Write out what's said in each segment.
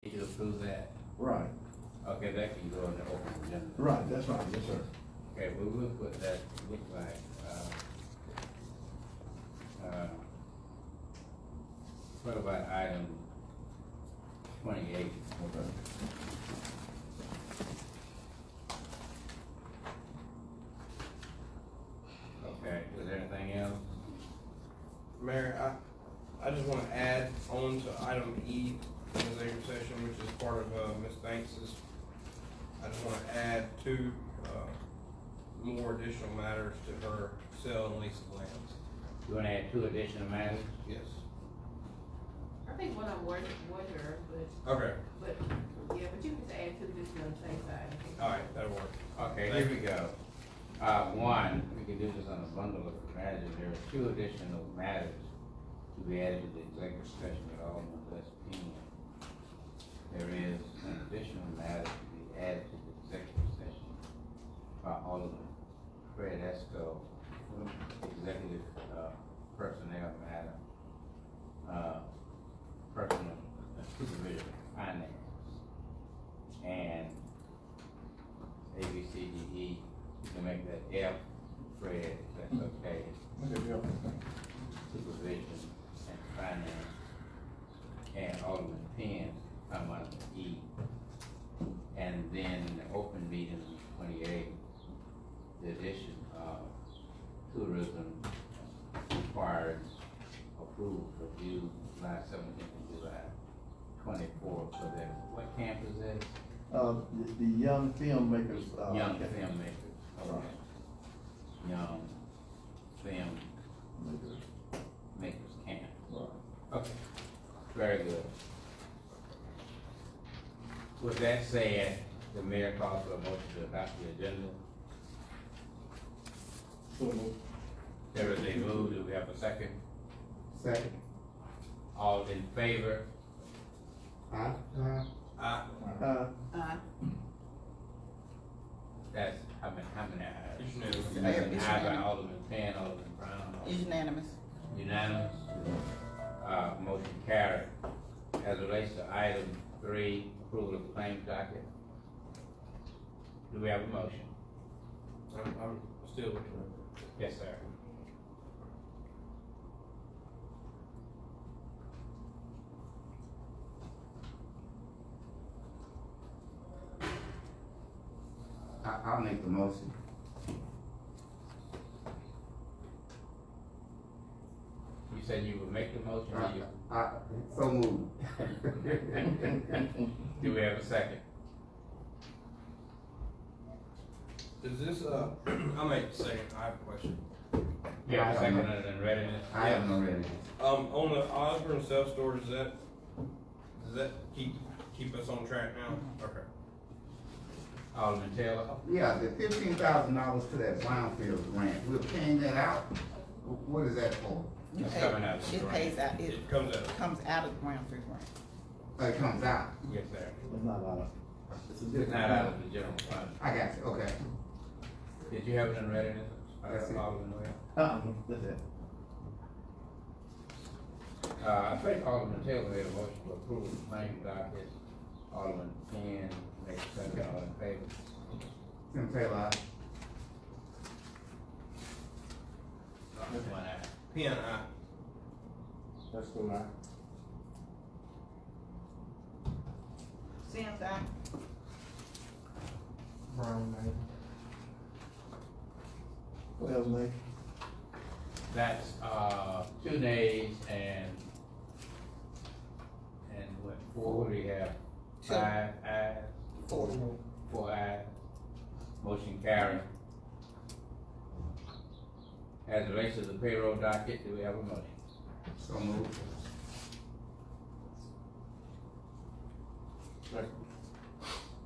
Need to approve that? Right, Okay, that can go in the open agenda. right, that's right, yes, sir. Okay, we will put that, look like, what about item 28? Okay. Okay, is there anything else? Mayor, I just wanna add on to item E in the executive session, which is part of, Ms. Banks's. I just wanna add two, more additional matters to her sale and lease of lands. You wanna add 2 additional matters? Yes. I think one of them was her, Okay, but you can just add two just on the same side. alright, that'll work. Okay, here we go. One, we can do this on a bundle of matters. There are 2 additional matters to be added to the executive session with Alderman Les Pena. There is an additional matter to be added to the executive session by Alderman Fred Esco, executive, personnel matter, personal supervision of finance, and A, B, C, D, E. You can make that F, Fred, if that's okay, supervision and finance, and Alderman Penn come under E. And then in the open meeting, 28, the addition of tourism requires approval for June, July 17th and July 24th, so that, what camp is that? The young filmmakers. Young filmmakers, okay. Young film makers camp. Right. Okay, very good. With that said, the mayor calls for a motion to adopt the agenda. There is a move, do we have a second? Second. All in favor? Aye. That's, how many ayes? It's new. That's an aye by Alderman Penn, Alderman Brown. It's unanimous. Unanimous? Motion carried. As it relates to item 3, approval of claims docket. Do we have a motion? I'm still looking at Yes, sir. I'll make the motion. You said you would make the motion, or you? So moved. Do we have a second? Is this, I'll make the second, I have a question. You have a I second don't know. and readiness? I have no ready. On the Osborne self-storage, does that keep us on track now? Okay. Alderman Taylor? Yeah, the $15,000 to that brownfield grant, we're paying that out? What is that for? It's coming out of the It grant. pays out, it It comes out. comes out of the ground free grant. It comes out. Yes, sir. It's not out of, it's a It's different. not out of the general fund. I got you, okay. Did you have it in readiness? That's it. Alderman Ware? That's it. I think Alderman Taylor made a motion to approve the claim docket. Alderman Penn makes a second, all in favor? Tim Taylor, aye. One aye. Pen, aye. That's good, right? Sims, aye. Brown, man. What else, Nate? That's, 2 nays and what, 4, what do we have? 5 ayes? 4 ayes. Motion carried. As it relates to the payroll docket, do we have a motion? So moved.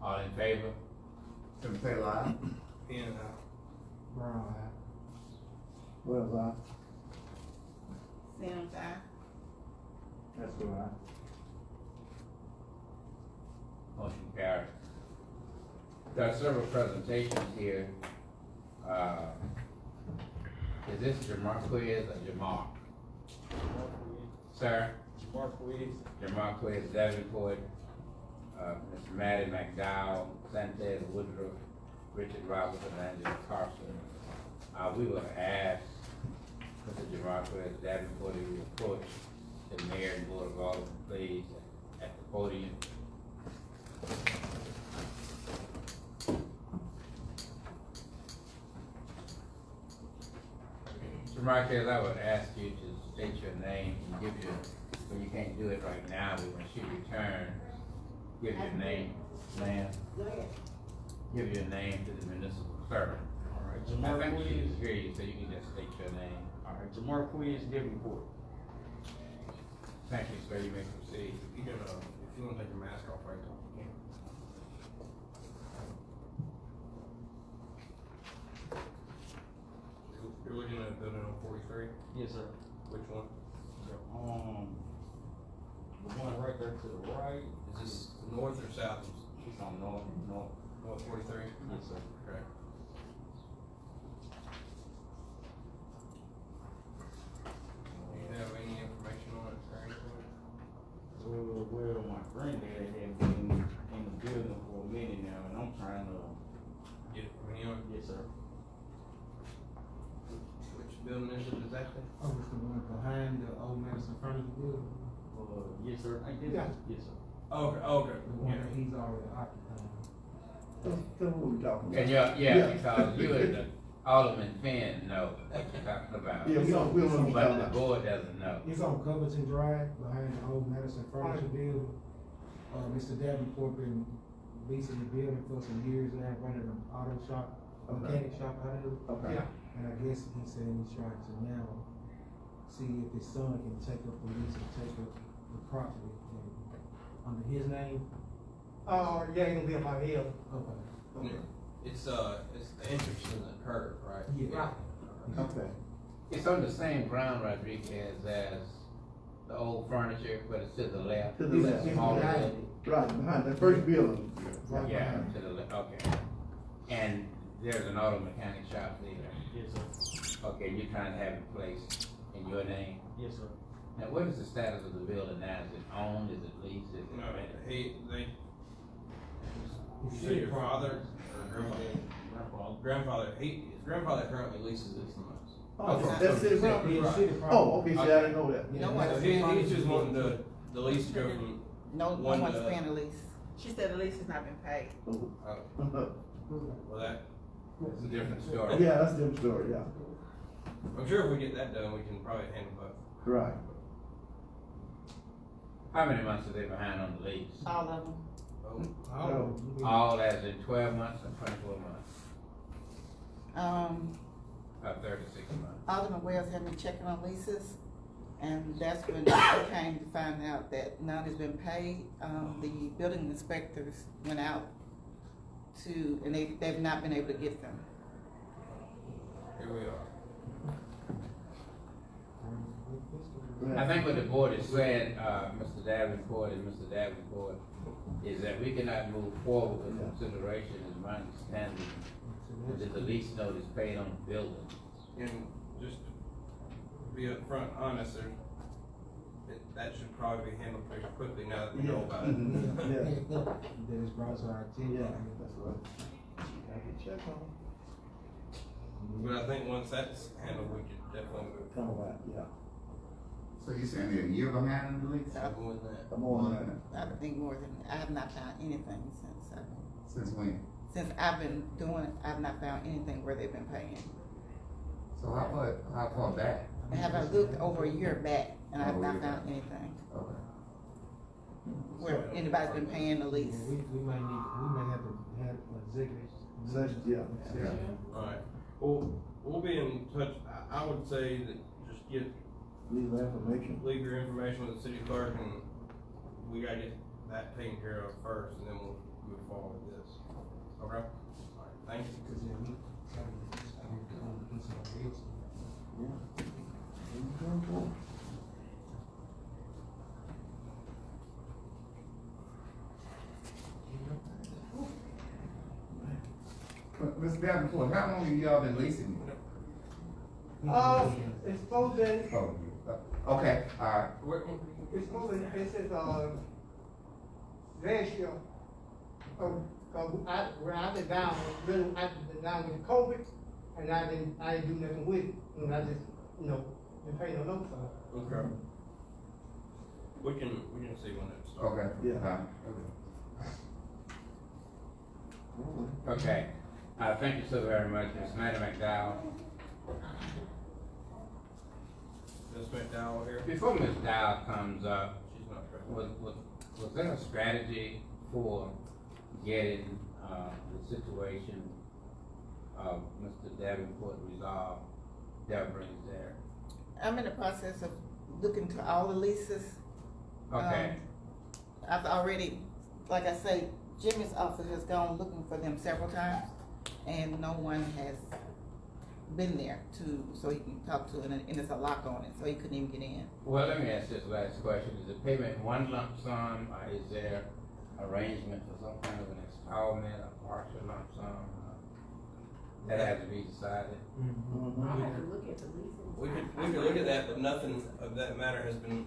All in favor? Tim Taylor, aye. Pen, aye. Brown, aye. What else, aye? Sims, aye. That's good, right? Motion carried. There are several presentations here. Is this Jamarquiz or Jamar? Sir? Mark Louise. Jamarquiz Davenport, Matty McDowell, Sanchez Woodruff, Richard Robertson, and Angela Carson. We will ask Mr. Jamarcus Davenport to approach the mayor and board of aldermen, please, at the podium. Jamarcus, I would ask you to state your name and give your, well, you can't do it right now, but when she returns, give your name, ma'am. Go ahead. Give your name to the municipal clerk. Alright, I Jamar think she Quiz. can hear you, so you can just state your name. Alright, Jamar Quiz, Davenport. Thank you, sir, you may proceed. You can, if you wanna take your mask off right now, you can. You're looking at building on 43, Yes, sir. which one? The one right there to the right. Is this north or south? It's on north. North 43? Yes, sir. Correct. Do you have any information on it or anything? Well, my granddad had been in the building for a minute now, and I'm trying to, Get any on, yes, sir. which building is it exactly? Oh, it's the one behind the old Madison Furniture Building, Yes, sir. I did. Yeah. Yes, sir. Okay, okay, the one yeah. that he's already occupying. Tell me what we talking about. And yeah, because you and the Alderman Penn know what you're talking about. Yeah, we don't know what we But talking the about. board doesn't know. It's on Covington Drive, behind the old Madison Furniture Building. Mr. Davenport been leasing the building for some years now, running an auto shop, mechanic shop out of it. Okay. And I guess he said he's trying to now see if his son can take up the lease and take up the property under his name. Yeah, it'll be about here. Okay. It's the entrance to the curve, right? Yeah. Right. Okay. It's on the same ground, Rodriguez, as the old furniture, but it's to the left. To the It's a left. smaller Behind building. Right, behind that first building. Right Yeah, behind. to the left, okay. And there's an auto mechanic shop there. Yes, sir. Okay, you're trying to have it placed in your name. Yes, sir. Now, what is the status of the building now? Is it owned, is it leased, is it No, rented? It's either your city father property. or grandfather, his grandfather currently leases this from us. Oh, Okay. that's it, right? Yeah, it's city property. Oh, okay, see, I didn't know that. Yeah, No one- So he's just wanting the lease to go from, No One, one's uh, paying the lease. She said the lease has not been paid. well, that's It's a different story. Yeah, that's a different story, yeah. I'm sure if we get that done, we can probably handle both. Right. How many months are they behind on the lease? All of them. Oh, All as in 12 months or 24 months? 36 months? Alderman Wells had me checking on leases, and that's when I came to find out that none has been paid. The building inspectors went out to, and they've not been able to get them. here we are. I think what the board is saying, Mr. Davenport and Mr. Davenport, is that we cannot move forward with consideration, as my understanding, until the lease notice paid on the building. And just to be upfront, honest, that should probably be handled pretty quickly now that we know about it. Yeah. That is brought to our attention. Yeah, that's right. I can check on it. But I think once that's handled, we could definitely move Come forward. on, yeah. So you saying they're a year behind on the lease? More than that. Come on, man. I think more than, I have not found anything Since when? since I've been doing it, I've not found anything where they've been paying. So how far back? I haven't looked over a year back, and I have Oh, not yeah. found anything Okay. where anybody's been paying the lease. We may have to have an executive. Session, yeah. Session. Alright, well, we'll be in touch. I would say that just Leave that information. leave your information with the city clerk, and we gotta get that taken care of first, and then we'll move forward with this. Okay? Alright, thank you. Cause yeah, we, I mean, it's on bids. Mr. Davenport, how long have y'all been leasing? It's supposed to, Oh, okay, alright. it's supposed to, this is, last year. where I've been down, really, I've been down with COVID, and I didn't do nothing with it, and I just, didn't pay no notes on it. Okay. We can see when it starts. Okay. Yeah. Okay, thank you so very much, Ms. Maddie McDowell. Ms. McDowell here. Before Ms. Dowell comes up, She's not present. was there a strategy for getting, the situation of Mr. Davenport resolved, Deborah's there? I'm in the process of looking to all the leases. Okay, I've already, like I say, Jimmy's office has gone looking for them several times, and no one has been there so he can talk to, and it's a lock on it, so he couldn't even get in. well, let me ask this last question, is the payment one lump sum, or is there arrangement for some kind of an installment, a partial lump sum? That has to be decided. I'll have to look at the leasing. We could look at that, but nothing of that matter has been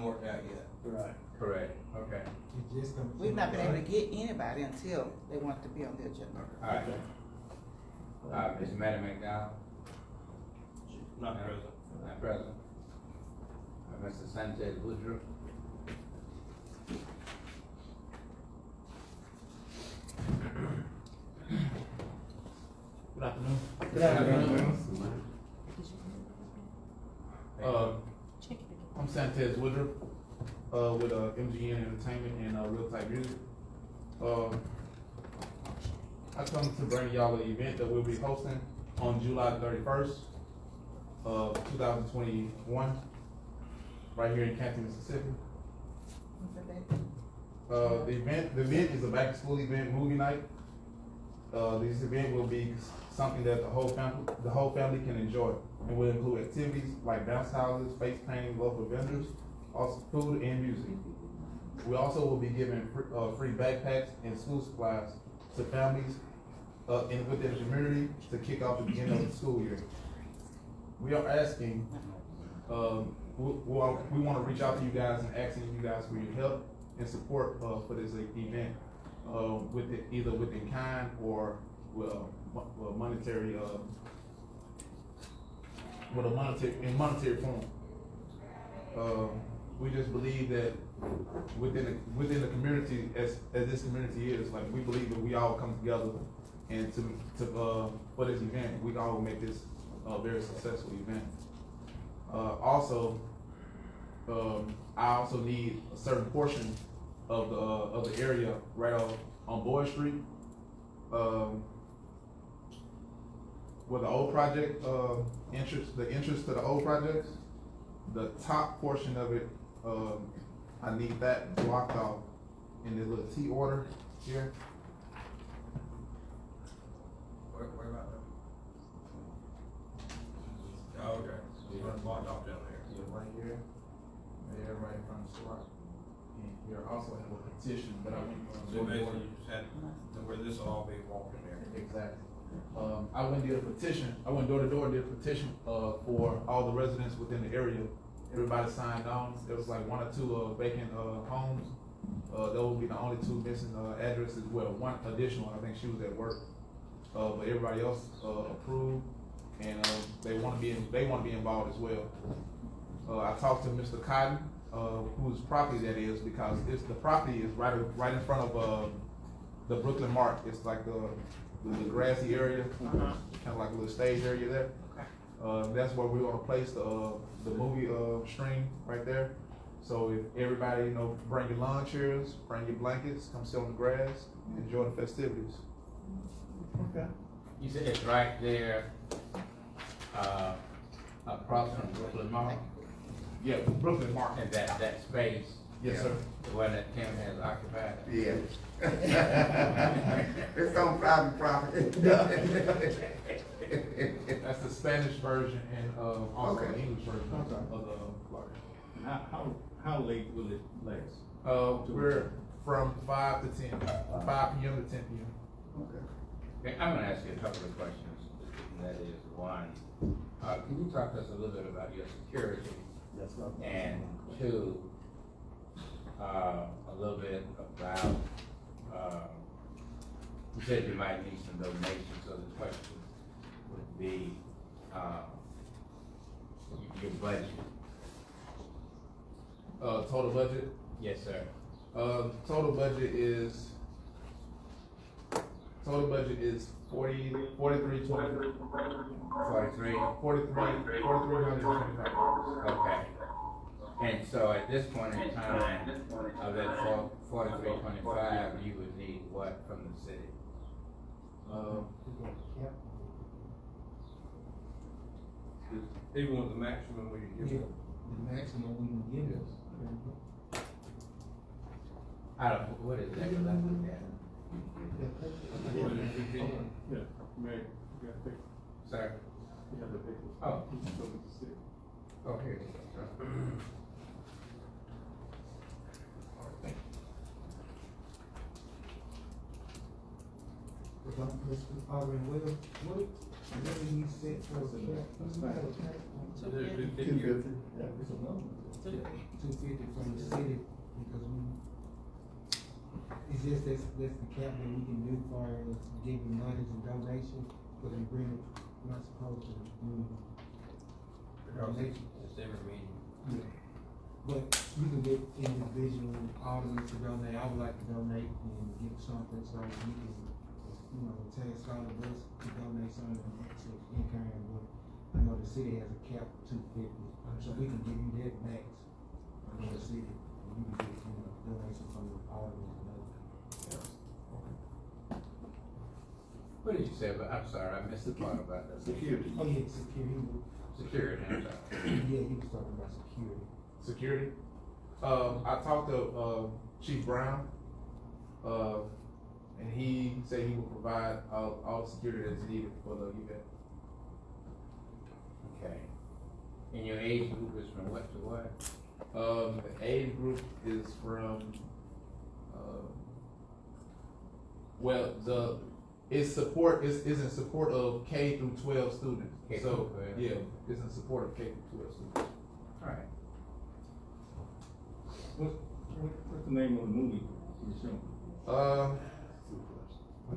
worked out yet. Right. Correct, okay, It just comes. We've not been able to get anybody until they want to be on the agenda. alright. Ms. Maddie McDowell? Not No. present. Not present. Mr. Sanchez Woodruff? Good afternoon. Good afternoon. I'm Sanchez Woodruff, with, MGN Entertainment and, Real Type Music. I come to bring y'all an event that we'll be hosting on July 31st of 2021, right here in Canton, Mississippi. The event is a back to school event, movie night. This event will be something that the whole family can enjoy, and will include activities like bounce houses, face painting, local vendors, also food and music. We also will be giving free backpacks and school supplies to families within the community to kick off the beginning of the school year. We are asking, we want to reach out to you guys and asking you guys for your help and support for this event, either within kind or monetary, in monetary form. We just believe that within the community, as this community is, like, we believe that we all come together and for this event, we can all make this a very successful event. Also, I also need a certain portion of the area right on Boyd Street, where the old project, the entrance to the old projects, the top portion of it, I need that blocked off in the little T order here. Where about that? Oh, okay. So you're gonna block off down there. Yeah, right here, there, right in front of the store. And here also have a petition, but I went. So basically you just had, where this will all be walked in there. Exactly. I went and did a petition, I went door to door and did a petition, for all the residents within the area. Everybody signed on, there was like one or two, vacant, homes. Those would be the only two missing, addresses, well, one additional, I think she was at work. But everybody else, approved, and, they wanna be involved as well. I talked to Mr. Cotton, whose property that is, because the property is right in front of, the Brooklyn Mart. It's like the grassy area, kind of like a little stage area there. That's where we're gonna place the movie stream right there. So if everybody, bring your lawn chairs, bring your blankets, come sit on the grass, enjoy the festivities. Okay. You said it's right there, across from Brooklyn Mall, Yeah, Brooklyn Mart. and that space, Yes, sir. the one that Kim has occupied. Yeah. It's on private property. That's the Spanish version and, also the Okay. English version Okay. of the flyer. How late will it last? We're from 5 to 10, 5 p.m. to 10 p.m. Okay. Okay, I'm gonna ask you a couple of questions, and that is, one, can you talk to us a little bit about your security? That's what I'm. And two, a little bit about, you said you might need some donations, so the question would be, your budget. Total budget? Yes, sir. Total budget is 43, 43? 4,325. Okay. And so at this point in time, of that 4325, you would need what from the city? Even with the maximum we give Yeah, them. the maximum we can give is. I don't, what is that? What I look at? Yeah, Mayor, you got to pick, Sir? you have to pick. Oh. So it's the city. Oh, here it is, sir. Alderman Will, what you said for the cap? That's fine. So there's 250. 250, yeah. It's a number. 250 from the city, because it's just that's the cap that we can do for giving monies and donations, because we bring it, we're not supposed to do donations. It's every meeting. But you can get individual aldermen to donate. I would like to donate and give something so we can, you know, task all of us to donate something to in kind, but I know the city has a cap of 250, so we can give you that max from the city. And you can get, you know, donation from the aldermen and others. What did you say about, I'm sorry, I missed the part about that. Security. Oh, yeah, security. Security, I'm sorry. Yeah, he was talking about security. Security. I talked to Chief Brown, and he said he will provide all the security that's needed for the event. Okay. And your age group is from what to what? The age group is from, well, it's in support of K through 12 students. K So, through 12. yeah, it's in support of K through 12 students. Alright. What's the name of the movie you're showing? But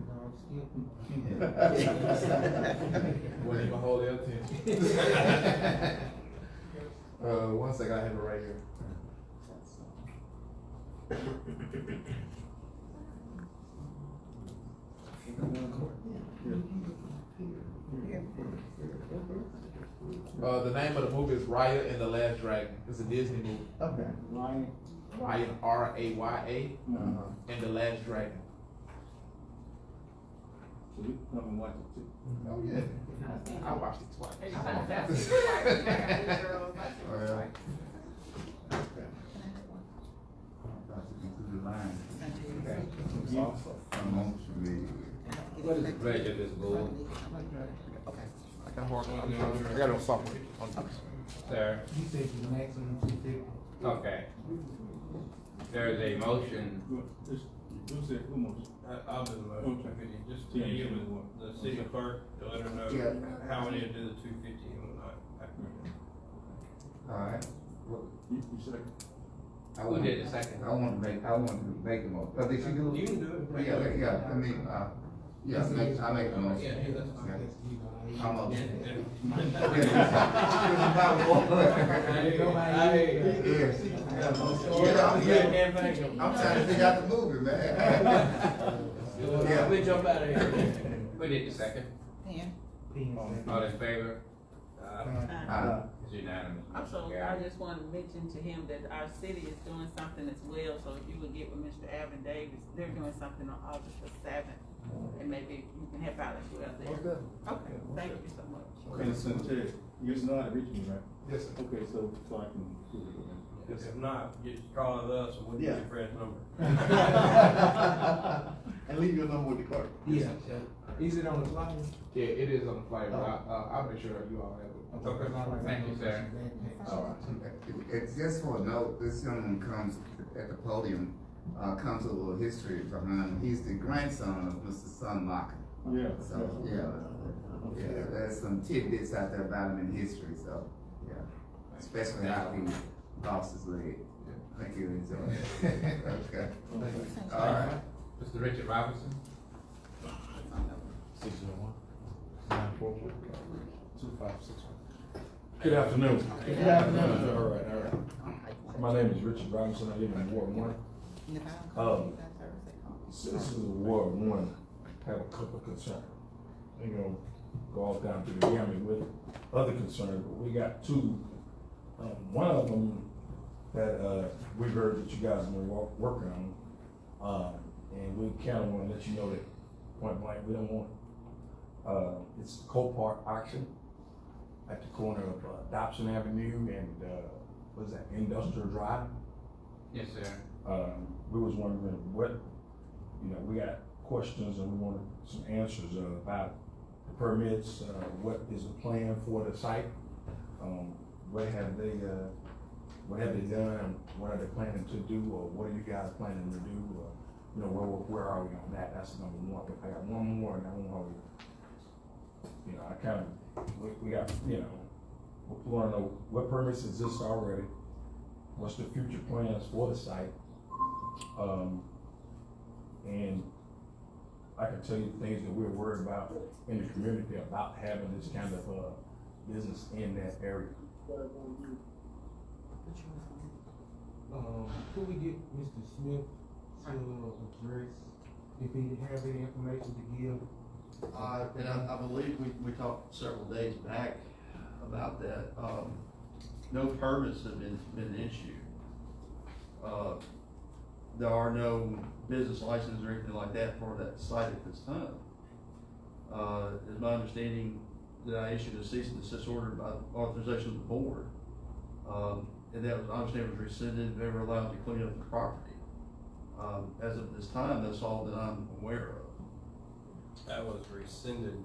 dog skip. Wasn't even hold their attention. One second, I have it right here. The name of the movie is Raya and the Last Dragon. It's a Disney movie. Okay. Lion. Raya, R-A-Y-A, and the Last Dragon. So we can come and watch it too. Oh yeah. I watched it twice. Hey, you found that twice. I got these girls, I see Oh, it yeah. twice. Okay. About to get through the line. A motion made. What is the pleasure of this board? I got hard. I got it on software. Sir? You said the maximum 250. Okay. There is a motion, Who said, who motion? I'll do the motion, 250, just to give the city clerk to let her know Yeah. how we need to do the 250 and whatnot. Alright. You said. who did the second? I want to make the motion. Did you do it? You can do it. Yeah, I mean, I make the motion. Yeah, that's fine. That's, you know, I'm up. I'm trying to figure out the movie, man. Yeah, we jump out of here. Who did the second? Yeah. All in favor? Uh, It's unanimous. Also, Yeah. I just want to mention to him that our city is doing something as well, so if you would get with Mr. Alvin Davis, they're doing something on August the 7th, and maybe you can help out as well there. Okay, thank you so much. Okay, listen, Ted, you just know how to reach me, right? Yes, sir. Okay, so I can do it. If not, just call us and we'll get your Fred's number. And leave your number with the clerk. Yeah. Is it on the flyer? Yeah, it is on the flyer, but I'll make sure that you all have it. Okay. Thank you, sir. It's just for a note, this gentleman comes at the podium, comes with a little history behind him. He's the grandson of Mr. Sunlocker. Yeah. So, yeah, there's some tidbits out there about him in history, so, yeah. Especially how he lost his leg. think you enjoy it. Okay. All right. Mr. Richard Robinson? 601-944-2561. Good afternoon. Good afternoon. All right. My name is Richard Robinson. I live in Ward 1. Citizens of Ward 1 have a couple of concerns. You know, go all down to the gamut with other concerns, but we got two. One of them that we heard that you guys were working on, and we kind of want to let you know that point blank we don't want. It's the Copart auction at the corner of Dobson Avenue and what is that, Industrial Drive? Yes, sir. We was wondering what, we got questions and we wanted some answers about the permits, what is the plan for the site? What have they done? What are they planning to do, or what are you guys planning to do? Where are we on that? That's number one. I got one more, and I want we got, we want to know what permits exist already. What's the future plans for the site? And I can tell you things that we're worried about in the community about having this kind of business in that area. Could we get Mr. Smith to address if he have any information to give? And I believe we talked several days back about that. No permits have been issued. There are no business licenses or anything like that for that site at this time. It's my understanding that I issued a cease and desist order by authorization of the board. And that was, I understand, was rescinded, they were allowed to clean up the property. As of this time, that's all that I'm aware of. That was rescinded.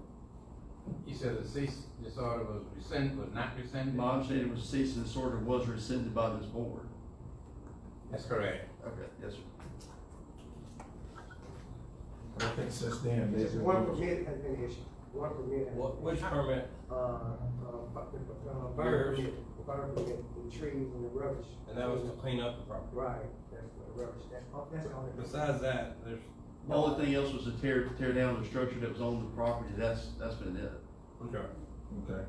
You said the cease disorder was not rescinded? My understanding was cease and desist order was rescinded by this board. That's correct. Okay, yes, sir. I think since then, Just one permit has been issued, one permit. Which permit? Burn permit, the trees and the rubbish. And that was to clean up the property. Right, that's the rubbish, that's all. Besides that, there's. The only thing else was to tear down the structure that was on the property. That's been it. Okay. Okay,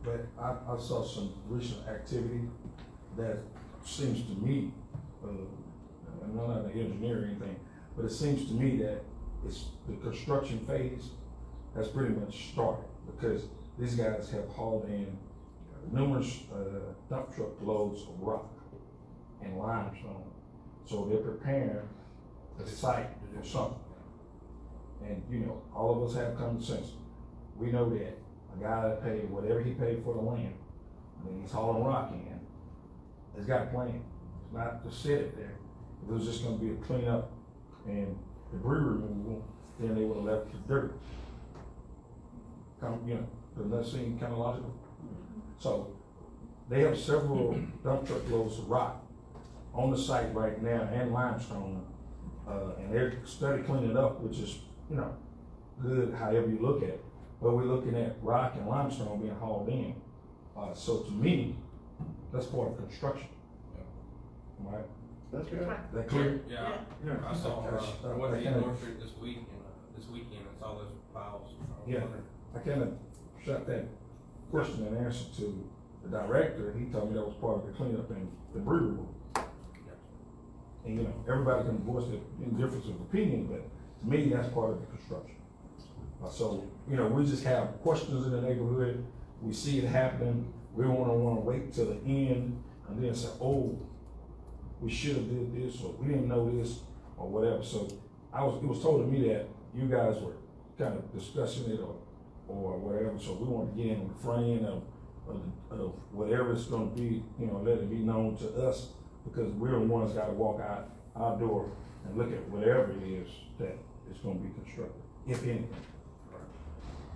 but I saw some recent activity that seems to me, I'm not an engineer or anything, but it seems to me that it's the construction phase has pretty much started, because these guys have hauled in numerous dump truck loads of rock and limestone, so they're preparing the site for something. And all of us have common sense. We know that a guy that paid whatever he paid for the land, and he's hauling rock in, has got a plan. It's not to sit it there. If it was just gonna be a cleanup and debris removal, then they would have left the dirt. Doesn't that seem kind of logical? So they have several dump truck loads of rock on the site right now and limestone, and they're study cleaning it up, which is good however you look at it. But we're looking at rock and limestone being hauled in. So to me, that's part of construction. Right? That's good. That clear? Yeah. I saw, I went to North Street this weekend, and I saw those piles. Yeah. I kind of shot that question and answer to the director, and he told me that was part of the cleanup and debris removal. And everybody can voice their difference of opinion, but to me, that's part of the construction. So, we just have questions in the neighborhood. We see it happening. We don't want to wait till the end and then say, oh, we should have did this, or we didn't know this, or whatever. So it was told to me that you guys were kind of discussing it or whatever. So we want to get in the front end of whatever it's going to be, let it be known to us, because we're the ones got to walk out our door and look at whatever it is that is going to be constructed, if anything.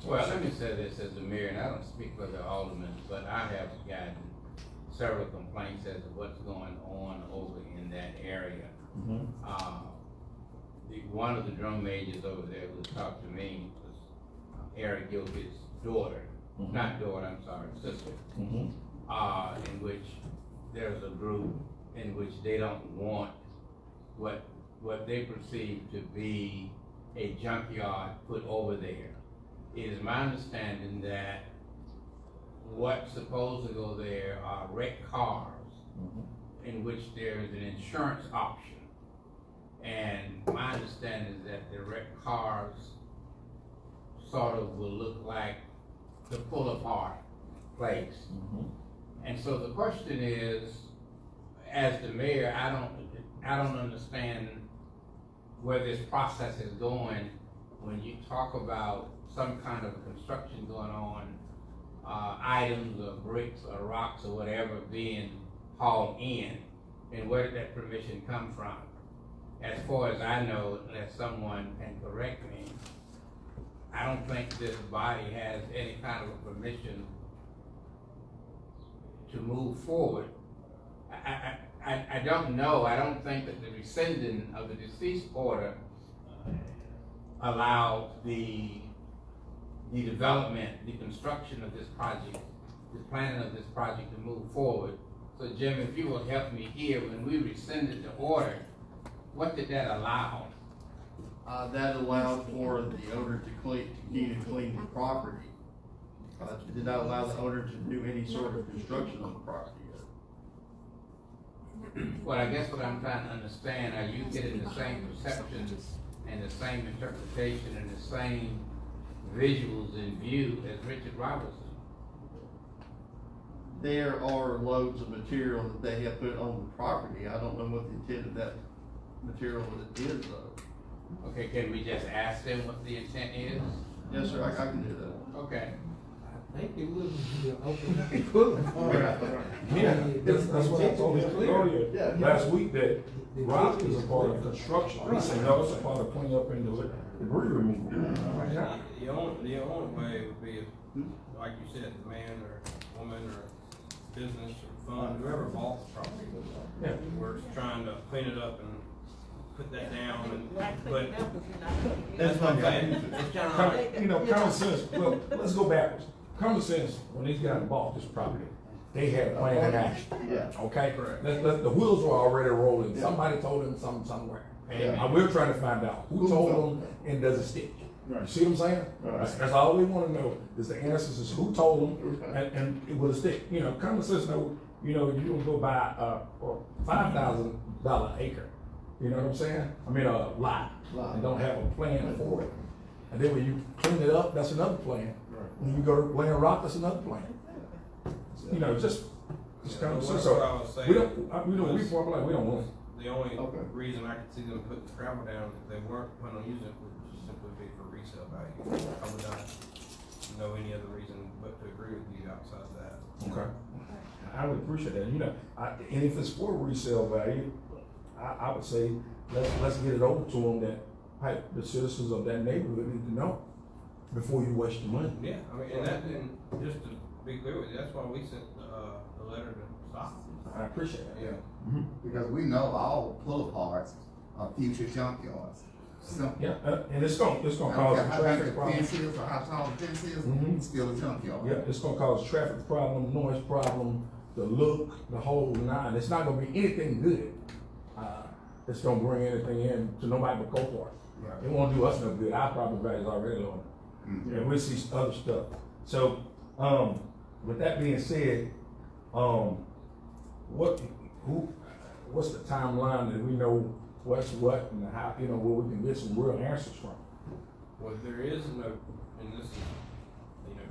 Well, let me say this as the mayor, and I don't speak for the aldermen, but I have gotten several complaints as to what's going on over in that area. Mm-hmm. One of the drum majors over there who talked to me was Eric Gilbert's daughter, Mm-hmm. not daughter, I'm sorry, sister, Mm-hmm. in which there's a group in which they don't want what they perceive to be a junkyard put over there. It is my understanding that what's supposed to go there are wrecked cars, in which there is an insurance option. And my understanding is that the wrecked cars sort of will look like the pull apart place. And so the question is, as the mayor, I don't understand where this process is going when you talk about some kind of construction going on, items or bricks or rocks or whatever being hauled in, and where did that permission come from? As far as I know, unless someone can correct me, I don't think this body has any kind of a permission to move forward. I don't know, I don't think that the rescinding of the deceased order allowed the development, the construction of this project, the planning of this project to move forward. So Jim, if you will help me here, when we rescinded the order, what did that allow? That allowed for the owner to continue to clean the property. It did not allow the owner to do any sort of construction on the property. Well, I guess what I'm trying to understand, are you getting the same perceptions and the same interpretation and the same visuals in view as Richard Robertson? There are loads of material that they have put on the property. I don't know what the intent of that material is though. Okay, can we just ask them what the intent is? Yes, sir, I can do that. Okay. I think it would be an open up and pull apart. Yeah, that's what I told him earlier, Yeah. last week, that rock is a part of construction. He said, no, it's a part of cleanup and debris removal. The only way would be if, like you said, the man or woman or business or fund, whoever bought the property, Yeah. we're trying to clean it up and put that down and, but But that's what I'm saying. It's kind of like, You know, common sense, well, let's go backwards. Common sense, when these guys bought this property, they had a plan in action. Yeah. Okay? Correct. The wheels were already rolling. Somebody told them something somewhere. Amen. And we're trying to find out who told them and does it stick? You see what I'm saying? Right. That's all we wanna know, is the answers is who told them and it will stick. You know, common sense, you don't go buy a $5,000 acre. You know what I'm saying? I mean, a lot, and don't have a plan for it. And then when you clean it up, that's another plan. When you go to laying rock, that's another plan. You know, just kind of, what I was so, saying we don't, we don't want it. the only Okay. reason I could see them putting the gravel down, if they weren't planning on using it, would just simply be for resale value. I would not know any other reason but to agree with you outside of that. Okay. I would appreciate that, you know, and if it's for resale value, I would say, let's get it over to them that, hey, the citizens of that neighborhood need to know before you waste your money. Yeah, I mean, and just to be clear with you, that's why we sent the letter to stop. I appreciate that. Yeah. Because we know all pull aparts are future junkyards. Simple. Yeah, and it's gonna I don't cause care a how big traffic the problem. fence is or how tall the fence is, Mhm. it's still a junkyard. Yeah, it's gonna cause a traffic problem, noise problem, the look, the whole nine. It's not gonna be anything good. It's gonna bring anything in to nobody but Copart. Right. It won't do us no good. Our property value is already low. Mhm. And we see other stuff. So, with that being said, what's the timeline that we know what's what and how, where we can get some real answers from? Well, there is no, and this is,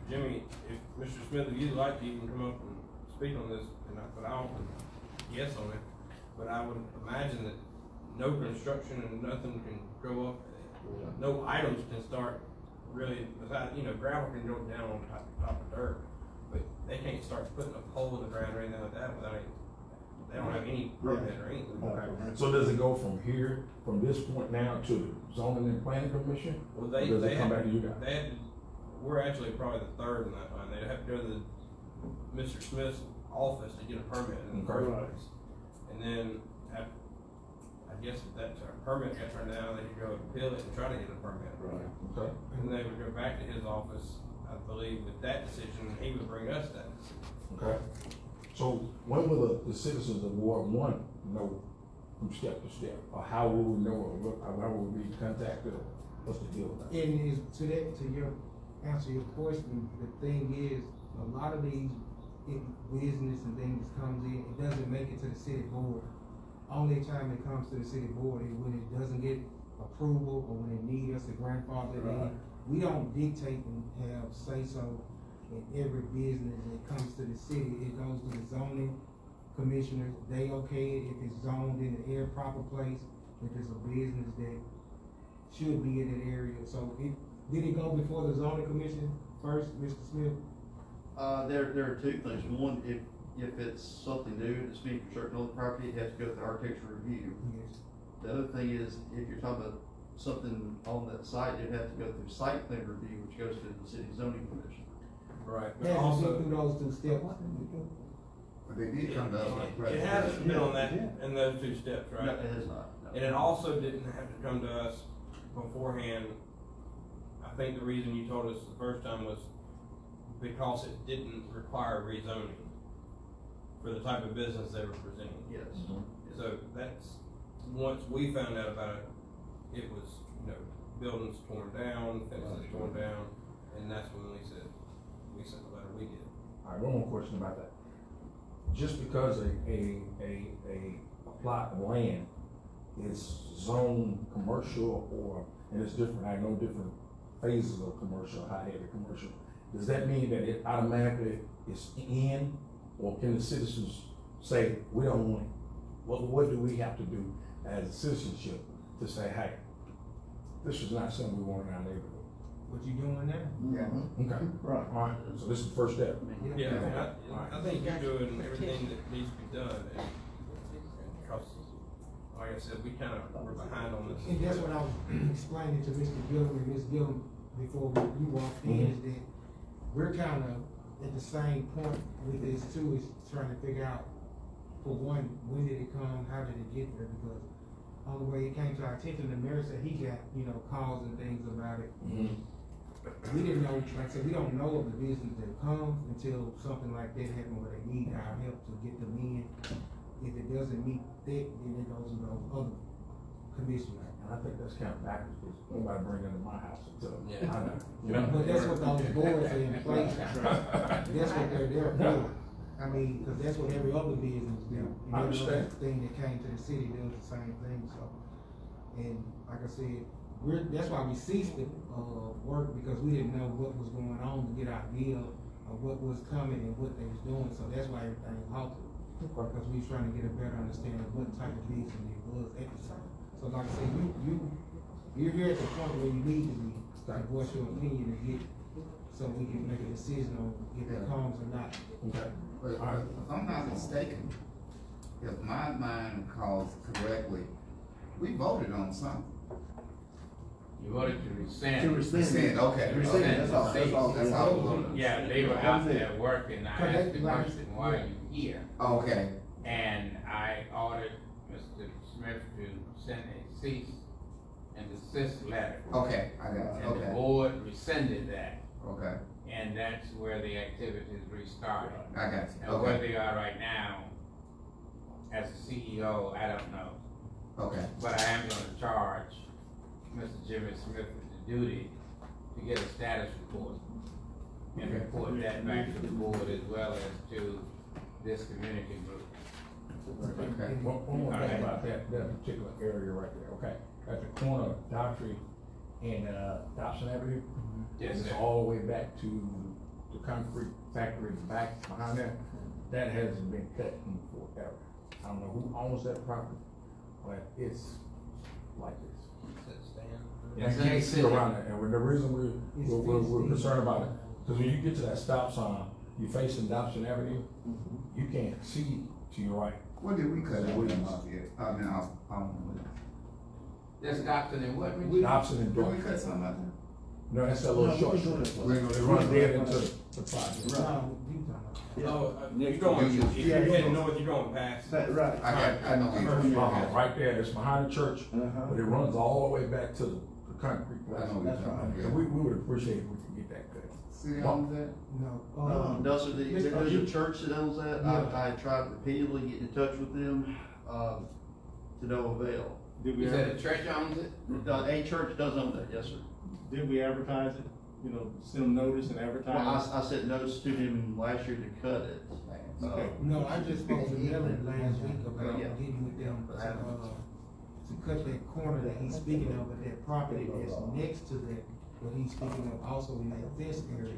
Jimmy, if Mr. Smith, if you'd like, you can come up and speak on this, but I don't guess on it. But I would imagine that no construction and nothing can go up, no items can start really, without, gravel can go down on top of dirt, but they can't start putting a pole in the ground or anything like that without they don't have any permit or anything. Okay. So does it go from here, from this point now to the zoning and planning commission? Well, Or does it come back to you guys? They had to, we're actually probably the third in that line. They'd have to go to Mr. Smith's office to get a permit in the first place. And then, I guess if that permit got turned down, they could go appeal it and try to get a permit. Okay. And they would go back to his office, I believe, with that decision, and he would bring us that decision. Okay. So when will the citizens of Ward 1 know from step to step? Or how will we know, or what, how will we be contacted, or what's the deal with that? And is, to your, answer your question, the thing is, a lot of these business and things comes in, it doesn't make it to the city board. Only time it comes to the city board is when it doesn't get approval or when it need us to grandfather it in. We don't dictate and have say-so in every business that comes to the city. It goes to the zoning commissioners, they okay it if it's zoned in the proper place, if it's a business that should be in that area. So did it go before the zoning commission first, Mr. Smith? There are two things. One, if it's something new that's being constructed on the property, it has to go through architectural review. Yes. The other thing is, if you're talking about something on that site, it'd have to go through site plan review, which goes to the city zoning commission. Right, but Hasn't also, been through those two steps. But they did come to us like. it hasn't been on that, in those two steps, right? No, it has not. No. And it also didn't have to come to us beforehand. I think the reason you told us the first time was because it didn't require rezoning for the type of business they were presenting. Yes. So that's, once we found out about it, it was, buildings torn down, fences torn down, and that's when we sent the letter we did. All right, one more question about that. Just because a plot of land is zoned commercial and it's different, I know different phases of commercial, high heavy commercial, does that mean that it automatically is in, or can the citizens say, we don't want it? What do we have to do as a citizenship to say, hey, this is not something we want in our neighborhood? What you doing now? Yeah. Okay, Right. all right, so this is the first step. Yeah, I think you're doing everything that needs to be done, and because, like I said, we we're behind on this. And that's what I was explaining to Mr. Gillum and Ms. Gillum before you walked in, is that we're at the same point with this too, is trying to figure out, for one, when did it come, how did it get there, because on the way it came to our attention, the mayor said he got, calls and things about it. We didn't know, like I said, we don't know of the business that comes until something like that happens where they need our help to get them in. If it doesn't meet that, then it goes to those other commissioners. And I think that's kind of backwards, because nobody bring it into my house until, Yeah. I know, you know? But that's what those boards are in place. That's what they're there for. I mean, cause that's what every other business do. And I every understand. other thing that came to the city does the same thing, so. And like I said, that's why we ceased the, work, because we didn't know what was going on to get an idea of what was coming and what they was doing, so that's why everything was halted. Because we was trying to get a better understanding of what type of business it was at the time. So like I said, you're here at the point where you need to be, to voice your opinion and get, so we can make a decision on if it comes or not. Okay. But if I'm not mistaken, if my mind calls correctly, we voted on something. You voted to rescind. To rescind. Okay. Rescind, that's all, that's all. That's all we voted on. Yeah, they were out there working, I asked the Correct. person, why are you here? Okay, And I ordered Mr. Smith to send a cease and desist letter. okay, I got it, And the okay, board rescinded that, okay, and that's where the activities restarted. I got you, Now, where okay, they are right now, as a CEO, I don't know. okay, But I am gonna charge Mr. Jimmy Smith with the duty to get a status report and report that back to the board as well as to this community group. okay. One more thing about that particular area right there, okay? At the corner of Daughtry and, Dobson Avenue. Yes, It's sir. all the way back to the concrete factory back behind there. That hasn't been cut in forever. I don't know who owns that property, but it's like this. Yes, You can't it's see city. around it, and the reason we're concerned about it, because when you get to that stop sign, you're facing Dobson Avenue, you can't see to your right. What did we cut out them up here? I mean, That's Dobson and what, Richard? Dobson and did we Dorf. cut something out there? No, that's that little short street. It runs dead into the project. No, you talking about. Oh, you're going, if you didn't know it, you're going past. Right. I know. what you're talking about. Right there, it's behind the church, but it runs all the way back to the concrete. I know what you're talking about, And we would appreciate if we could get that cut. City owns that? No. No, sir, there's a Mr. church that owns that. Yeah. I tried repeatedly getting in touch with them. to no avail. Did we, You said the church owns it? A church does own that, yes, sir. did we advertise it? You know, send them notice and Well, advertise? I sent notes to him last year to cut it. Okay. No, I just spoke to Melanie last week about Yeah. getting with them to cut that corner that he's speaking of, but that property that's next to that, what he's speaking of also in that fence area.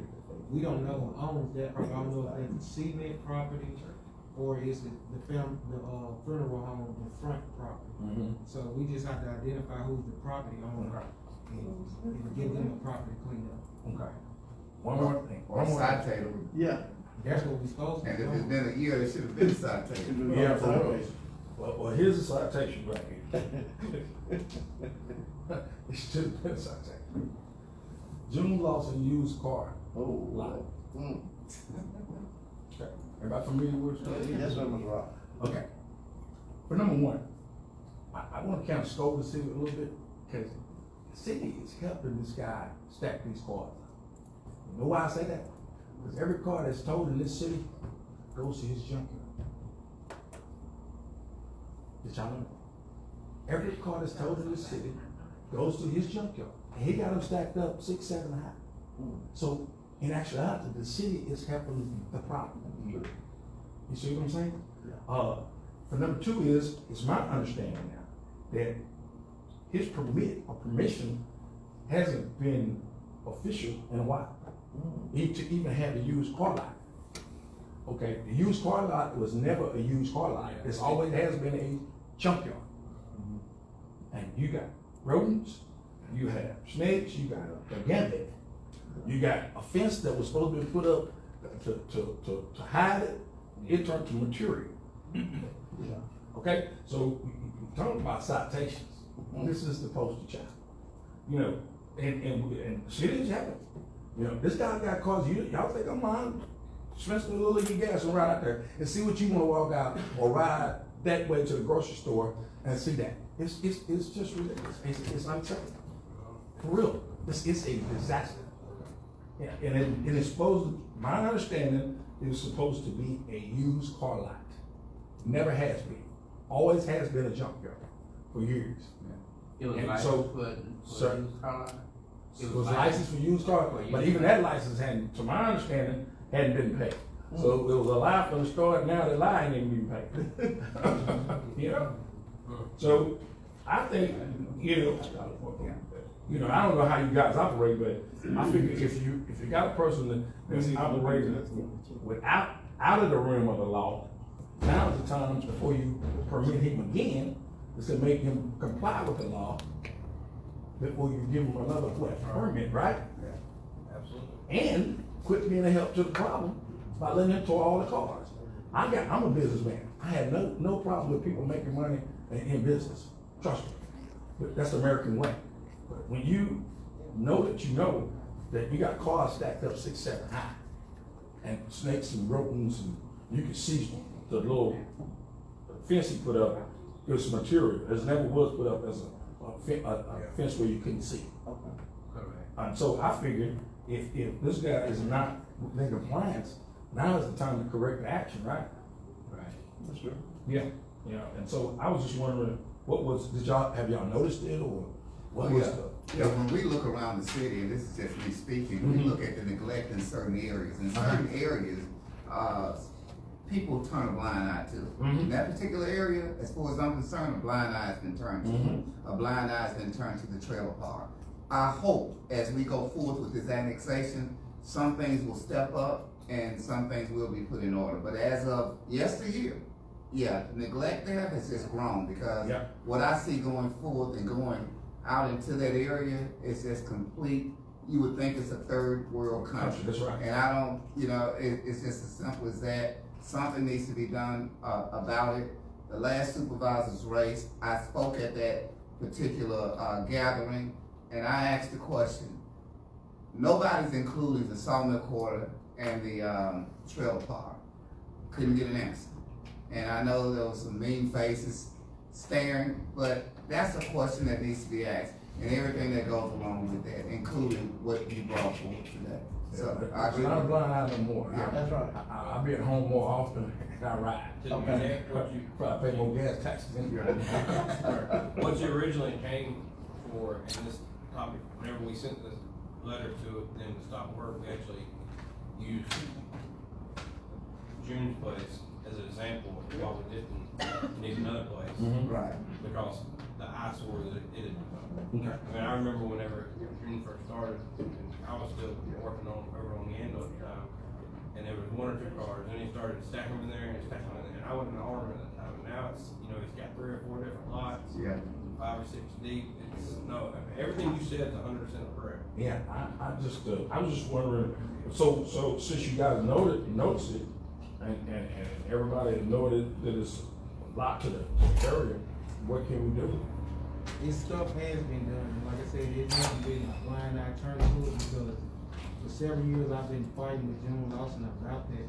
We don't know who owns that property, I don't know if that's a cement property, or is it the funeral home in front property. So we just have to identify who's the property owner and give them a property cleanup. Okay. One more thing. Or citate them. Yeah. That's what we supposed to And do. if it's been a year, it should have been citated. Yeah, for real. Well, here's a citation right here. It should have been a citation. June lost a used car. Oh. Lot. Okay. Everybody familiar with it? Yes, sir, Mr. Rock. Okay. For number one, I want to kind of scold the city a little bit, because the city is helping this guy stack these cars. You know why I say that? Because every car that's towed in this city goes to his junkyard. Did y'all know? Every car that's towed in this city goes to his junkyard. And he got them stacked up 6, 7 high. So in actuality, the city is helping the problem here. You see what I'm saying? For number two is, it's my understanding now that his permit or permission hasn't been official in a while. He to even have a used car lot. Okay, the used car lot was never a used car lot. It's always has been a junkyard. And you got rodents, you have snakes, you got a gambit, you got a fence that was supposed to be put up to hide it. It turned to material. Okay, so we talking about citations. This is the poster child. You know, and cities have it. You know, this guy got cars. Y'all think I'm lying? Spend a little of your gas and ride out there and see what you want to walk out or ride that way to the grocery store and see that. It's just ridiculous. It's unacceptable. For real. It's a disaster. Yeah, and it's supposed to, my understanding, is supposed to be a used car lot. Never has been. Always has been a junkyard for years. It was And licensed so, for sir, used car lot? it was licensed for used car, but even that license hadn't, to my understanding, hadn't been paid. So it was a lie from the start, now the lie ain't even been paid. You know? So I think, you know, I don't know how you guys operate, but I figure if you got a person that's operating out of the realm of the law, now's the time before you permit him again, is to make him comply with the law before you give him another permit, right? Yeah, absolutely. And quit being a help to the problem by letting him tow all the cars. I'm a businessman. I have no problem with people making money in business. Trust me. But that's the American way. But when you know that you got cars stacked up 6, 7 high, and snakes and rodents, and you can see the little fence he put up, it was material. It never was put up as a fence where you couldn't see. And so I figured if this guy is not in compliance, now is the time to correct the action, right? Right. That's true. Yeah, and so I was just wondering, have y'all noticed it, or what was Yeah, when we look around the city, and this is just me speaking, we look at the neglect in certain areas. In certain areas, people turn a blind eye to. In that particular area, as far as I'm concerned, a blind eye has been turned to. A blind eye has been turned to the trailer park. I hope as we go forth with this annexation, some things will step up and some things will be put in order. But as of yesteryear, the neglect there has just grown, because what I see going forth and going out into that area is just complete. You would think it's a third world country. That's right. And I don't, it's just as simple as that. Something needs to be done about it. The last supervisor's race, I spoke at that particular gathering, and I asked the question. Nobody's including the Sawmill Quarter and the trailer park. Couldn't get an answer. And I know there was some mean faces staring, but that's a question that needs to be asked, and everything that goes along with that, including what you brought forward today. So, I'm not a blind eye no more. Yeah. That's right. I be at home more often and I ride. To connect what you, Probably pay more gas taxes than you. what you originally came for, and this topic, whenever we sent this letter to them to stop work, we actually used June's place as an example of why we didn't need another place. Right. Because the eyesore that it had become. Okay. I mean, I remember whenever June first started, and I was still working over on the end at the time, and there was one or two cars, and he started stacking them in there and stacking them in there, and I wasn't an alderman at the time, and now it's, you know, it's got 3 or 4 different lots. Yeah. 5 or 6 deep, it's, no, I mean, everything you said is 100% correct. Yeah, I was just wondering, so since you guys noticed it, and everybody noted that it's a lot to the area, what can we do? This stuff has been done, and like I said, it hasn't been a blind eye turn to it, because for several years I've been fighting with June Lawson about that,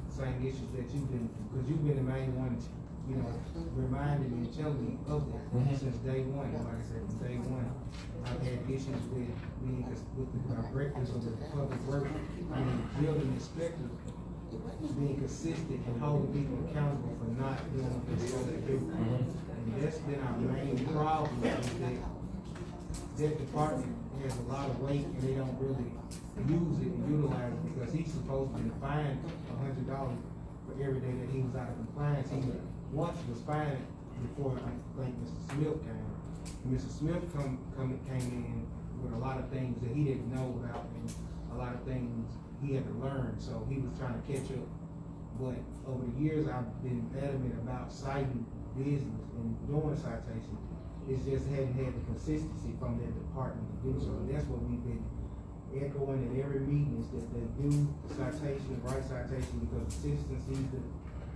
same issues that you've been, because you've been the main one, you know, reminding me and telling me of that since day one. And like I said, from day one, I've had issues with being, with the directors of the public works, and building inspectors, being consistent and holding people accountable for not doing what they're supposed to do. And that's been our main problem, is that department has a lot of weight and they don't really use it and utilize it, because he's supposed to be fined $100 for every day that he was out of compliance. He once was fined before, I think, Mr. Smith came. Mr. Smith came in with a lot of things that he didn't know about, and a lot of things he had to learn, so he was trying to catch up. But over the years, I've been adamant about citing business and doing citations. It's just hadn't had the consistency from that department to do so, and that's what we've been echoing at every meeting, is that they do citation, right citation, because the citizen sees the,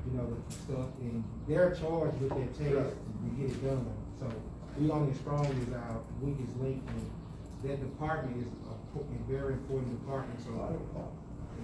you know, the stuff, and they're charged with that task to get it done. So we only as strong as our weakest link, and that department is a very important department. So,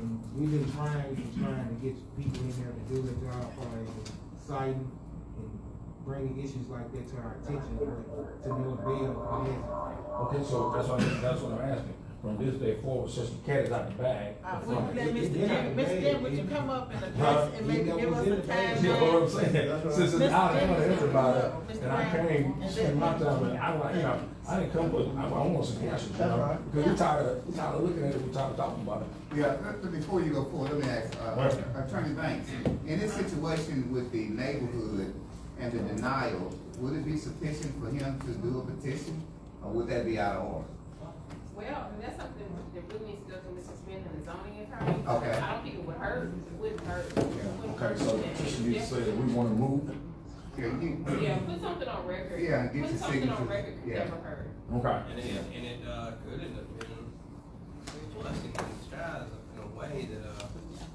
and we've been trying to get people in there to do their job, as citing and bringing issues like that to our attention, but to no avail. Okay, so that's what I'm asking. From this day forward, since the cat is out the bag. Would you let Mr. Jim, would you come up and address and maybe give us a time? You know what I'm saying? Since it's out in front of everybody, Mr. and I came, spend my time, and I like, you know, I didn't come with, I want some answers, you know? Because we're tired of looking at it, we're tired of talking about it. Yeah, before you go forward, let me ask, Attorney Banks, in this situation with the neighborhood and the denial, would it be sufficient for him to do a petition, or would that be out of order? Well, and that's something that really needs to go to Mr. Smith and the zoning attorney. Okay. I don't think it would hurt, it wouldn't hurt. It wouldn't Okay, hurt so that. just need to say that we wanna move. Yeah, put something on record. Yeah, get Put your something on signature. record could Yeah. never hurt. Okay. And it could end up being a blessing in disguise in a way that,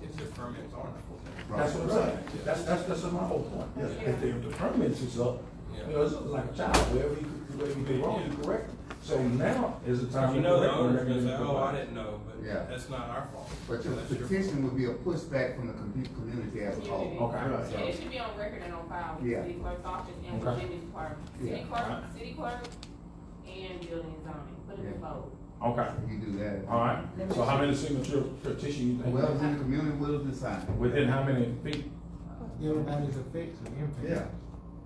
if the permits aren't full. That's what I'm saying. That's my whole point. If the permits is up, you know, it's like a child, wherever you do wrong, you correct it. So now is the time. You know, the correct owner's whatever gonna you say, do. oh, I didn't know, but Yeah. that's not our fault. But your That's your petition would be a pushback from the community as a Community. whole. Okay. And it should be on record and on file with the Yeah. city clerk's office and the Okay. city department. Yeah. City clerk and building and zoning, put it in Yeah. both. Okay, You do that. all right. So how many signature petition you think? Well, then the community will decide. Within how many feet? Everybody's affected, impact. Yeah.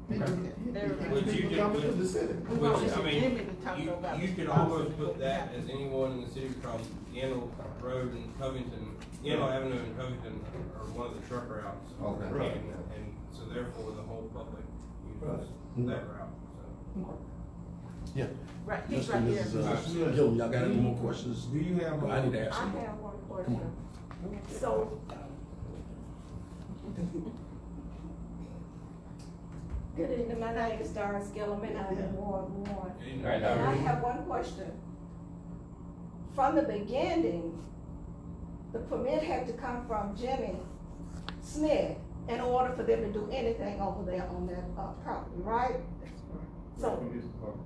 Would you We want which, I Mr. mean, Jimmy to talk about. you could almost put that as anyone in the city from Yandle Road and Covington, Yandle Avenue and Covington are one of the truck routes. Okay. Right. And so therefore the whole public uses that route, so. Yeah. Right, he's right here. Yo, y'all got any more questions? Do you have? I need to ask I some more. have one question. So, good evening, my name is Doris Gilliman, I'm in Ward 1. Right, And I have one question. From the beginning, the permit had to come from Jimmy Smith in order for them to do anything over there on that property, right? So,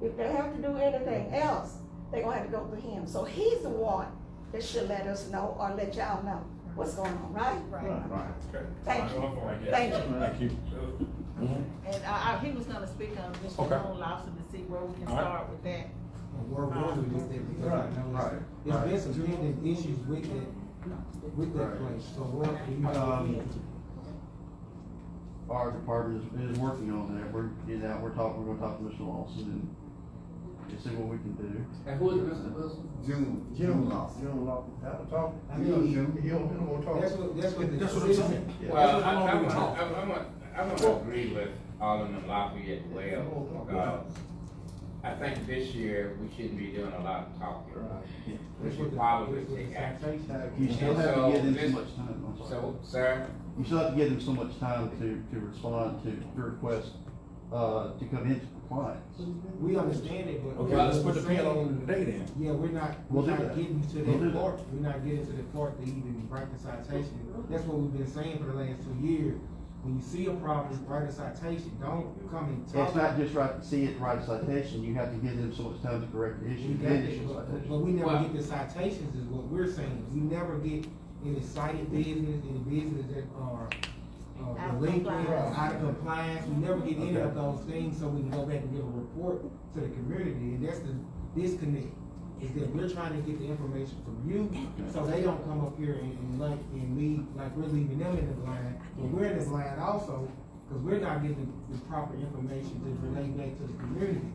if they have to do anything else, they're gonna have to go through him. So he's the one that should let us know or let y'all know what's going on, right? Right. Thank you. Thank you. Thank you. And he was gonna speak on Mr. Okay. Long Lawson to see where we can All right. start with that. work order with that, because I know Right, there's been some pending issues with that place, so what, Our department is working on that, we're getting out, we're gonna talk to Mr. Lawson and see what we can do. And who is Mr. Wilson? June lost. Have a talk. I mean, you don't wanna talk. that's what the That's what I'm citizen. saying. Well, How long do we talk? I'm gonna agree with Alderman Lafayette well, because I think this year we shouldn't be doing a lot of talking. We should probably take action. You still have to give them so much time, I'm sorry. So, sir, You still have to give them so much time to respond to your request, to come into compliance. We understand it, but. Okay, let's put the pin on the day then. Yeah, we're not We'll do that. getting to We'll do that that. part, we're not getting to the part to even write the citation. That's what we've been saying for the last 2 years. When you see a problem, write a citation, don't come and talk. It's not just right to see it, write a citation, you have to give them so much time to correct the We issue, got then that, issue a but citation. we never Well- get the citations is what we're saying. We never get any cited business, any business that are Out of delinquent, compliance. out of compliance. We never get any of those things, so we can go back and give a report to the community, and that's the disconnect. Is that we're trying to get the information from you, so they don't come up here and leave, like we're leaving them in the blind, but we're in the blind also, because we're not getting the proper information to relate back to the community.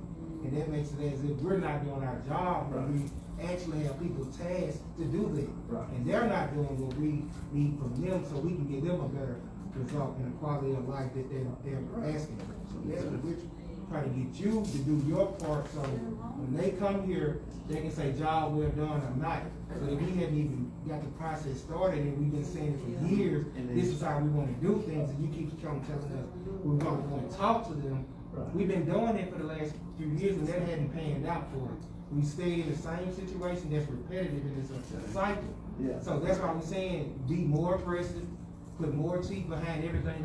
And that makes it as if we're not doing our job, when we actually have people tasked to do that. Right. And they're not doing what we need from them, so we can give them a better result and the quality of life that they're asking for. So that's what we're trying to get you to do your part, so when they come here, they can say, job well done or not. So that we haven't even got the process started, and we've been saying it for years, this is how we wanna do things, and you keep telling us we're gonna go and talk to them. We've been doing it for the last few years, and that hadn't panned out for us. We stay in the same situation that's repetitive, and it's a cycle. Yeah. So that's why I'm saying, be more aggressive, put more teeth behind everything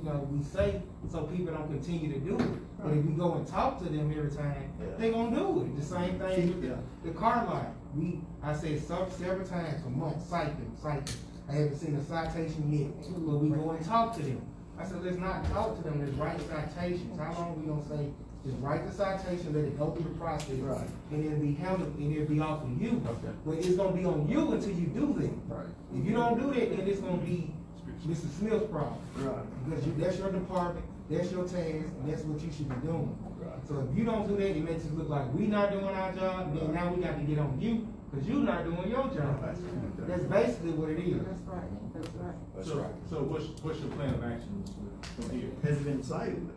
that we say, so people don't continue to do it. But if we go and talk to them every time, they gonna do it. The same thing with the car lot. I said several times for months, citing. I haven't seen a citation yet, but we go and talk to them. I said, let's not talk to them, let's write citations. How long we gonna say, just write the citation, let it go through the process, and it'll be handled, and it'll be off of you. Okay. But it's gonna be on you until you do that. Right. If you don't do that, then it's gonna be Mr. Smith's problem. Right. Because that's your department, that's your task, and that's what you should be doing. Right. So if you don't do that, it makes it look like we not doing our job, then now we got to get on you, because you not doing your job. That's basically what it is. That's right, that's right. That's right. So what's your plan of action from here? Has it been cited?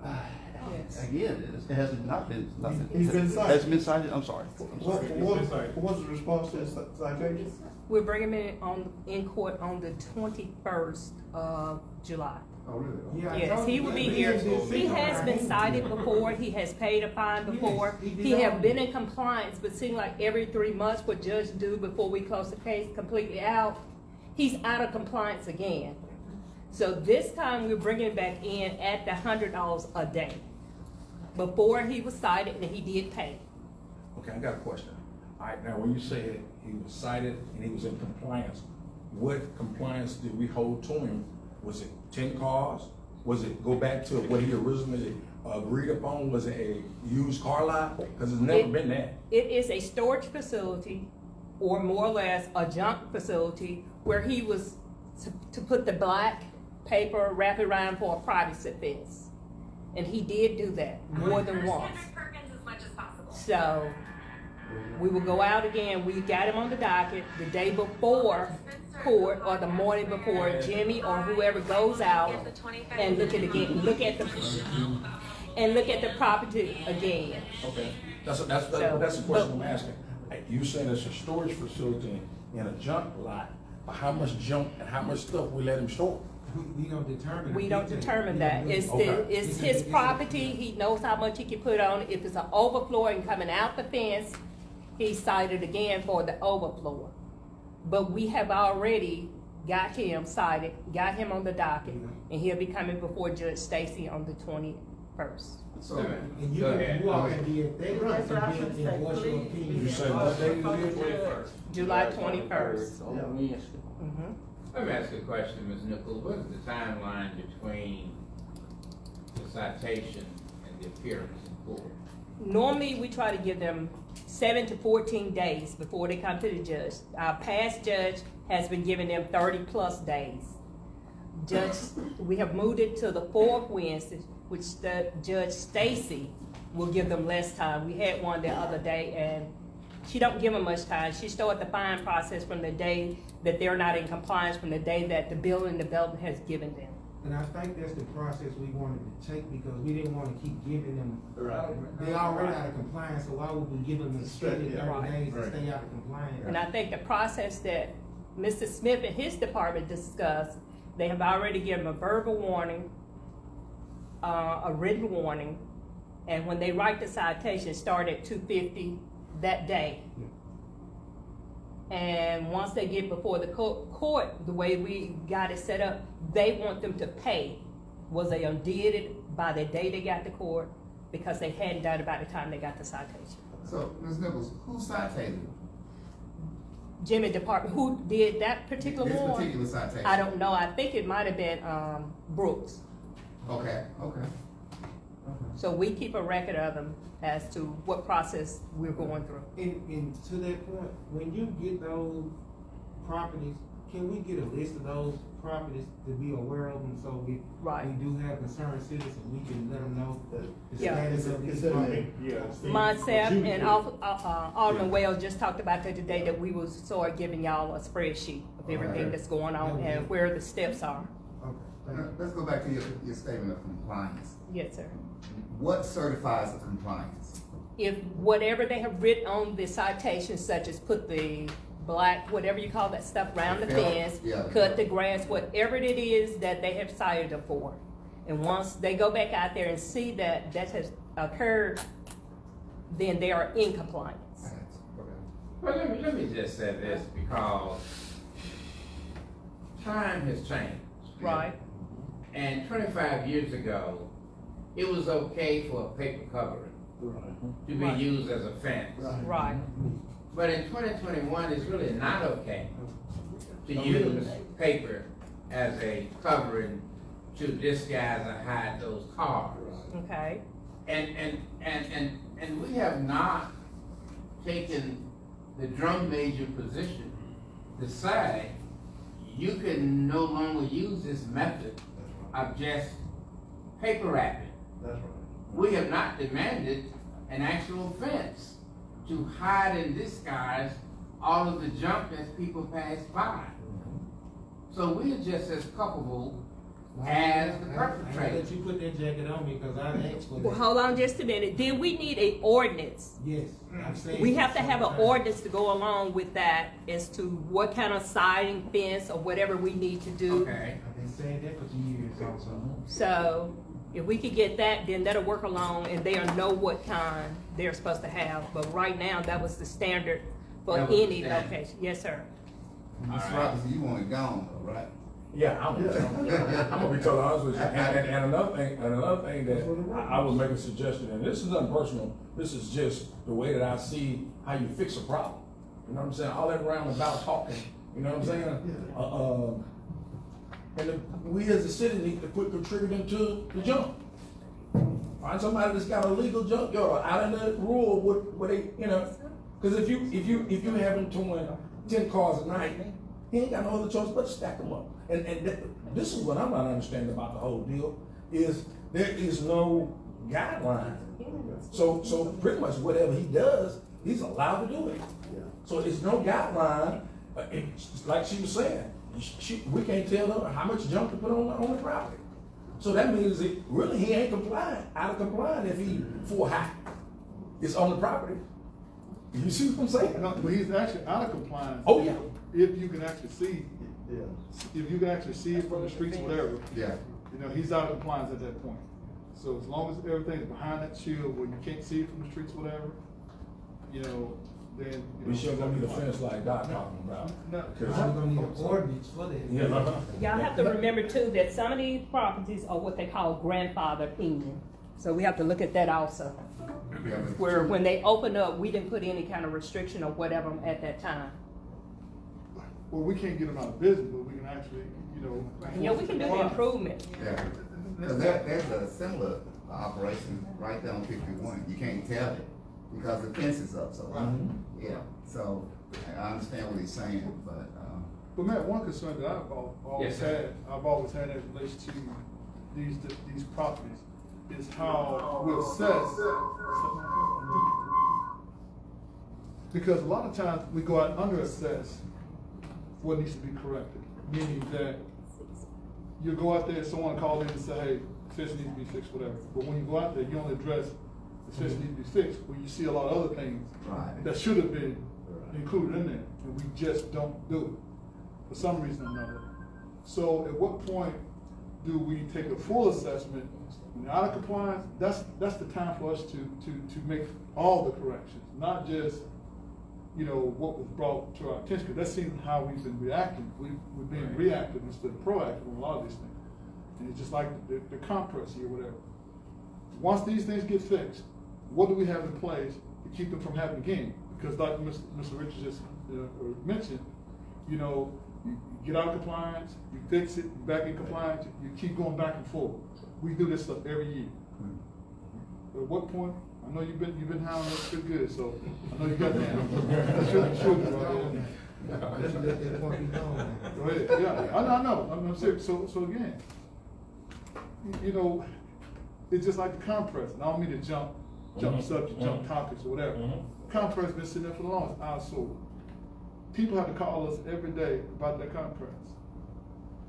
Yes. Again, it hasn't not been, nothing. He's been cited. Has been cited, I'm sorry. What's the response to this citation? We're bringing him in court on the 21st of July. Oh, really? Yeah, I Yes, told he you, will be man. here. He He has been cited before, he has paid a fine before. Yes, he did He all have been that. in compliance, but seemed like every 3 months what judge do before we close the case completely out, he's out of compliance again. So this time we're bringing him back in at the $100 a day. Before he was cited and he did pay. Okay, I got a question. All right, now when you said he was cited and he was in compliance, what compliance did we hold to him? Was it 10 cars? Was it go back to what he originally agreed upon? Was it a used car lot? Because it's never been that. It is a storage facility, or more or less a junk facility, where he was to put the black paper wrap it around for a privacy fence. And he did do that more than once. So we will go out again. We got him on the docket the day before court or the morning before. Jimmy or whoever goes out and look at the property again. Okay, that's the question I'm asking. You said it's a storage facility in a junk lot, but how much junk and how much stuff we let him store? We don't determine. We don't determine that. It's Okay. it's his property. He knows how much he can put on it. If it's an overflow and coming out the fence, he's cited again for the overflow. But we have already got him cited, got him on the docket, and he'll be coming before Judge Stacy on the 21st. So, And Go ahead. you all can be at that, That's what I was and gonna say. voice your Please. opinion. You say what day it is? July 21st. let me ask you a question, Ms. Nichols. What is the timeline between the citation and the appearance in court? Normally, we try to give them 7 to 14 days before they come to the judge. Our past judge has been giving them 30+ days. We have moved it to the 4th Wednesday, which the Judge Stacy will give them less time. We had one the other day, and she don't give them much time. She started the fine process from the day that they're not in compliance, from the day that the building development has given them. And I think that's the process we wanted to take, because we didn't wanna keep giving them. They already out of compliance, so why would we give them a steady 30 days to stay out of compliance? And I think the process that Mr. Smith and his department discussed, they have already given a verbal warning, a written warning, and when they write the citation, start at 2:50 that day. And once they get before the court, the way we got it set up, they want them to pay. Was they undid it by the day they got to court, because they hadn't done it by the time they got the citation. So, Ms. Nichols, who cited? Jimmy Department, who did that particular This one? particular citation? I don't know, I think it might have been, Brooks. Okay. So we keep a record of them as to what process we're going through. And to that point, when you get those properties, can we get a list of those properties to be aware of them, so we do have concerned citizens, we can let them know the status of these properties? Myself and Alderman Wells just talked about that today, that we will start giving y'all a spreadsheet of everything that's going on and where the steps are. Let's go back to your statement of compliance. Yes, sir. What certifies the compliance? If whatever they have written on the citation, such as put the black, whatever you call that stuff, around the fence, cut the grass, whatever it is that they have cited them for. And once they go back out there and see that that has occurred, then they are in compliance. Well, let me just say this, because time has changed. Right. And 25 years ago, it was okay for a paper covering to be used as a fence. Right. But in 2021, it's really not okay to use paper as a covering to disguise or hide those cars. Okay. And we have not taken the drum major position to say you can no longer use this method of just paper wrapping. That's right. We have not demanded an actual fence to hide and disguise all of the junk as people pass by. So we are just as culpable as the perpetrator. I'll let you put that jacket on me, because I asked for that. Well, hold on just a minute. Then we need an ordinance. Yes, I've said We that have to have an sometimes. ordinance to go along with that as to what kind of siding, fence, or whatever we need to do. Okay. I've been saying that for 2 years also. So if we could get that, then that'll work along, and they'll know what kind they're supposed to have. But right now, that was the standard for That was the any standard. location. Yes, sir. Mr. Robinson, you want it gone, though, right? Yeah, I'm gonna be totally honest with you. And another thing that I would make a suggestion, and this is nothing personal, this is just the way that I see how you fix a problem. You know what I'm saying? All that roundabout talking, you know what I'm saying? We as a city need to quit contributing to the junk. Find somebody that's got a legal junkyard out in the rural where they, you know, because if you having 10 cars a night, he ain't got no other choice but to stack them up. And this is what I'm not understanding about the whole deal, is there is no guideline. So pretty much whatever he does, he's allowed to do it. So there's no guideline. It's like she was saying, we can't tell them how much junk to put on the property. So that means that really he ain't out of compliant if he for high. It's on the property. You see what I'm saying? No, but he's actually out of compliance. Oh, yeah. If you can actually see, if you can actually see it from the streets, whatever. Yeah. You know, he's out of compliance at that point. So as long as everything's behind that shield where you can't see it from the streets, whatever, you know, then. We sure gonna need a fence like Doc talking about. No. We're gonna need an ordinance for that. Y'all have to remember too that some of these properties are what they call grandfathered in. So we have to look at that also. Where when they open up, we didn't put any kind of restriction or whatever at that time. Well, we can't get them out of business, but we can actually, you know. Yeah, we can do the improvement. Yeah. Because there's a similar operation right there on 51. You can't tell it. because the fence is up so high. Right. Yeah, so I understand what he's saying, but, But Matt, one concern that Yes, sir. I've always had in relation to these properties is how we assess. Because a lot of times we go out and under assess what needs to be corrected, meaning that you go out there, someone calls in and say, hey, the fence needs to be fixed, whatever. But when you go out there, you only address the fence needs to be fixed, when you see a lot of other things right. that should have been included in there, and we just don't do it for some reason or another. So at what point do we take a full assessment? When they're out of compliance, that's the time for us to make all the corrections, not just, you know, what was brought to our attention, because that seems how we've been reacting. We're being reactive instead of proactive on a lot of these things. And it's just like the compress here, whatever. Once these things get fixed, what do we have in place to keep them from happening again? Because like Mr. Richards just mentioned, you know, you get out of compliance, you fix it, you're back in compliance, you keep going back and forth. We do this stuff every year. At what point? I know you've been hounding us pretty good, so I know you got that. Sure, Let that point be known. Go ahead. Yeah, I know. I'm serious. So again, you know, it's just like the compress. And I don't mean to jump subject, jump topics or whatever. Compress been sitting there for the longest. Our soul. People have to call us every day about that compress.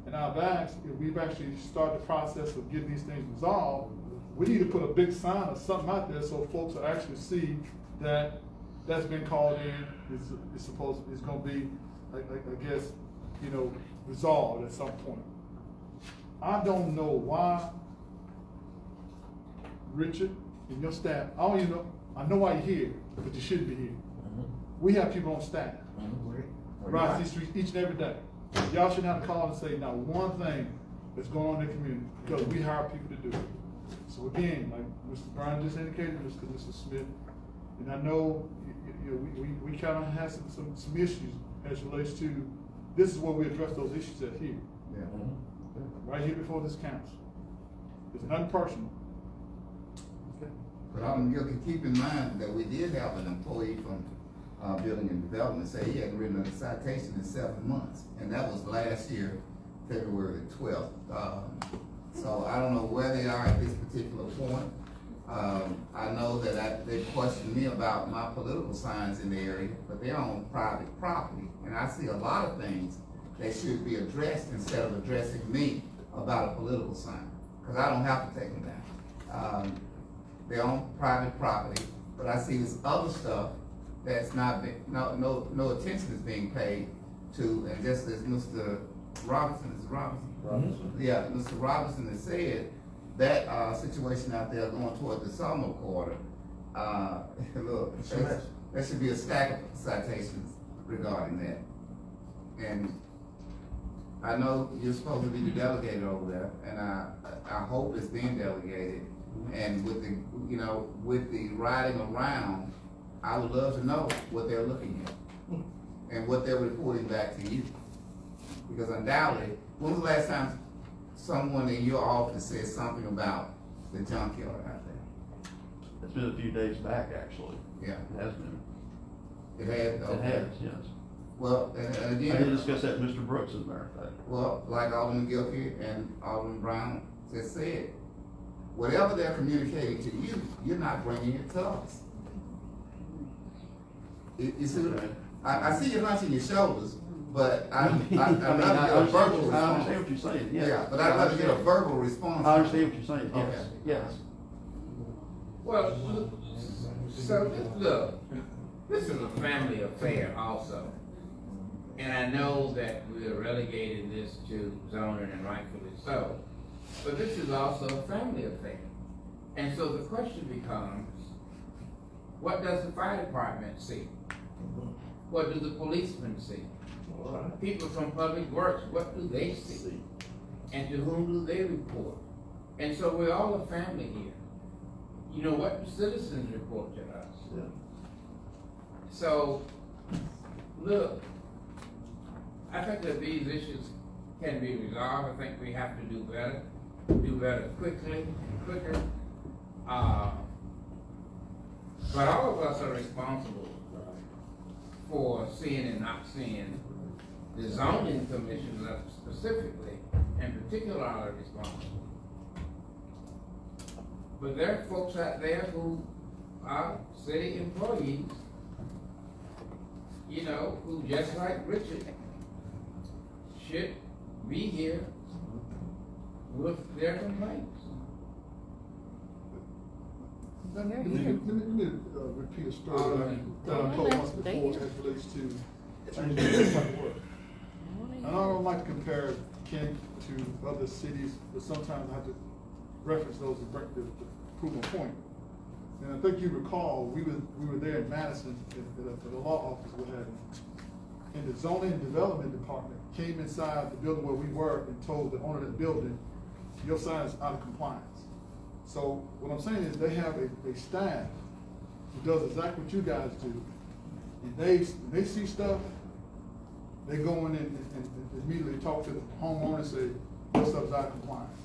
And I've asked if we've actually started the process of getting these things resolved. We need to put a big sign or something out there so folks will actually see that that's been called in. It's going to be, I guess, you know, resolved at some point. I don't know why Richard and your staff, I don't even know, I know why you're here, but you shouldn't be here. We have people on staff, right, these streets each and every day. Y'all shouldn't have to call and say not one thing that's going on in the community, because we hire people to do it. So again, like Mr. Brown just indicated, Mr. Smith, and I know, you know, we kind of have some issues as it relates to, this is where we address those issues at here. Yeah. Right here before this council. It's nothing personal. Okay. But you can keep in mind that we did have an employee from Building and Development say he hadn't written a citation in 7 months, and that was last year, February the 12th. So I don't know where they are at this particular point. I know that they questioned me about my political signs in the area, but they're on private property, and I see a lot of things that should be addressed instead of addressing me about a political sign, because I don't have to take them down. They're on private property, but I see this other stuff that's not no attention is being paid to, and just as Mr. Robinson. Yeah, Mr. Robinson has said, that situation out there going toward the summer quarter, look, there should be a stack of citations regarding that. And I know you're supposed to be the delegated over there, and I hope it's being delegated. And with the, you know, with the riding around, I would love to know what they're looking at and what they're reporting back to you. Because undoubtedly, when was the last time someone in your office said something about the junkyard out there? It's been a few days back, actually. Yeah. It has been. It has? Okay. It has, yes. Well, and again, I did discuss that with Mr. Brooks, as a matter of fact. well, like Alderman Gilkey and Alderman Brown just said, whatever they're communicating to you, you're not bringing it to us. You see, I see you hunching your shoulders, but I'd rather get a verbal response. I understand what you're saying, yes. Yeah, but I'd rather get a verbal response. I understand what you're saying, yes, Okay. yes. Well, so, look, this is a family affair also. And I know that we are relegating this to zoning, and rightfully so. But this is also a family affair. And so the question becomes, what does the fire department see? What do the policemen see? People from Public Works, what do they see? And to whom do they report? And so we're all a family here. You know, what do citizens report to us? Yeah. So, look, I think that these issues can be resolved. I think we have to do better quickly, quicker. But all of us are responsible for seeing and not seeing. The zoning commission specifically, in particular, are responsible. But there are folks out there who are city employees, you know, who just like Richard should be here with their complaints. Let me repeat a story that I told once before as relates to this type of work. And I don't like to compare Kent to other cities, but sometimes I have to reference those to prove my point. And I think you recall, we were there in Madison at the law office, what have you. And the zoning and development department came inside the building where we were and told the owner of the building, your sign is out of compliance. So what I'm saying is they have a staff who does exactly what you guys do. And they see stuff, they go in and immediately talk to the homeowner and say, your stuff's out of compliance.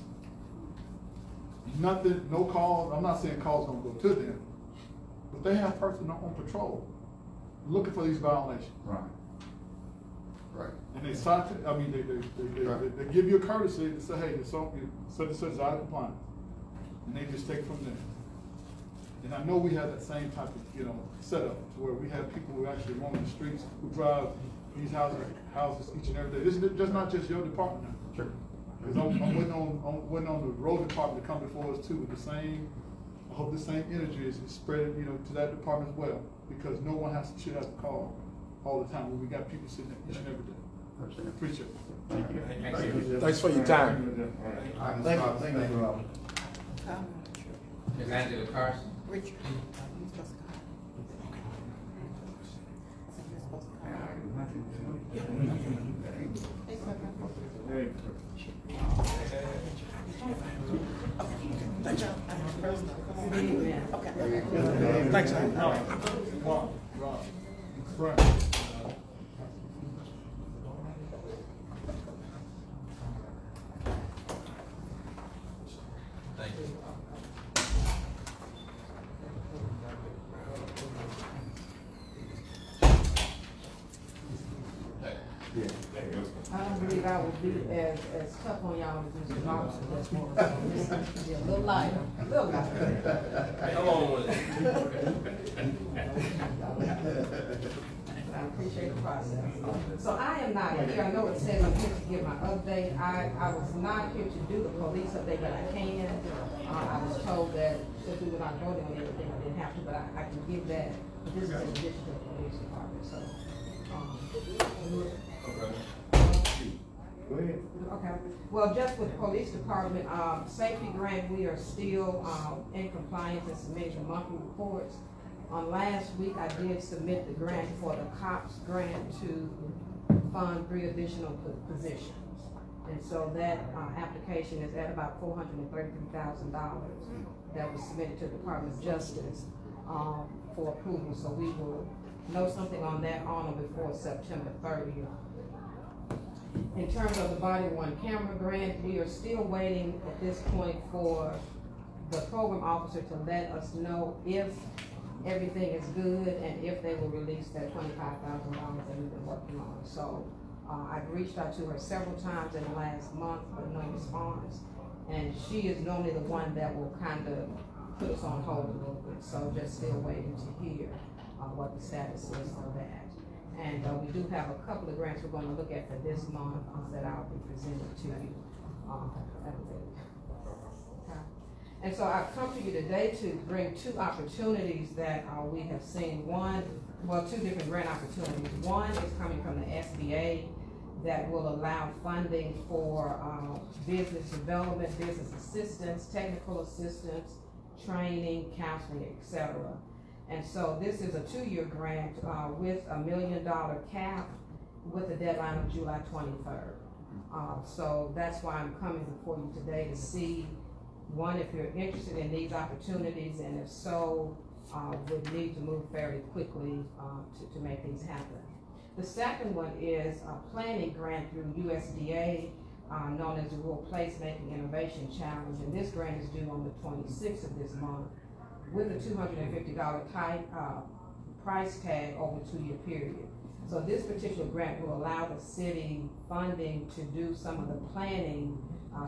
Nothing, no calls, I'm not saying calls don't go to them, but they have personnel on patrol looking for these violations. Right. Right. And they cite, they give you a courtesy to say, hey, this such and such is out of compliance. And they just take from there. And I know we have that same type of, setup to where we have people who actually roam the streets, who drive these houses each and every day. This is just not just your department now. Sure. Because I'm waiting on the road department to come before us too with the same, I hope the same energy is spread, to that department as well. Because no one should have to call all the time when we got people sitting there each and every day. Appreciate it. Thank you. Thanks for your time. Thank you, Robert. Ms. Angela Carson. Richard. Thanks. Right. Thank you. I don't believe I would be as tough on y'all as Mr. Robinson this morning, so this needs to be a little lighter, a little lighter. Come on with it. I appreciate the process. So I am not here, I know it says I'm here to give my update. I was not here to do the police update, but I can. I was told that since we were not voting on everything, I didn't have to, but I can give that. But this is in addition to the police department, so. Go ahead. Okay, well, just with the police department, safety grant, we are still, in compliance and submitting the monthly reports. Last week, I did submit the grant for the cops grant to fund 3 additional positions. And so that, application is at about $433,000 that was submitted to the Department of Justice, for approval. So we will know something on that on or before September 30th. In terms of the body worn camera grant, we are still waiting at this point for the program officer to let us know if everything is good and if they will release that $25,000 that we've been working on. So I've reached out to her several times in the last month, but no response. And she is normally the one that will kind of put us on hold a little bit. So just still waiting to hear what the status is on that. And we do have a couple of grants we're going to look at for this month that I'll be presenting to you. Okay. And so I've come to you today to bring 2 opportunities that we have seen. 2 different grant opportunities. One is coming from the SBA that will allow funding for business development, business assistance, technical assistance, training, counseling, etc. And so this is a 2-year grant with $1 million cap with a deadline of July 23rd. So that's why I'm coming before you today to see, one, if you're interested in these opportunities, and if so, would need to move fairly quickly to make these happen. The second one is a planning grant through USDA, known as the Rural Placemaking Innovation Challenge, and this grant is due on the 26th of this month. with a $250 price tag over a 2-year period. So this particular grant will allow the city funding to do some of the planning,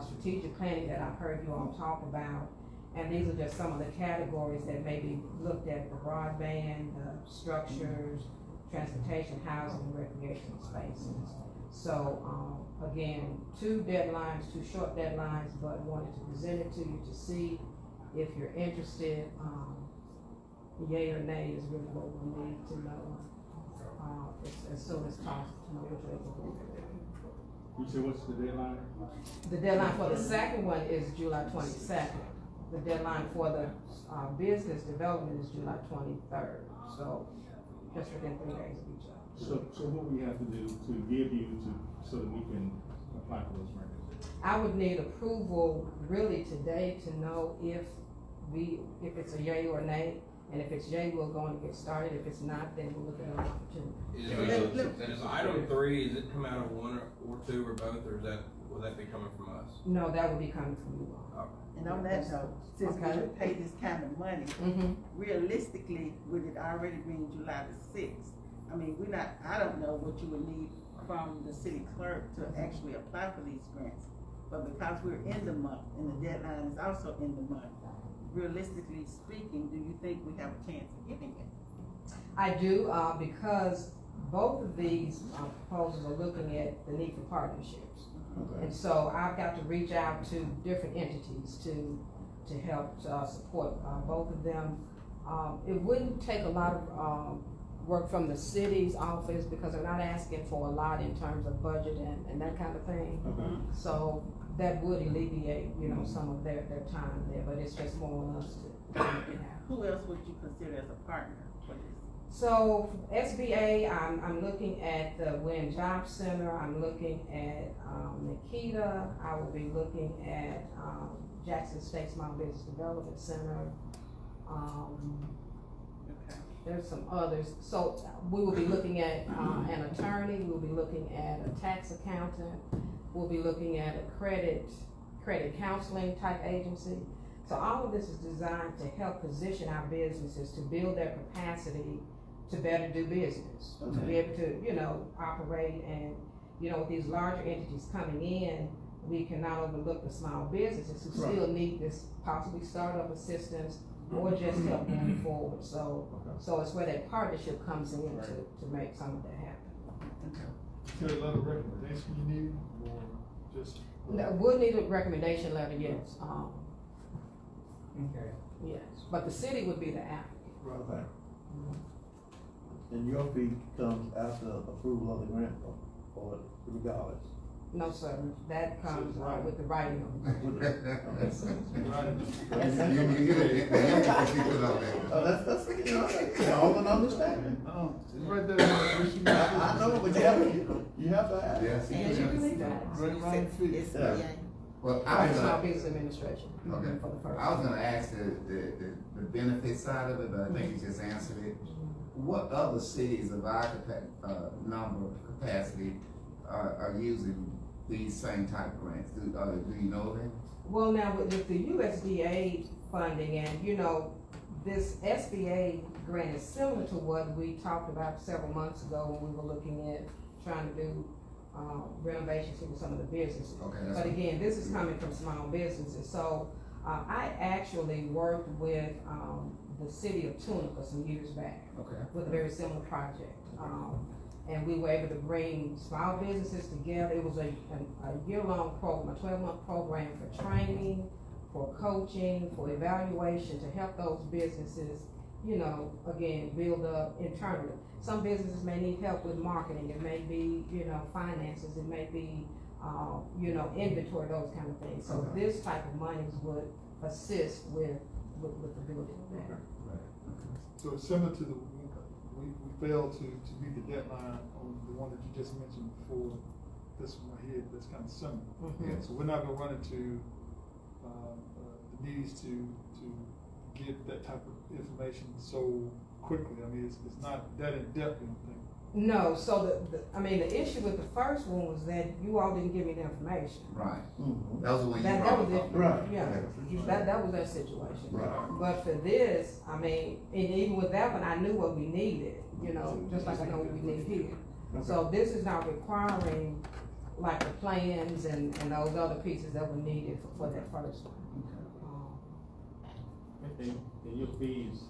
strategic planning that I've heard you all talk about. And these are just some of the categories that may be looked at: the broadband, structures, transportation, housing, and recreational spaces. So, again, 2 deadlines, 2 short deadlines, but wanted to present it to you to see if you're interested. Yay or nay is really what we need to know, as soon as possible to know what you're able to do. You said what's the deadline? The deadline for the second one is July 22nd. The deadline for the business development is July 23rd. So just within 3 days of each other. So what we have to do to give you so that we can apply for those grants? I would need approval really today to know if it's a yay or nay. And if it's yay, we'll go and get started. If it's not, then we'll look at an opportunity. Is item 3, is it come out of 1 or 2 or both, or will that be coming from us? No, that would be coming from you all. And on that note, since we should pay this kind of money, realistically, would it already be July the 6th? I mean, I don't know what you would need from the city clerk to actually apply for these grants. But because we're in the month and the deadline is also in the month, realistically speaking, do you think we have a chance of getting it? I do, because both of these proposals are looking at the need for partnerships. Okay. And so I've got to reach out to different entities to help support both of them. It wouldn't take a lot of work from the city's office because they're not asking for a lot in terms of budget and that kind of thing. Okay. So that would alleviate, some of their time there, but it's just more on us to. Who else would you consider as a partner for this? So SBA, I'm looking at the Wynn Job Center. I'm looking at Nikita. I will be looking at Jackson State Small Business Development Center. There's some others. So we will be looking at an attorney. We'll be looking at a tax accountant. We'll be looking at a credit counseling type agency. So all of this is designed to help position our businesses to build their capacity to better do business, to be able to, operate. And, with these larger entities coming in, we cannot overlook the small businesses who still need this possibly startup assistance or just help moving forward. So it's where that partnership comes in to make some of that happen. Is there a letter of recommendation you need, or just? No, we'll need a recommendation letter, yes. Okay. Yes, but the city would be the applicant. Okay. And your fee comes after approval of the grant or regardless? No, sir, that comes with the writing of the grant. That's all an understanding. It's right there. I know, but you have to ask. Yes. And you can leave that. It's the Well, I was Small gonna, Business Administration. okay. For the first. I was gonna ask the benefit side of it, but I think you just answered it. What other cities of our number capacity are using these same type of grants? Do you know them? Well, now with the USDA funding and, this SBA grant is similar to what we talked about several months ago when we were looking at trying to do renovations in some of the businesses. Okay, but again, this is coming from small businesses. So I actually worked with the city of Tunica some years back with a very similar project. And we were able to bring small businesses together. It was a year-long program, a 12-month program for training, for coaching, for evaluation, to help those businesses, again, build up internally. Some businesses may need help with marketing. It may be, finances. It may be, inventory, those kind of things. So this type of monies would assist with the building there. So it's similar to we failed to meet the deadline on the one that you just mentioned before. This one right here, that's kind of similar. Yeah, so we're not gonna run into the needs to get that type of information so quickly. I mean, it's not that in depth or anything. No, so the issue with the first one was that you all didn't give me the information. Right. Mhm. That was the one you That brought was it, up. Right. yeah, that was that situation. Right. But for this, I mean, and even with that one, I knew what we needed, you know, just like I know what we need here. So this is not requiring like the plans and those other pieces that were needed for that first one. And your fees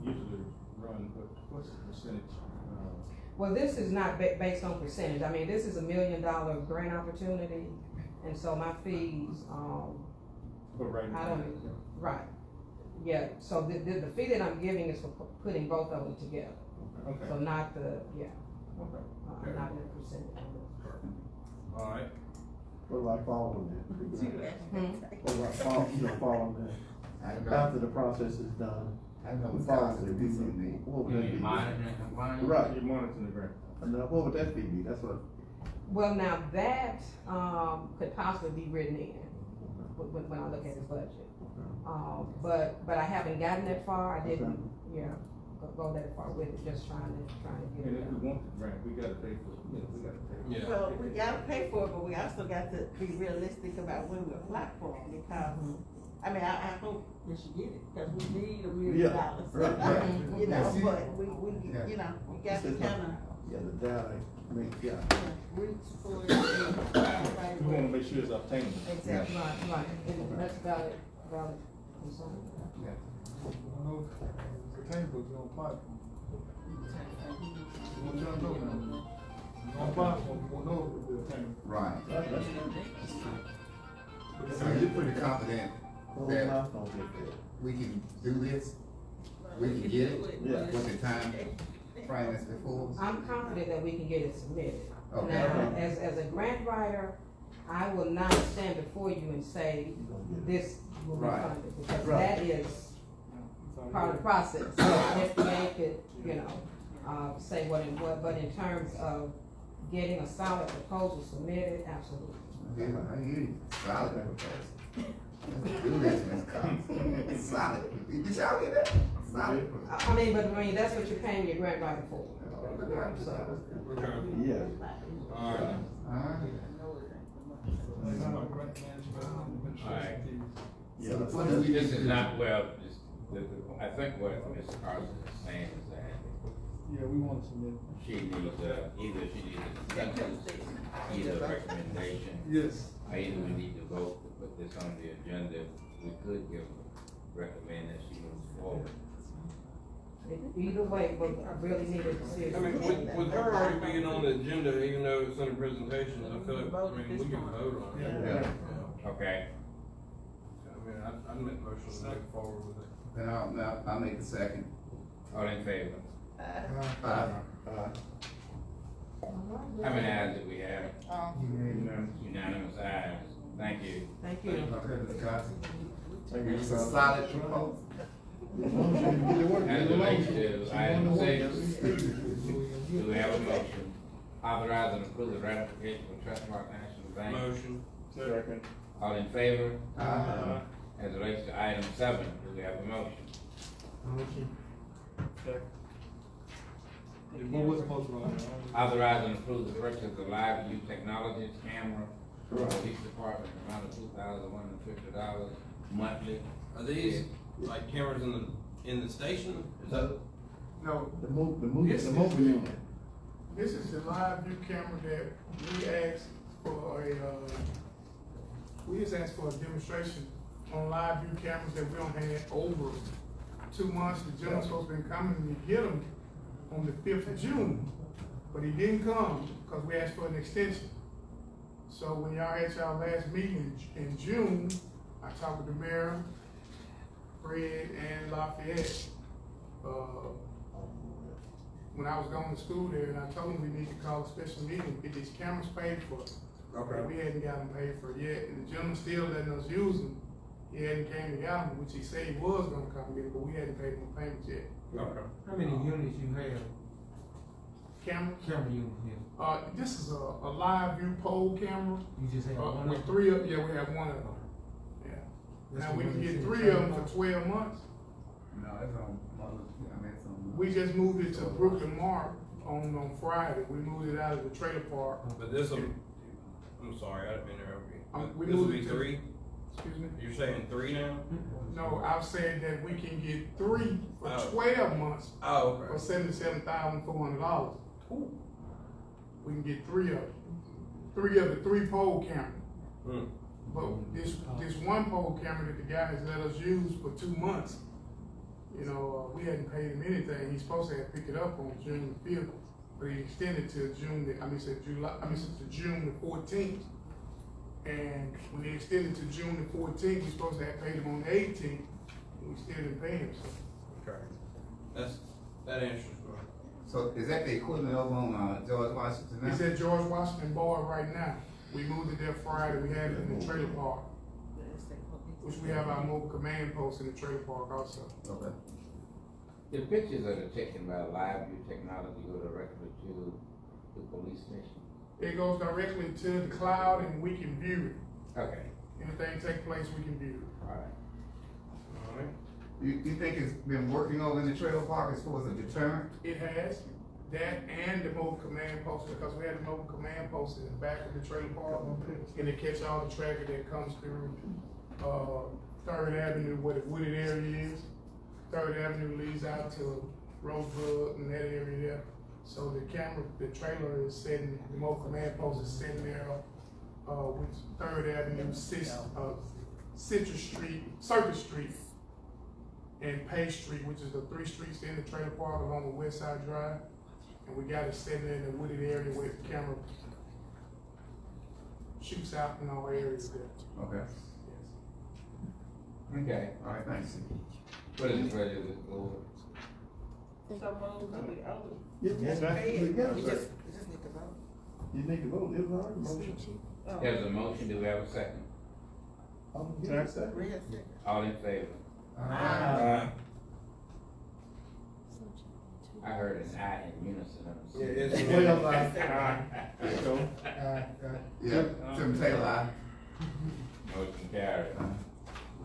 usually run, what's the percentage? Well, this is not based on percentage. I mean, this is $1 million grant opportunity, and so my fees, For right now. I don't, right. Yeah, so the fee that I'm giving is for putting both of them together. Okay. So not the, yeah, Okay. not the percentage. Alright, What about following that? Hmm? What about following that? After the process is done? I know we it's follow cost the to do something. What would You that be? mean monitoring compliance? Right. You're monitoring the grant. And what would that fee be? That's what, Well, now that, could possibly be written in when I look at the budget. But I haven't gotten that far. I didn't, go that far with it, just trying to get And it if done. we want the grant, we gotta pay for it, we gotta pay for it. Yeah. Well, we gotta pay for it, but we also got to be realistic about when we apply for it, because, I mean, I hope that you get it, because we need $1 million. right. You know, Yeah. but we, Yeah. you know, we got to It's kinda the data, yeah. reach for it. and We wanna make sure it's obtainable. Exactly, right, and that's valid concern. No, pertain, but you don't apply for them. You want y'all to know now. You don't apply for them, you won't know if they're pertaining. Right. That's So you're pretty confident Well, that not gonna get that. we can do this? We can get it? Yeah. With the time frame that's before us? I'm confident that we can get it submitted. Okay. Now, as a grant writer, I will not stand before you and say, this will be Right. funded, because Right. that is part of the process. So SBA could, say what and what, but in terms of getting a solid proposal submitted, absolutely. Yeah, I hear you. Solid proposal. Let's do this, Ms. Collins. Solid. Did y'all hear that? Solid proposal. I mean, that's what you're paying your grant writer for. So, Yeah. alright. Alright. Yeah. What do we This need to is do? not, well, I think what Ms. Carson is saying is that Yeah, we want to submit. she needs, either she needs a consensus, either a recommendation, Yes. or either we need to vote to put this on the agenda. We could recommend that she moves forward. either way, but I really need a decision. I mean, with her already being on the agenda, even though it's under presentation, I feel like, I mean, we can vote on it. Yeah. Okay, I mean, I'd make a motion to move forward with it. Then I'll make the second. all in favor? Aye. How many ayes do we have? Unanimous ayes. Thank you. Thank you. Okay, Ms. Collins. Thank you, It's a sir. solid proposal. As relates to item 6, do we have a motion authorizing and approve the ratification of Trustmark National Bank? Motion. Second. All in favor? Aye. As relates to item 7, do we have a motion? What was supposed to run? Authorizing and approve the purchase of Live View Technologies camera for the police department, amount of $2,150 monthly. Are these like cameras in the station? Is that? No, The move This is- unit. this is the live view camera that we asked for we just asked for a demonstration on live view cameras that we don't have over 2 months. The gentleman's supposed to be coming to get them on the 5th of June, but he didn't come because we asked for an extension. So when y'all had y'all last meeting in June, I talked with the mayor, Fred, and Lafayette. When I was going to school there, and I told him we need to call a special meeting, get these cameras paid for. Okay. We hadn't got them paid for yet, and the gentleman still letting us use them. He hadn't came to get them, which he said he was gonna come get them, but we hadn't paid him payments yet. Okay. How many units you have, Cameras? camera units here? This is a live view pole camera. You just have one? With 3 of, yeah, we have one of them. Yeah. That's Now the we can one get that's 3 in of them the for 12 months. No, it's on, I mean, it's on. We just moved it to Brook and Mark on Friday. We moved it out of the trailer park. But this'll, I'm sorry, I didn't mean to interrupt We you. This'll moved be it to- three? Excuse me? You're saying three now? No, I've said that we can get 3 for Oh. 12 months Oh, for okay. $77,400. We can get 3 of them. 3 of the 3 pole cameras. Hmm. But this 1 pole camera that the guy has let us use for 2 months, you know, we hadn't paid him anything. He's supposed to have picked it up on June the 5th, but he extended to June the 14th. And when they extended to June the 14th, we supposed to have paid him on the 18th, and we still didn't pay him, so. Okay. That answers my. So is that the equipment over on, George Washington now? It's at George Washington Board right now. We moved it there Friday, we had it in the trailer park, which we have our mobile command post in the trailer park also. Okay. The pictures that are taken by live view technology go directly to the police station? It goes directly to the cloud and we can view it. Okay, Anything take place, we can view it. all right. All right. You think it's been working over in the trailer park as far as a deterrent? It has that and the mobile command post, because we had the mobile command post in the back of the trailer park, and it catch all the traffic that comes through, 3rd Avenue, where the wooded area is. 3rd Avenue leads out to Rosebud and that area there. So the trailer is sitting, the mobile command post is sitting there, with 3rd Avenue, Citrus Street, Circus Street, and Page Street, which is the 3 streets in the trailer park along the West Side Drive. And we got it sitting in the wooded area where the camera shoots out in all areas there. Okay. Yes. Okay, All right, thanks. what is the pleasure of the board? So move. Yes, You yes, just sir. need to vote. You need to vote, it was already motion. There's a motion, do we have a second? Can I second? Rhea second. All in favor? I heard an aye in unison. Yeah, it's. Yeah, Tim Taylor, aye. Motion carried.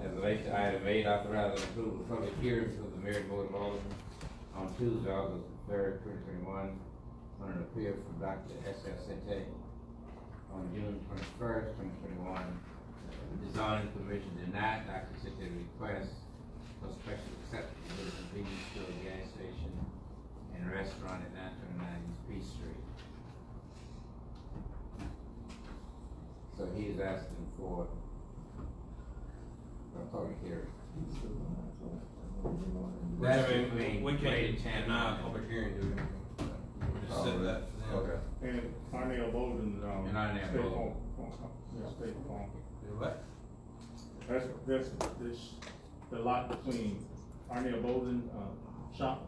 As relates to item 8, authorizing approval of public hearings for the Mayor Board of Alderman on Tuesday, August 3rd, 2021, on an appeal from Dr. S.L. Sente on June 21st, 2021. The zoning commission denied Dr. Sente's request for special exception for the convenience store, gas station, and restaurant at 929 East P Street. So he is asking for a public hearing. That's between We Grady can't Canton deny a and- public hearing, do we? We just said that for them. Okay. And Arnell Bolden, And Arnell State Bolden. Farm, State Farm. Do what? That's the lot between Arnell Bolden, shop,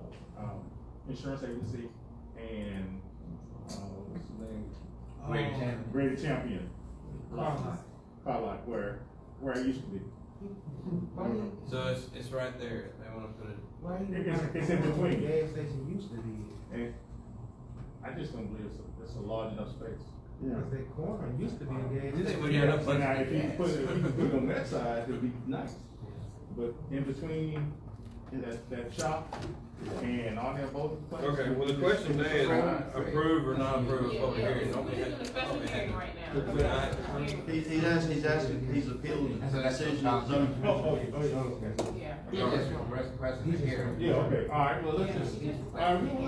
insurance agency, and, what's his name? Grady Canton. Grady Champion. Car lot, where it used to be. So it's right there, they wanna put it. Why you? It's in between. Gas station used to be, And I just don't believe it's a large enough space. cause that corner used to be a gas They station. would have enough But now, budget if you for put gas. it on that side, it'd be nice. But in between that shop and all that both places. Okay, well, the question today is approve or not approve a public hearing. Don't we We're have- doing a special don't we have- hearing right now. Good night. He's appealing So the that's decision what of the zoning. Yeah. He just requesting a hearing. Yeah, okay, all right, well, let's just, all right, we can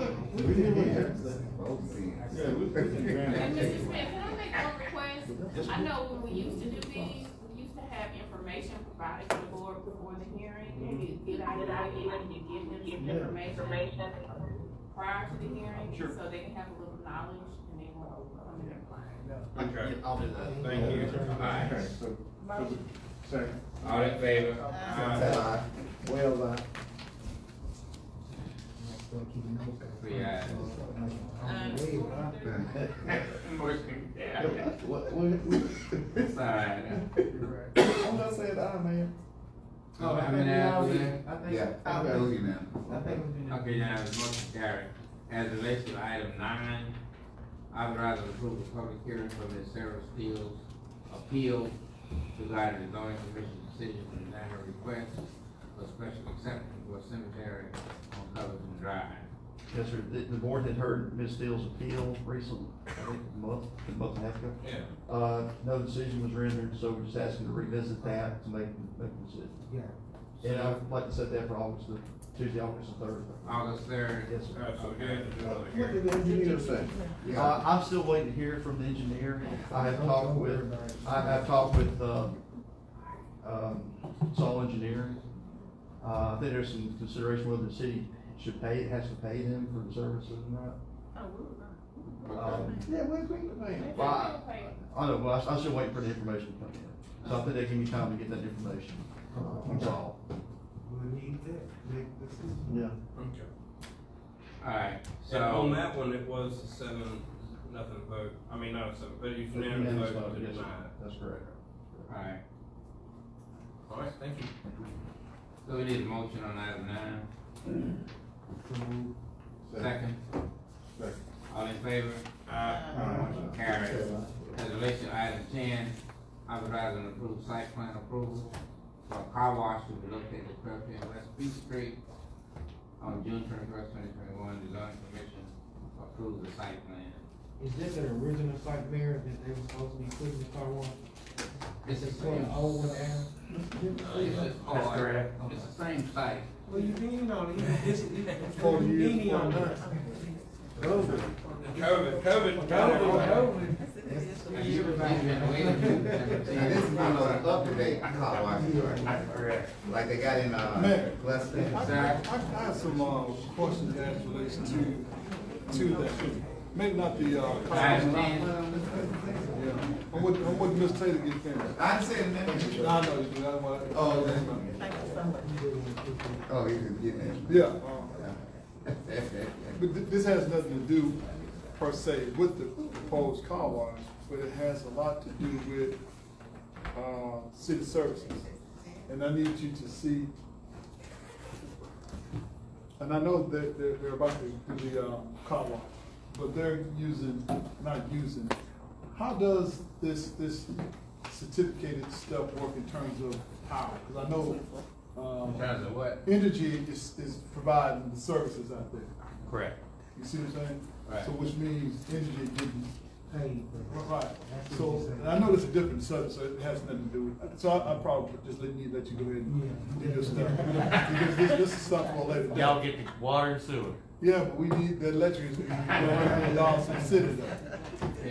Yeah, we can And grant Mrs. it. Smith, can I make one request? I know when we used to do these, we used to have information provided to the board before the hearing. Maybe a good idea, you give them some information prior to the hearing, Sure. so they can have a little knowledge and they won't come in and apply. Okay, I'll do that. thank you. Alright, Okay, so, second. all in favor? Tim Taylor, aye. Well, Three ayes. Motion carried. It's all right. I'm not saying I, man. Oh, how many ayes was there? Yeah, I'll go you now. Okay, now the motion carried. As it relates to item 9, authorizing approval of public hearing for Ms. Sarah Steele's appeal regarding the zoning commission's decision to deny her request for special exception for a cemetery on Covington Drive. Yes, sir. The board had heard Ms. Steele's appeal recently, I think a month and a half ago. Yeah. No decision was rendered, so we're just asking to revisit that to make a decision. Yeah. And I'd like to set that for Tuesday, August the 3rd. August 3rd. Yes, sir. Alright, so we have to do another What hearing. did the engineer say? I'm still waiting to hear from the engineer. I have talked with Saul Engineering. I think there's some consideration whether the city has to pay them for the services or not. Yeah, where's we paying? Well, I know, but I'm still waiting for the information to come in. So I think they give me time to get that information from Saul. We'll need that, make the decision. Yeah. Okay. Alright, So on so, that one, it was a 7-0 vote. I mean, not a 7, but you unanimous Unanimous vote vote, to yes, sir. deny it. That's correct. alright, Alright, thank you. so we need a motion on item 9. Second, Second. all in favor? Motion carries. Resolution item 10, authorizing approved site plan approval for a car wash to be located at 1210 West B Street on June 21st, 2021. The zoning commission approved the site plan. Is this an original site, Mayor, that they were supposed to be putting the car wash? It's the Putting same. the old one down? That's correct. It's the same site. Well, you leaning on it, it's 40 years, leaning on it. COVID. You've been waiting. Now, this is one of the up-to-date car washes, Correct. like they got in, Man. Gillespie. I have some, questions to ask relation to that. Maybe not the, Item yeah. 10. I'm with Ms. Taylor get finished. I said, man. I know you do, I want. Oh, okay. Oh, he was getting it. Yeah, but this has nothing to do per se with the proposed car wash, but it has a lot to do with, city services. And I need you to see, and I know that they're about to do the, car wash, but they're not using, how does this certificated stuff work in terms of power? Because I know, In terms of what? Energy is providing the services out there. Correct. You see what I'm saying? Right. So which means Energy getting, Paid for right. That's So, what you're saying. and I know there's a different subject, so it has nothing to do with, so I probably just let you go ahead and do your stuff. Because this is stuff for later. Y'all get the water and sewer. Yeah, but we need, the electric is $100 for the city though. We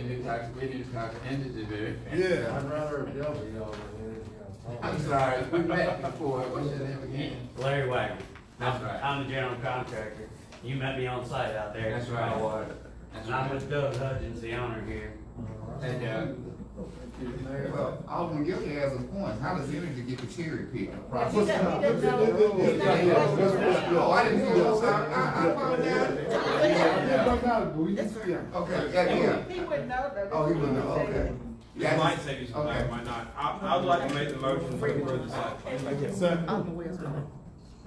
need to talk energy, baby. Yeah. I'd rather y'all be over I'm sorry, we met before. What's your name again? Larry Wagner. That's right. I'm the general contractor. You met me on site out there. That's right. That's And I'm right. with Doug Hudgens, the owner here. Hey, Doug. Well, Alderman Gilkey has a point. How does Energy get the cherry picked? He doesn't know. Oh, I didn't know that. I found out. Okay, yeah. He wouldn't know though. Oh, he wouldn't know, okay. It might say he's Okay. back, might not. I would like to make the motion to approve the site plan. Second.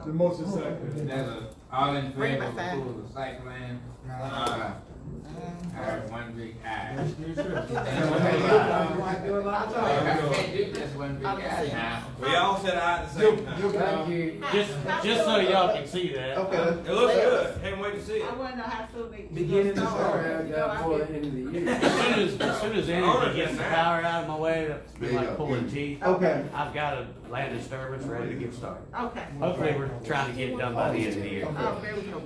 The motion second. There's a, all in Bring it favor of back. approval of the site plan? One big aye. I can't do just one big aye now. We all said aye at the same time. Just so y'all can see that. Okay. It looks good. Can't wait to see I it. wanna know how soon they. Beginning to start. start. You know, I get- end of the year. As soon as energy gets the power out of my way, that's been There you like go. pulling teeth. Okay. I've got a land disturbance ready to get started. Okay. Hopefully, we're trying to get it done by the end of the year. Oh, very good.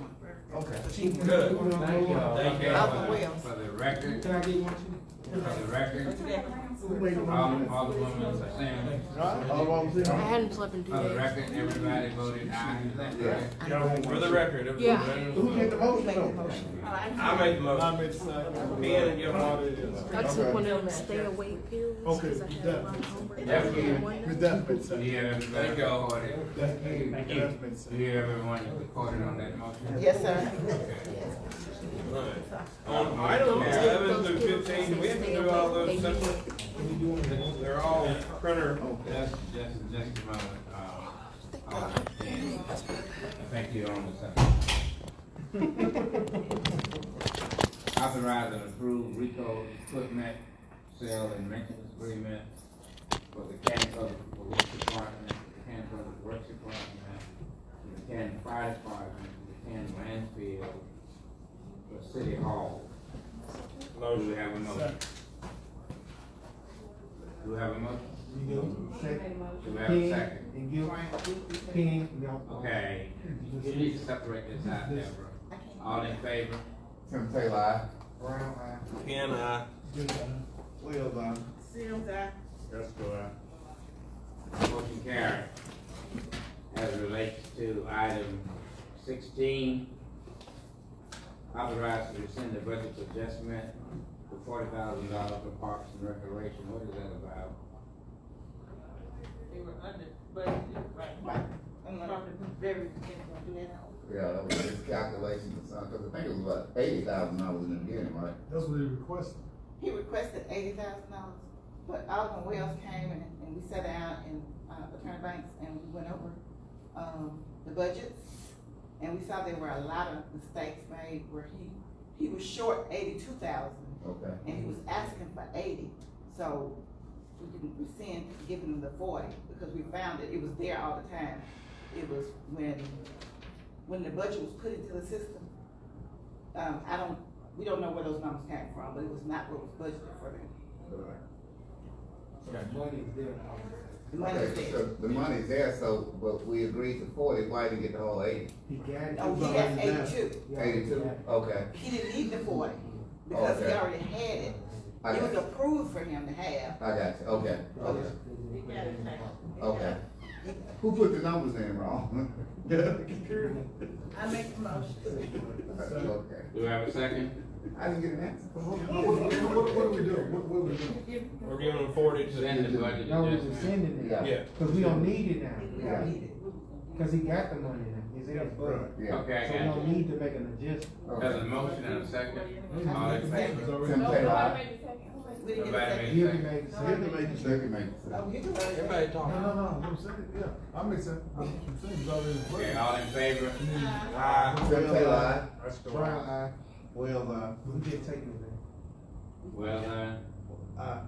Okay. Good. Thank you. Thank you. For the record, Can I get one too? for the record, Alderwoman Sam, I hadn't slept in for the record, everybody voted aye, is that correct? For the record, it was Yeah. Who made the motion though? I made the motion. I made the second. Ben and your I took one of them stay awake pills. Okay, 'cause I had a lot of homework. Thank you. Ms. Daphne made the second. You hear everybody Thank you. recorded? Thank you. Thank you. Daphne made the second. You hear everyone recorded on that motion? Yes, sir. On item 11 through 15, do we have to do all those separate? They're all printer. Just a moment, and I think you're on the second. Authorize and approve Rico equipment sale and maintenance agreement for the Canton Police Department, the Canton Works Department, the Canton Fire Department, the Canton Landfill, City Hall. Do we have a motion? Do we have a motion? Do we have a second? And give Ken, Okay, you need to separate this out, Deborah. All in favor? Tim Taylor, aye. Brown eye. Ken, Wells, aye. Sims, aye. That's correct. Motion carried. As it relates to item 16, authorized to rescind the budget adjustment for $40,000 for Parks and Recreation. What is that about? They were under budget, right? From the very beginning. Yeah, that was his calculation or something, cause I think it was about $80,000 in the beginning, right? That's what he requested. He requested $80,000, but Alderman Wells came and we sat down and, Attorney Banks, and we went over, the budgets. And we saw there were a lot of mistakes made where he was short 82,000. Okay. And he was asking for 80, so we didn't rescind giving him the 40, because we found that it was there all the time. It was when the budget was put into the system, we don't know where those numbers came from, but it was not what was budgeted for them. So the money is there. The money is Okay, there. so the money's there, so, but we agreed to 40, why didn't get the whole 80? He got it. Oh, he has 82. 82, okay. He didn't need the 40, because he Okay. already had it. I It got was you. approved for him to have. I got you, okay, okay, He got it taken. okay. Who put the numbers in wrong? I make the motion. Okay. Do we have a second? I didn't get an answer. What do we do? What do we do? we're giving them 40 to. Send the budget No, we're adjustment. rescinding it. Yeah. Yeah. Cause we don't need it now. We don't need it. Cause he got the money now. It's in his budget. Yeah. Okay, So we I got don't you. need to make an adjustment. There's a motion and a second. All in favor? Tim Taylor, aye. We didn't get a Nobody second. made He'll a be second. making He sense. made the Second, make it. Oh, you can. Everybody No, talking. no, I'm saying, yeah, I make sense. I'm saying, it's already in Okay, place. all in favor? Tim Taylor, aye. That's Brown eye. Wells, aye. We just taking it there. Well done. Aye.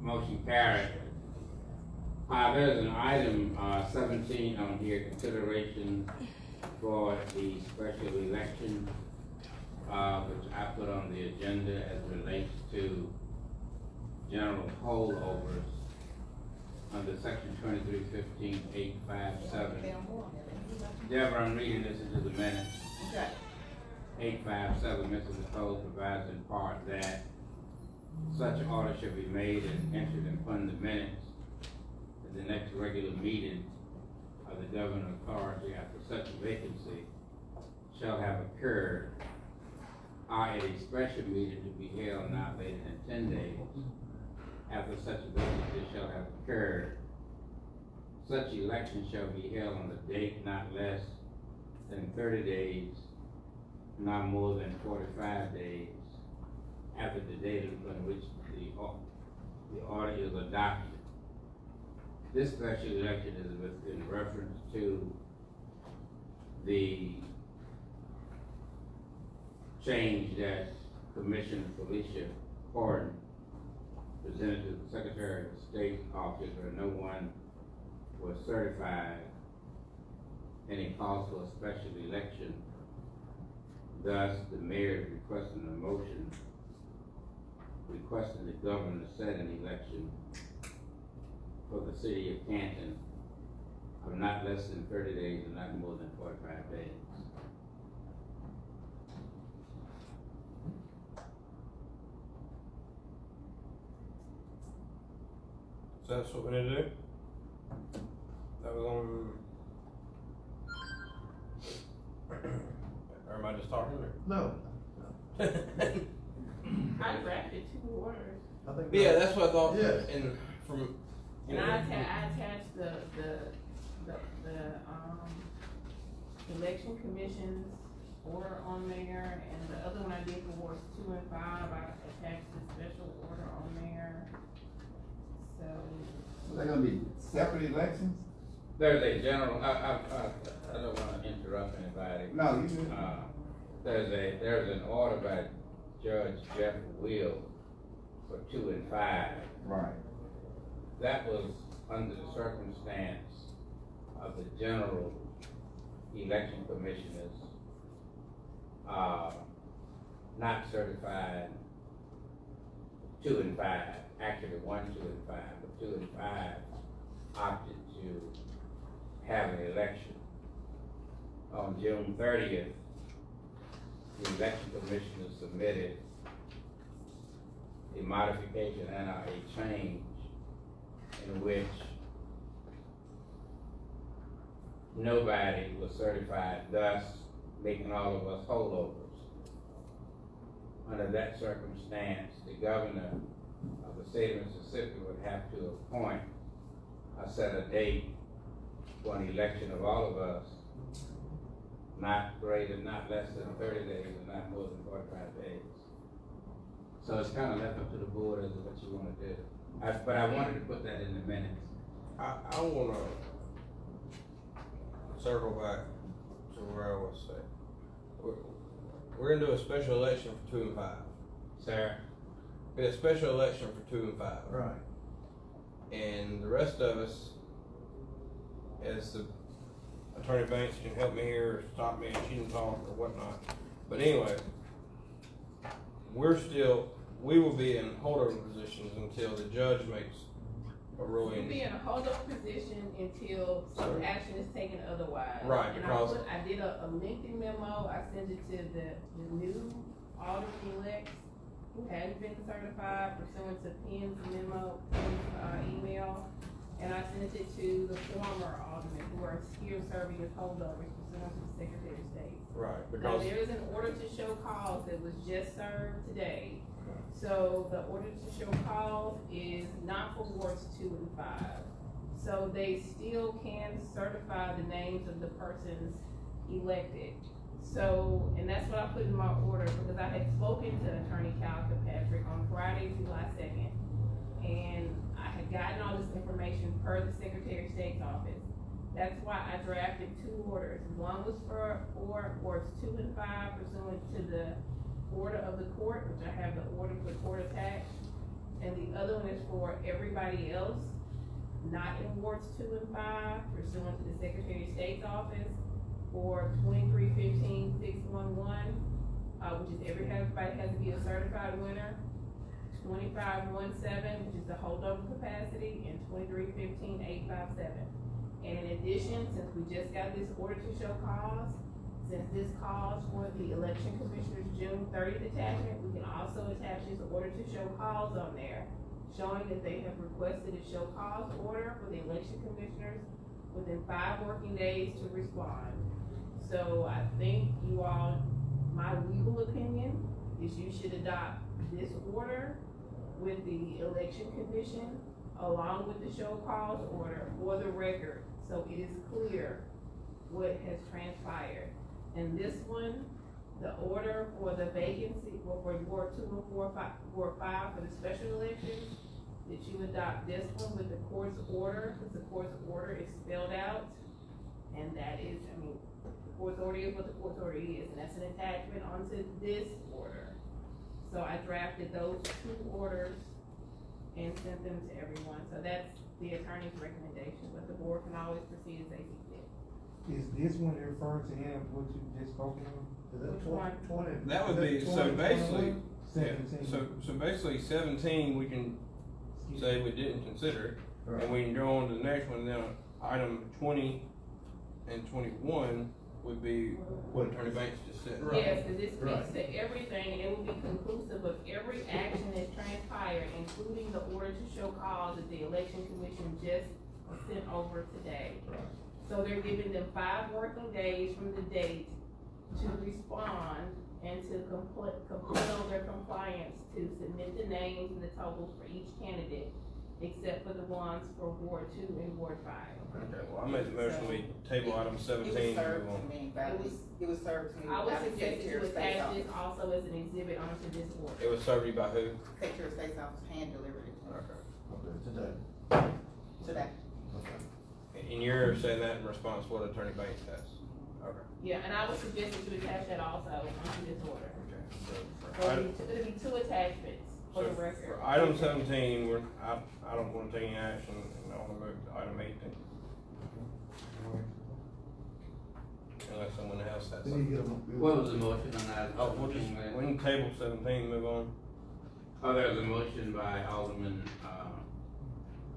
Motion carried. There's an item, 17 on here, consideration for the special election, which I put on the agenda as relates to general holdovers under section 2315-857. Deborah, I'm reading this into the minutes. Okay. 857, Mr. Nicole provides in part that such order shall be made and entered upon the minutes at the next regular meeting of the governing authority after such vacancy shall have occurred, or at a special meeting to be held not later than 10 days after such vacancy shall have occurred. Such election shall be held on the date not less than 30 days, not more than 45 days after the date on which the order is adopted. This special election is in reference to the change that Commissioner Felicia Horton presented to the Secretary of State's office where no one was certified and it calls for a special election. Thus, the mayor is requesting a motion requesting the governor to set an election for the city of Canton of not less than 30 days and not more than 45 days. So that's what we need to do? That was on. Or am I just talking or? No. I drafted 2 orders. I think. Yeah, that's what I thought. Yeah. And from. And I attached the election commission's order on there, and the other one I did for Wards 2 and 5, I attached the special order on there. So They're gonna be separate elections? There's a general, I don't wanna interrupt anybody. No, you do. There's an order by Judge Jeff Will for 2 and 5. Right. That was under the circumstance of the general election commissioners, not certified 2 and 5, actually 1, 2, and 5, but 2 and 5 opted to have an election. On June 30th, the election commissioner submitted a modification and a change in which nobody was certified, thus making all of us holdovers. Under that circumstance, the governor of the state of Mississippi would have to appoint or set a date for an election of all of us, not less than 30 days and not more than 45 days. So it's kind of left up to the board as to what you want to do. But I wanted to put that in the minutes. I wanna circle back to where I was at. We're gonna do a special election for 2 and 5. Sir? A special election for 2 and 5. Right. And the rest of us, as the Attorney Banks can help me here or stop me if she can talk or whatnot. But anyway, we will be in holdover positions until the judge makes a ruling. You'll be in a holdover position until some action is taken otherwise. Right, And because I did a lengthy memo, I sent it to the new alderman-elects who hadn't been certified pursuant to Penn's memo, email. And I sent it to the former aldermen who are here serving as holdovers pursuant to the Secretary of State. Right, Now, because there is an order to show cause that was just served today. So the order to show cause is not for wards 2 and 5. So they still can certify the names of the persons elected. So, and that's what I put in my order, because I had spoken to Attorney Cal Patrick on Friday, July 2nd. And I had gotten all this information per the Secretary of State's office. That's why I drafted 2 orders. One was for wards 2 and 5 pursuant to the order of the court, which I have the order for the court attached. And the other one is for everybody else, not in wards 2 and 5 pursuant to the Secretary of State's office for 2315-611, which is everybody has to be a certified winner. 2517, which is the holdover capacity, and 2315-857. And in addition, since we just got this order to show cause, since this calls for the election commissioner's June 30th attachment, we can also attach this order to show cause on there, showing that they have requested a show cause order for the election commissioners within 5 working days to respond. So I think you all, my legal opinion is you should adopt this order with the election commission along with the show cause order for the record, so it is clear what has transpired. And this one, the order for the vacancy, or for Ward 2 and Ward 5 for the special elections, that you adopt this one with the court's order, because the court's order is spelled out, and that is, I mean, the court's order is what the court's order is, and that's an attachment onto this order. So I drafted those 2 orders and sent them to everyone. So that's the attorney's recommendation, but the board can always proceed as they see fit. Is this one referring to him, what you just spoke on? Which one? that would be, so basically, yeah, 17. so basically 17, we can say we didn't consider, and we can go on to the next one. Now, item 20 and 21 would be what Attorney Banks just said. Yes, because it speaks to everything, and it will be conclusive of every action that transpired, including the order to show cause that the election commission just sent over today. So they're giving them 5 working days from the date to respond and to compel their compliance to submit the names and the totals for each candidate, except for the ones for Ward 2 and Ward 5. Okay, well, I made the motion, we table item 17. It was served to me it was served to me. I would by the suggest Secretary you of State's attach this office. also as an exhibit onto this order. It was served to you by who? Secretary of State's office hand delivered it Okay. today. And you're saying that in response to what Attorney Banks has? Okay. Yeah, and I would suggest that you attach that also onto this order. Okay. So for So item, it'll be 2 attachments for so the record. for item 17, I don't want to take any action, and I want to move to item 18. unless someone else has They something. need to get them. What was the motion on that? Oh, we can table 17, move on. Oh, there was a motion by Alderman,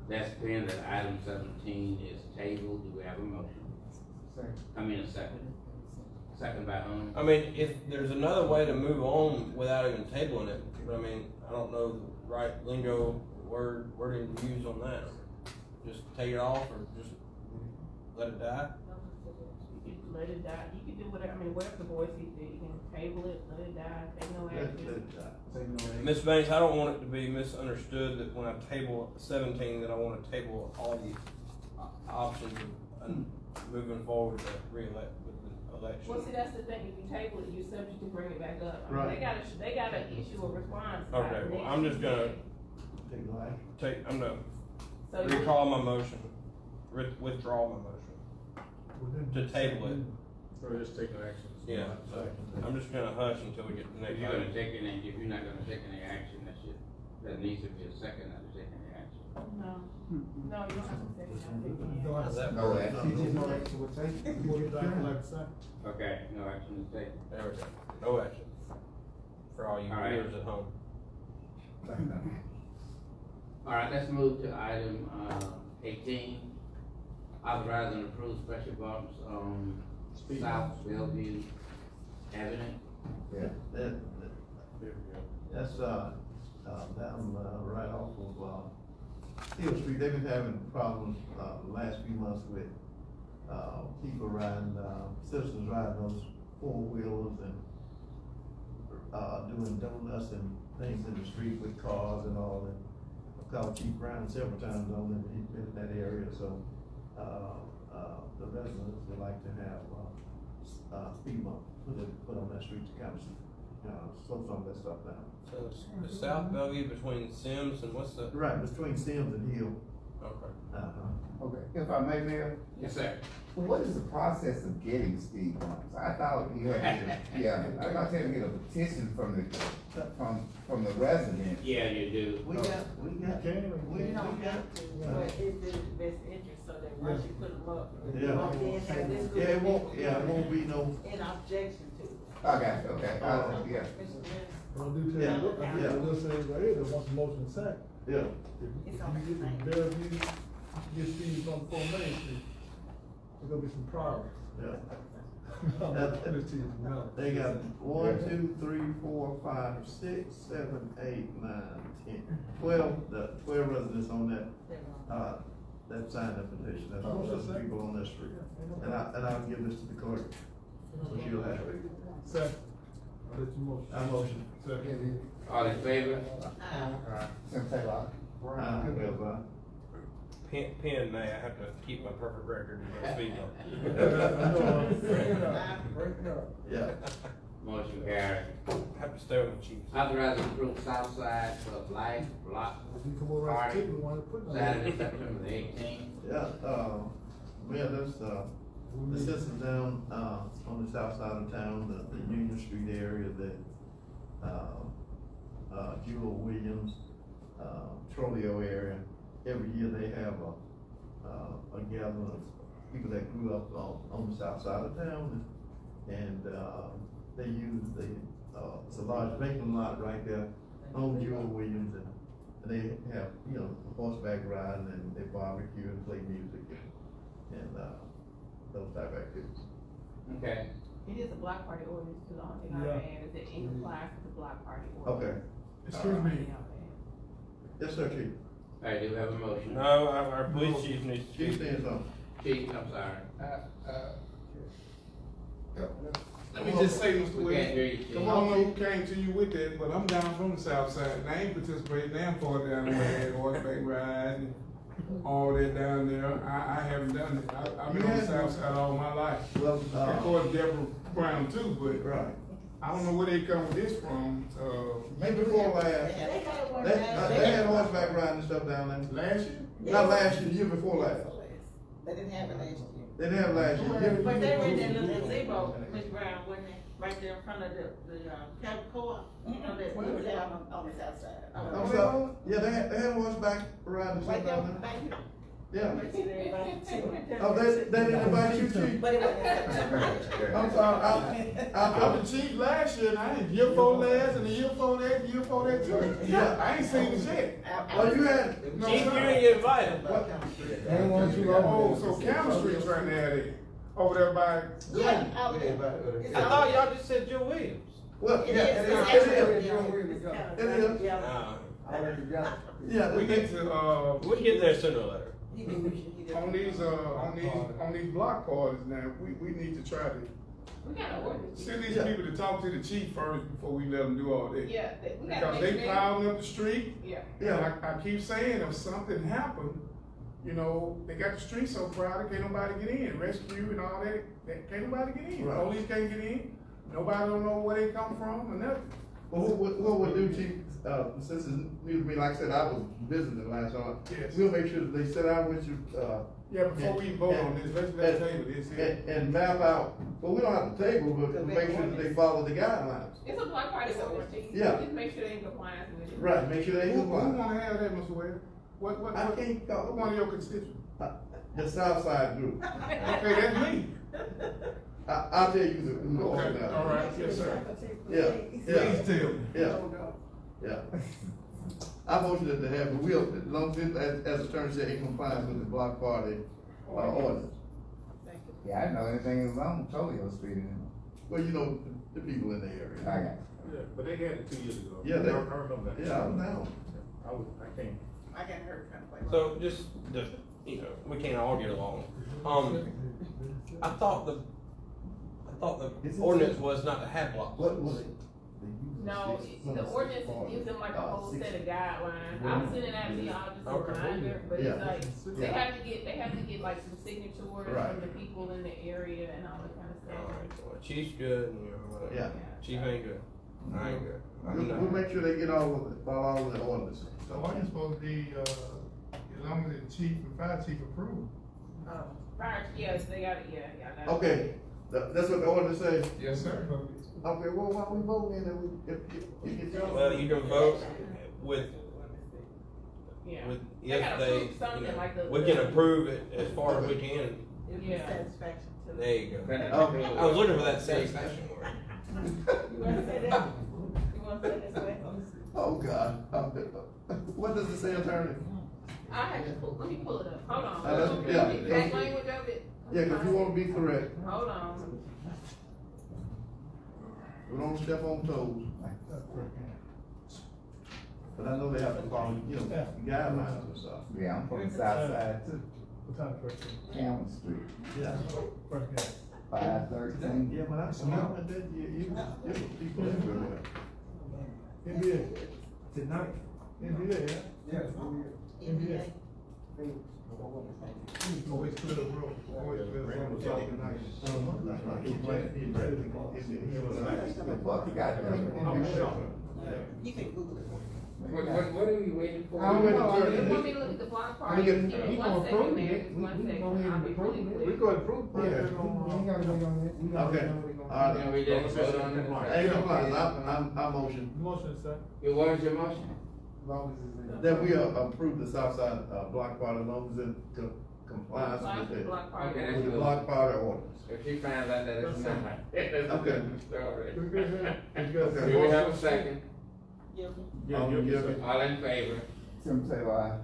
Despin that item 17 is tabled. Do we have a motion? I mean, a second. Second by whom? I mean, if there's another way to move on without even tabling it, but I mean, I don't know the right lingo, wording to use on that. Just take it off or just let it die? You can let it die, you can do whatever, I mean, whatever the board sees fit, you can table it, let it die, take no action. Ms. Banks, I don't want it to be misunderstood that when I table 17, that I want to table all the options of moving forward to re-elect with the election. Well, see, that's the thing, if you table it, you're subject to bring it back up. I mean, Right. They gotta issue a response. by Okay, the well, next I'm just gonna meeting. I'm gonna So you- recall my motion, withdraw my motion, to table it. Or just take no action. Yeah, so I'm just gonna hush until we get to the If next you're gonna item. take any, if you're not gonna take any action, that needs to be a second not to take any action. No, you don't have to say that. How's that No work? action. No action was taken. Okay, no action is taken. There we go. No action. For all you All right. viewers at home. All right, let's move to item, 18. Authorize and approve special bumps on South Bellevue Avenue. Yeah, that's, down, right off of, Hill Street. They've been having problems, the last few months with, people riding, citizens riding those four-wheelers and, doing donuts and things in the street with cars and all, and I've called Chief Brown several times on him, he's been in that area, so, the residents would like to have, speed bump put on that street to kind of, slow some of that stuff down. So the South Bellevue between Sims and what's the? Right, between Sims and Hill. Okay. Okay, if I may, Mayor? Yes, sir. What is the process of getting speed bumps? I thought you had to, I thought you had to get a petition from the resident. Yeah, you do. We got. You don't have to, but it's in the best interest, so that once you put them up, you Yeah. won't then have this. Yeah, it won't be no. In objection to it. I got you, okay, yeah. Mr. Mayor. I'll do tell you, I just say right here, that once the motion is second. Yeah. If you get the Bellevue, you get speed bump on Main Street, there's gonna be some problems. Yeah. I'm gonna put it to you now. They got 1, 2, 3, 4, 5, 6, 7, 8, 9, 10, 12 residents on that, that signed that petition. That's most of the people on that street. And I'll give this to the clerk, so she'll have it. Second. I'll let you motion. I motion. Second. All in favor? Sim Taylor. Pen may, I have to keep my perfect record of speed bump. Yeah. Motion carried. I have to stay with the chiefs. Authorize and approve South Side Club Life Block Party, Saturday, September the 18th. Yeah, man, that's, the citizens down, on the south side of town, the Union Street area that, Jewel Williams, Troleo area, every year they have a gathering of people that grew up on the south side of town, and they use it's a large vacant lot right there on Jewel Williams, and they have, horseback riding, and they barbecue and play music, and those type of activities. Okay. It is a block party ordinance too, the only thing I would add is that it complies with the block party Okay. ordinance. Excuse me. Yes, sir, Chief. All right, do we have a motion? No, our police chief needs to. Chief stands on. Chief, I'm sorry. Let me just say, Mr. We can't hear you, Williams, Chief. I don't know who came to you with that, but I'm down from the south side, and I ain't participating damn far down there, horseback riding, all that down there. I haven't done it. I've been on the south side all my life. Well, Of course, Deborah Brown too, but right. I don't know where they come with this from. Maybe before last. They had horseback riding and stuff down there. Last year? Not last year, the year before last. They didn't have it last year. They didn't have last year. But they were in that little gazebo, Ms. Brown, wasn't they? Right there in front of the Cap Co-op, you know that. Well, it was down on the south side. I'm sorry. Yeah, they had horseback riding and stuff Right there, down there. back here. Yeah. Oh, Oh, they didn't invite you, chief? But it wasn't in September. I'm sorry, I was the chief last year, and I ain't year before last, and the year before that, the year before that too. Yeah. I ain't seen the shit. well, you had, No, Chief, you sir. didn't get invited. They don't want you over Oh, there. so Canton Street's right there, they, over there by. Yeah, out there. I thought y'all just said Joe Williams. well, It yeah, is, it it's is, actually. it is. Nah. Yeah, We get to, We get there sooner or later. on these block parties now, we need to try to We gotta ordinance. send these Yeah. people to talk to the chief first before we let them do all that. Yeah, we gotta Because make they sure piling up the street. Yeah. Yeah. And I keep saying if something happened, you know, they got the street so crowded, can't nobody get in, rescue and all that, can't nobody get in. Right. Police can't get in, nobody don't know where they come from or nothing. Well, what we'll do, chief, since it's new to me, like I said, I was visiting last time. Yes. We'll make sure that they sit down with you, Yeah, before we vote on this, let's table this here. and map out, well, we don't have to table, but make sure that they follow the guidelines. It's a block party ordinance. Yeah. Just make sure they in compliance with it. Right, make sure they Who comply. wanna have that, Mr. Ware? What, I can't go. what one of your constituents? The South Side group. Okay, that's me. I'll tell you who Okay, all right, yes, sir. Yeah, yeah, Please tell me. yeah, yeah. I motion that to have, but we'll, as long as, as attorney said, in compliance with the block party, ordinance. Yeah, I didn't know anything was on Tolio Street anymore. Well, you know, the people in the area. I got you. Yeah, but they had it 2 years ago. Yeah, they- I remember that. Yeah, I was down. I can't. I got hurt kind of like. So just, we can't all get along. I thought the ordinance was not to have blocks. What was it? No, the ordinance gives them like a whole set of guidelines. I'm sending that to y'all just a Okay. reminder, but Yeah. it's like, they have to get like some signatures Right. from the people in the area and all that kind of stuff. Alright, well, Chief's good, and whatever. Yeah. Chief ain't good. I ain't good. I'm We'll not. make sure they get all of it, follow all of the ordinances. So why you supposed to be, as long as the chief and fire chief approve? Fire, yes, they got it, yeah. Okay, that's what the ordinance says? Yes, sir. Okay, well, why we voting then if you Well, you can vote with, Yeah. if They gotta they, approve something like the- we can approve it as far as we can. It would be Yeah. satisfaction to them. There you go. Okay. I was looking for that satisfaction word. You wanna say that? You wanna say it this way? Oh, God. What does it say, attorney? I have to let me pull it up, hold on. Yeah. The exact language of it. Yeah, cause you wanna be correct. Hold on. We don't step on toes. But I know they have to follow, you know, guidelines and stuff. Yeah, I'm from the south side too, Canton Street, Yeah. 513. Yeah, but I saw that, you people everywhere. NBA. Tonight. NBA, yeah? NBA. Always clear the room, always clear the room, talking nice. Fuck, you got You can Google it. What are we waiting for? I'm waiting for You want me to look at the block party? Let me Give get- me We one gonna second, approve Mayor, it. one We second, gonna I'll be really We quick. go approve. Yeah. We ain't gotta wait on that. We gotta Okay. know we gonna- All right. Then we just vote on it. Ain't compliance, I motion Motion, sir. What was your motion? As long as it's in. that we approve the South Side, block party, as long as in compliance Compliance with with block party. Okay, the, that's with the good. block party ordinance. If she finds out that it's not. Okay. We good here? We good. Okay. Do we have a second? Guilty. All in favor? Tim Taylor,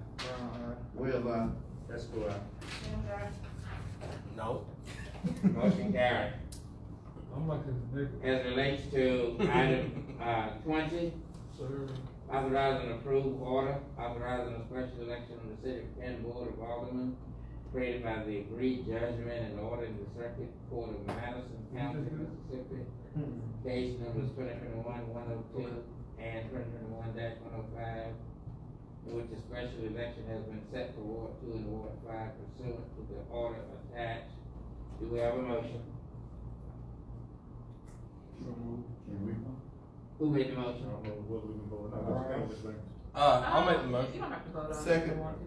Well, Let's go out. No. Motion carried. I'm like a nigga. As relates to item, 20, Sir. authorizing approved order, authorizing a special election of the city of Canton Board of Aldermen created by the agreed judgment and order in the Circuit Court of Madison County, Mississippi. Case numbers 2021-102 and 2021-105, in which a special election has been set for Ward 2 and Ward 5 pursuant to the order attached. Do we have a motion? Who made the motion? I'll make the motion. You don't have to vote on it if Second. you want to.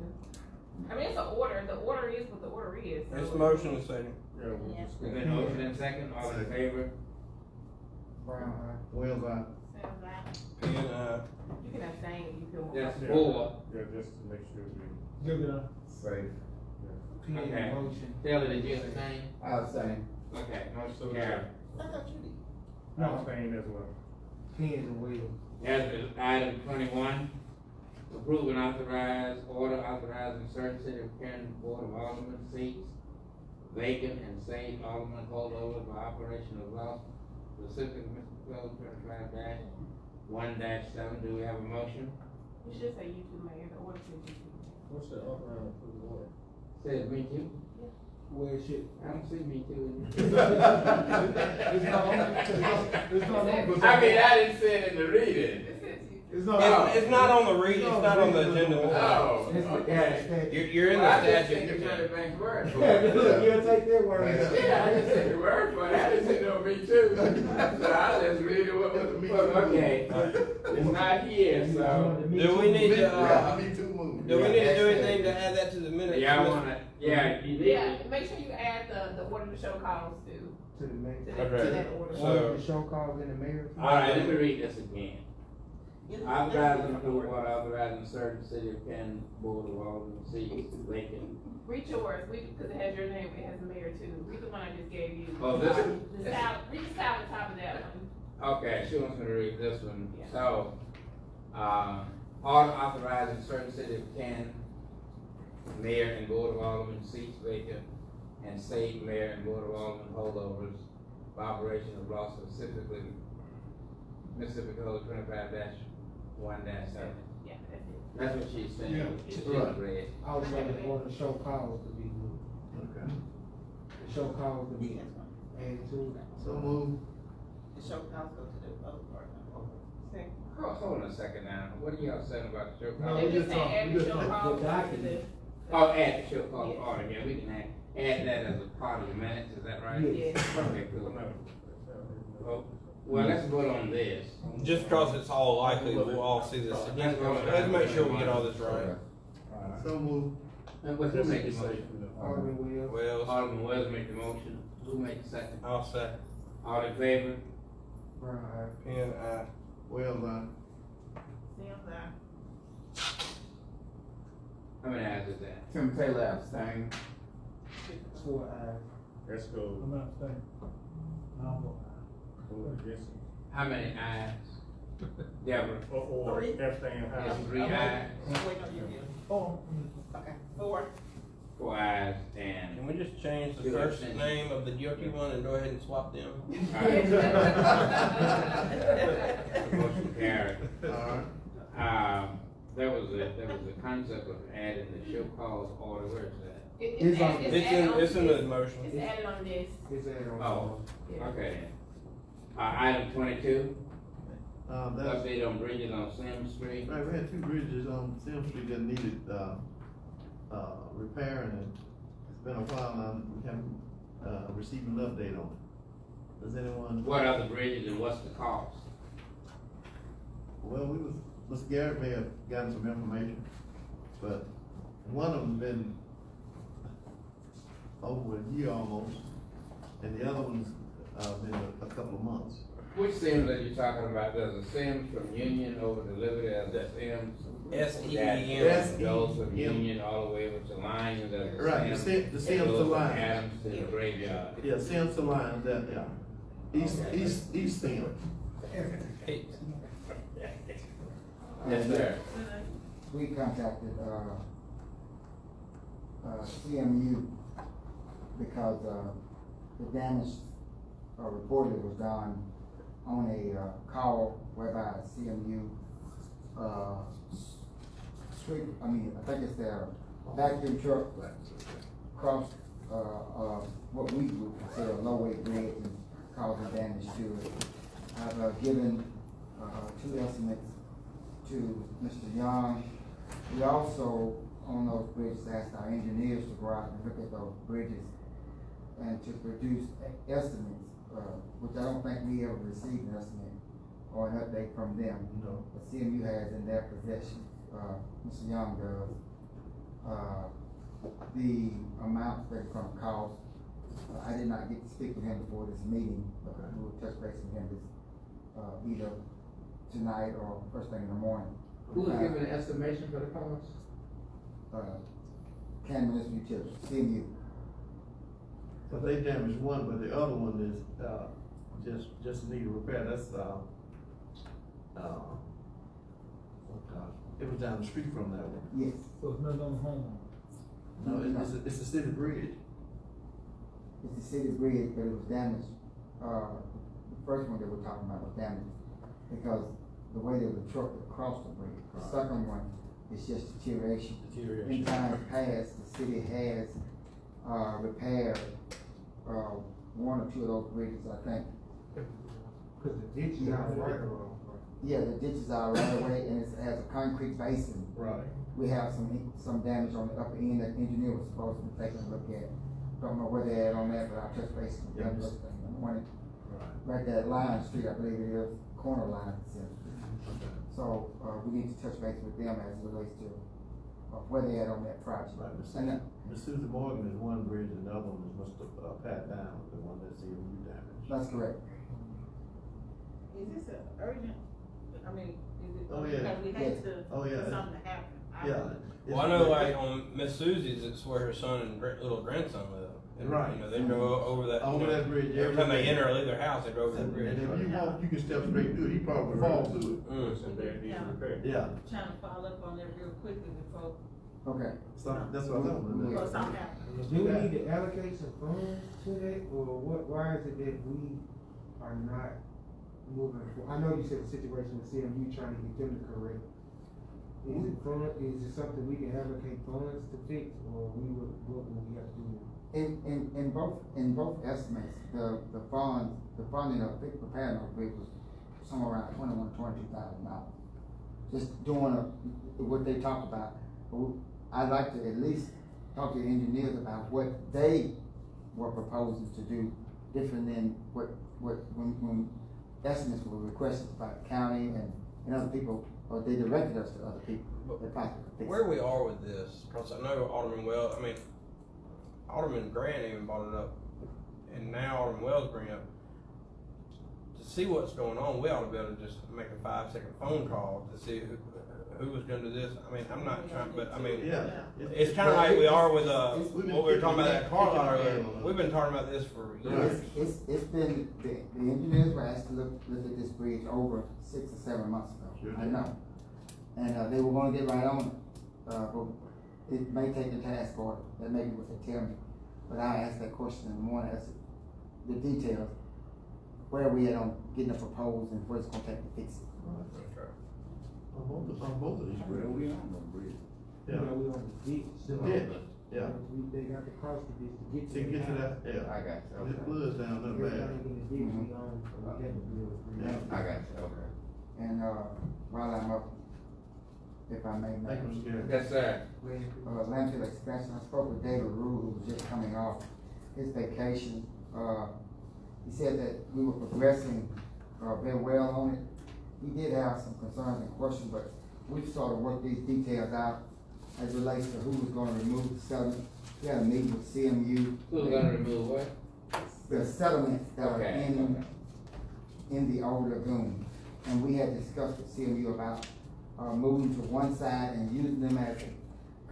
I mean, it's an order, the order is what the order is. so- It's motion and second. There's been motion and second, all in favor? Wells, Sounds like- And, You can abstain if you feel more. That's comfortable. 4. Yeah, just to make sure we. Give it up. safe. P in Okay. the motion. Taylor, did you abstain? I'll say. Okay, motion carried. I thought you did. No, P as well. As is item 21, approve and authorize order authorizing certain city of Canton Board of Alderman seats vacant and save alderman holdovers by operation of law, specific Mr. Code 25-1-7. Do we have a motion? You should say you two, Mayor, the order says you two. What's the upper order? Says me too. Where shit? I don't see me too. It's not on, I mean, I didn't say it in the reading. It's not on. It's not on the read, it's not on the agenda. Oh, okay. You're in Well, I the just take statute. the Attorney Bank's word for Yeah, it. look, you'll take their word. Yeah, I just take the word for it. I didn't say no me too. So I just read it what was okay. It's not here, so. Do we need to, Me too, move. do we need to do anything to add that to the minutes? Yeah, I wanna, yeah, you Yeah, did. make sure you add the order to show calls to To the mayor. that order. So- The show calls in the mayor. All right, let me read this again. Authorizing approval, authorizing certain city of Canton Board of Alderman seats vacant. Read yours, because it has your name, it has the mayor too. Read the one I just gave you. Oh, this one? The style, read the style on top of that one. Okay, she wants me to read this one. Yeah. So, order authorizing certain city of Canton mayor and board of alderman seats vacant and state mayor and board of alderman holdovers by operation of law, specifically Mississippi Code 25-1-7. Yeah, that's it. That's what she's saying. Yeah. She's Right. read. I was saying the order to show calls to be moved. Okay. The show calls to be added to it. So move. The show calls go to the other part. Hold on a second now. What are y'all saying about the show No, call? we They just just say talk- add we the just show talk- calls the to document. Oh, add the show call Yeah. order, yeah, we can add that as a part of the minutes, is that right? Yes. Okay, cool. Well, let's vote on this. Just because it's all likely that we'll all see this again, let's make sure we get all this right. So move. And who make the motion? Alderman Wills. Well, Alderman Wells make the motion, who make the second? I'll say, All in favor? Brown eye. Pen, Well done. Sam's eye. How many ayes is that? Tim Taylor abstain. 4 eyes. Let's go. I'm not saying. How many ayes? Deborah? Or abstain, It's 3 ayes, Oh. Okay. 4. 4 ayes, and. can we just change the Good first abstention. name of the guilty one and go ahead and swap them? Motion carried. Alright. There was a concept of adding the show cause order, where is that? It's on- It's in the motion. It's added on this. It's added on. Oh, Yeah. okay. Item 22, That's, update on bridges on Sims Street. right, we had 2 bridges on Sim Street that needed, repairing, and it's been a while now, we haven't, received an update on it. Does anyone? What other bridges and what's the cost? Well, Mr. Garrett may have gotten some information, but one of them's been over a year almost, and the other one's, been a couple of months. Which Sims are you talking about? There's a Sims from Union over to Liberty, there's a Sims. S-E-E-M. That goes from Union all the way over to Lions, there's a Right, the Sims. Sims that to goes from Lions. Adams to the graveyard. Yeah, Sims to Lions, that, yeah. East Sims. Yes, sir. We contacted, CMU because, the damage, reported was done on a, call whereby CMU, I think it's their vacuum truck crossed, what we would consider a low-weight bridge and causing damage to it. I've given, 2 estimates to Mr. Young. We also, on those bridges, asked our engineers to go out and look at those bridges and to produce estimates, which I don't think we ever received an estimate or an update from them. No. But CMU has in their possession, Mr. Young does, the amount that it's gonna cost. I did not get to speak with him before this meeting, but we will touch base with him this, either tonight or first thing in the morning. Who's giving the estimation for the cost? Canton Municipal Utilities, CMU. So they damaged one, but the other one is, just need a repair, that's, oh gosh, it was down the street from that one. Yes. So it's not on home. No, it's a city bridge. It's the city bridge, but it was damaged. The first one that we're talking about was damaged because the way that the truck across the bridge. The second one is just deterioration. In times past, the city has, repaired, one or two of those bridges, I think. Cause the ditch is out right or wrong. Yeah, the ditches are right away and it has a concrete basin. Right. We have some damage on the upper end that the engineer was supposed to be taking a look at. Don't know where they're at on that, but I'll touch base with them yesterday in the morning. Right there at Lion Street, I believe it is, corner line. So, we need to touch base with them as it relates to, where they at on that project. Right, And, Miss Susan Morgan is one bridge and the other one is Mr. Pat Down, the one that's CMU damage. that's correct. Is this a urgent, I mean, is it? Oh, yeah. Because we had to, Oh, yeah. for something to happen. Yeah. Well, I know like on Miss Susie's, it's where her son and little grandson live. And, Right. You know, they drove over that. Over you know, that bridge Every time they day. enter or leave their house, they drove over that bridge. And if you walk, you can step straight through it, he probably fall through it. Yeah. Yeah. Trying to follow up on that real quickly before, Okay. So that's what I'm doing. before something happens. Do we need to allocate some funds to that, or why is it that we are not moving forward? I know you said the situation with CMU trying to get them to correct. Is it something we can allocate funds to fix, or what would we have to do? In both estimates, the funding of big preparedness bridge was somewhere around $22,000. Just doing what they talked about. I'd like to at least talk to the engineers about what they were proposing to do different than when estimates were requested by the county and other people, or they directed us to other people. Where we are with this, because I know Alderman Grant even brought it up, and now Alderman Wells bring it up. To see what's going on, we ought to be able to just make a 5-second phone call to see who was gonna do this. I mean, I'm not trying, but I mean, Yeah. it's kind of like we are with, what we were talking about at car lot earlier. We've been talking about this for years. It's been, the engineers were asked to look at this bridge over 6 or 7 months ago. Sure I did. know. And, they were gonna get right on it. But it may take a task order, that may be what they tell me. But I asked that question in the morning, as the details, where are we at on getting it proposed and what it's gonna take to fix it. On both of these bridges. We Yeah. we on the ditch. so- Yeah. They got to cross the ditch to get To get to the that, yeah. I got you, It okay. floods down there bad. Everything in the ditch, we on, so we got to build a bridge. Yeah. I got you, okay. And, while I'm up, if I may, Thank you, Mr. Gary. Yes, sir. landfill expansion, I spoke with David Rule, who was just coming off his vacation. He said that we were progressing, very well on it. He did have some concerns and questions, but we've sort of worked these details out as it relates to who was gonna remove the settlement. We had a meeting with CMU. Who's gonna remove what? The settlements that are Okay. in the old lagoon. And we had discussed with CMU about, moving to one side and using them as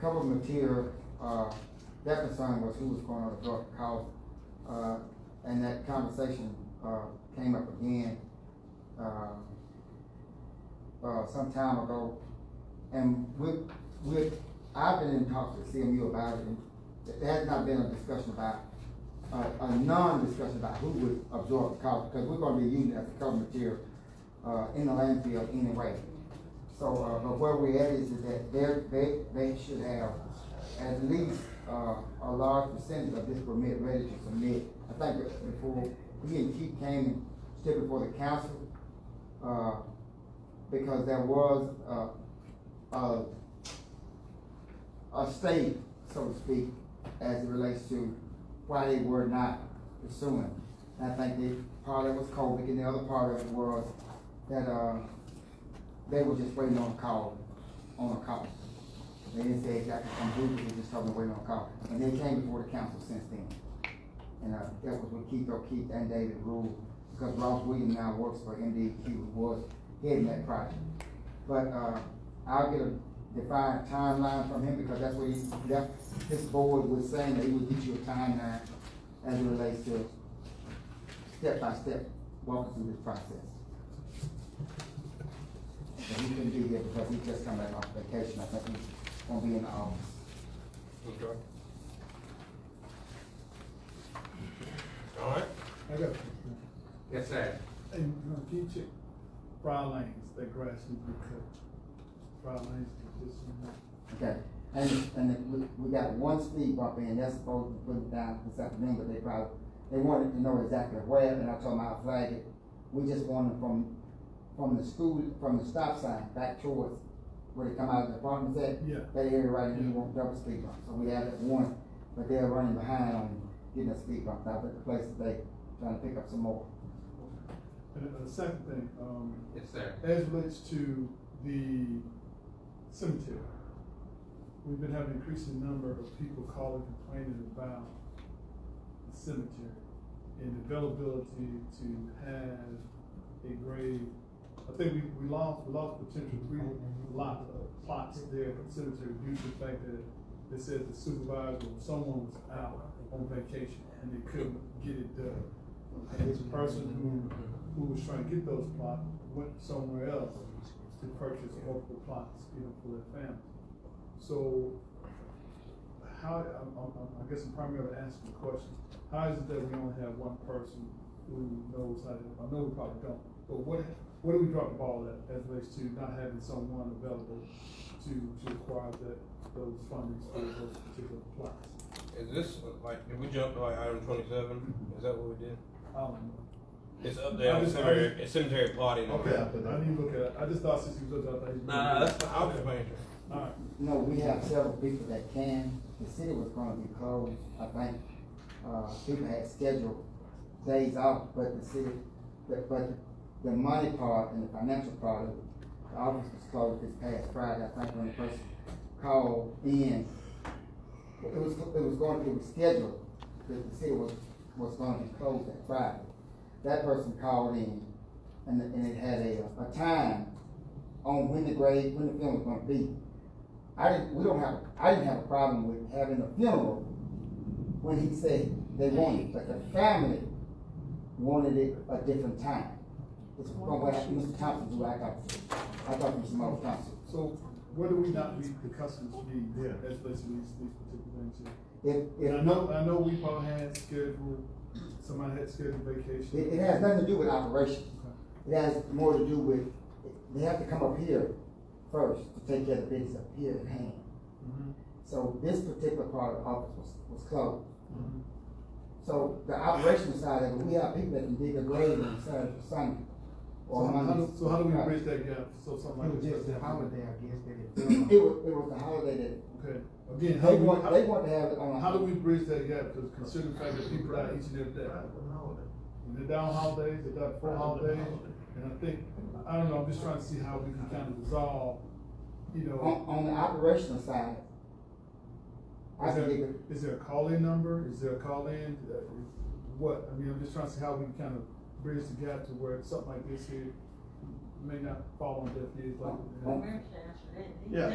cover material. Their concern was who was gonna absorb the cost. And that conversation, came up again, some time ago. And I've been in talks with CMU about it, and there has not been a discussion about, a non-discussion about who would absorb the cost, because we're gonna be using it as a cover material, in the landfill anyway. So, but where we're at is that they should have at least, a large percentage of this permit ready to submit. I think that before, he and Keith came and stood before the council, because there was, a state, so to speak, as it relates to why they were not pursuing. And I think part of it was COVID, and the other part of it was that, they were just waiting on a call. They didn't say exactly some group, they just told them waiting on a call. And they came before the council since then. And, that was with Keith and David Rule, because Ross Williams now works for MDQ, who was heading that project. But, I'll get a defined timeline from him, because that's what his board was saying, that he would get you a timeline as it relates to step by step walking through this process. And he couldn't be here because he just come back off vacation. I think he's gonna be in the office. Okay. All right. I got. Yes, sir. Hey, can you check Friar Lanes, that grass needs to be cut? Friar Lanes, just, Okay, and we got one speed bump in, that's supposed to put it down this afternoon, but they wanted to know exactly where, and I told them I'll flag it. We just wanted from the school, from the stop sign back towards where they come out of the apartments at. Yeah. That area right there, we want double speed bump, so we added one, but they're running behind on getting a speed bump out at the place today, trying to pick up some more. And the second thing, Yes, sir. as it relates to the cemetery, we've been having an increasing number of people calling, complaining about the cemetery and the availability to have a grave. I think we lost potential 3 lots of plots there at the cemetery due to the fact that they said the supervisor or someone was out on vacation and they couldn't get it done. And the person who was trying to get those plots went somewhere else to purchase multiple plots, for their family. So, how, I guess I'm primarily asking the question, how is it that we only have one person who knows how to, I know we probably don't, but what do we drop the ball at as relates to not having someone available to acquire those fundings for those particular plots? Is this, did we jump to item 27? Is that what we did? I don't know. It's up there, it's cemetery plotting. Okay, I didn't look at it, I just thought since he was up there, I thought he was. Nah, that's fine, I was just making sure. Alright. No, we have several people that can, the city was gonna be closed, I think, people had scheduled days off, but the city, but the money part and the financial part of it, the office was closed this past Friday, I think, when the person called in. It was scheduled, that the city was gonna be closed that Friday. That person called in, and it had a time on when the funeral was gonna be. I didn't have a problem with having a funeral when he said they wanted it, but the family wanted it a different time. It's from what Mr. Thompson do, I talked to Mr. Mo Thompson. So, where do we not meet the customer's needs as relates to these particular things here? If I know we probably had scheduled, somebody had scheduled vacation. It has nothing to do with operations. It has more to do with, they have to come up here first to take care of the business up here at hand. Mm-hmm. So this particular part of the office was closed. Mm-hmm. So the operational side of it, we have people that can dig a grave on Saturday or Sunday. Or Monday. So how do we bridge that gap? So something like It was this. just the holiday, I guess, that It was the holiday that. Okay. Again, They want to have it on. How do we bridge that gap? Because consider the fact that people die each and every day. When they're down holidays, they die before holidays, and I think, I don't know, I'm just trying to see how we can kind of resolve, On the operational side. Is there a call-in number? Is there a call-in? What? I mean, I'm just trying to see how we can kind of bridge the gap to where something like this here may not fall on deaf ears like. Yeah,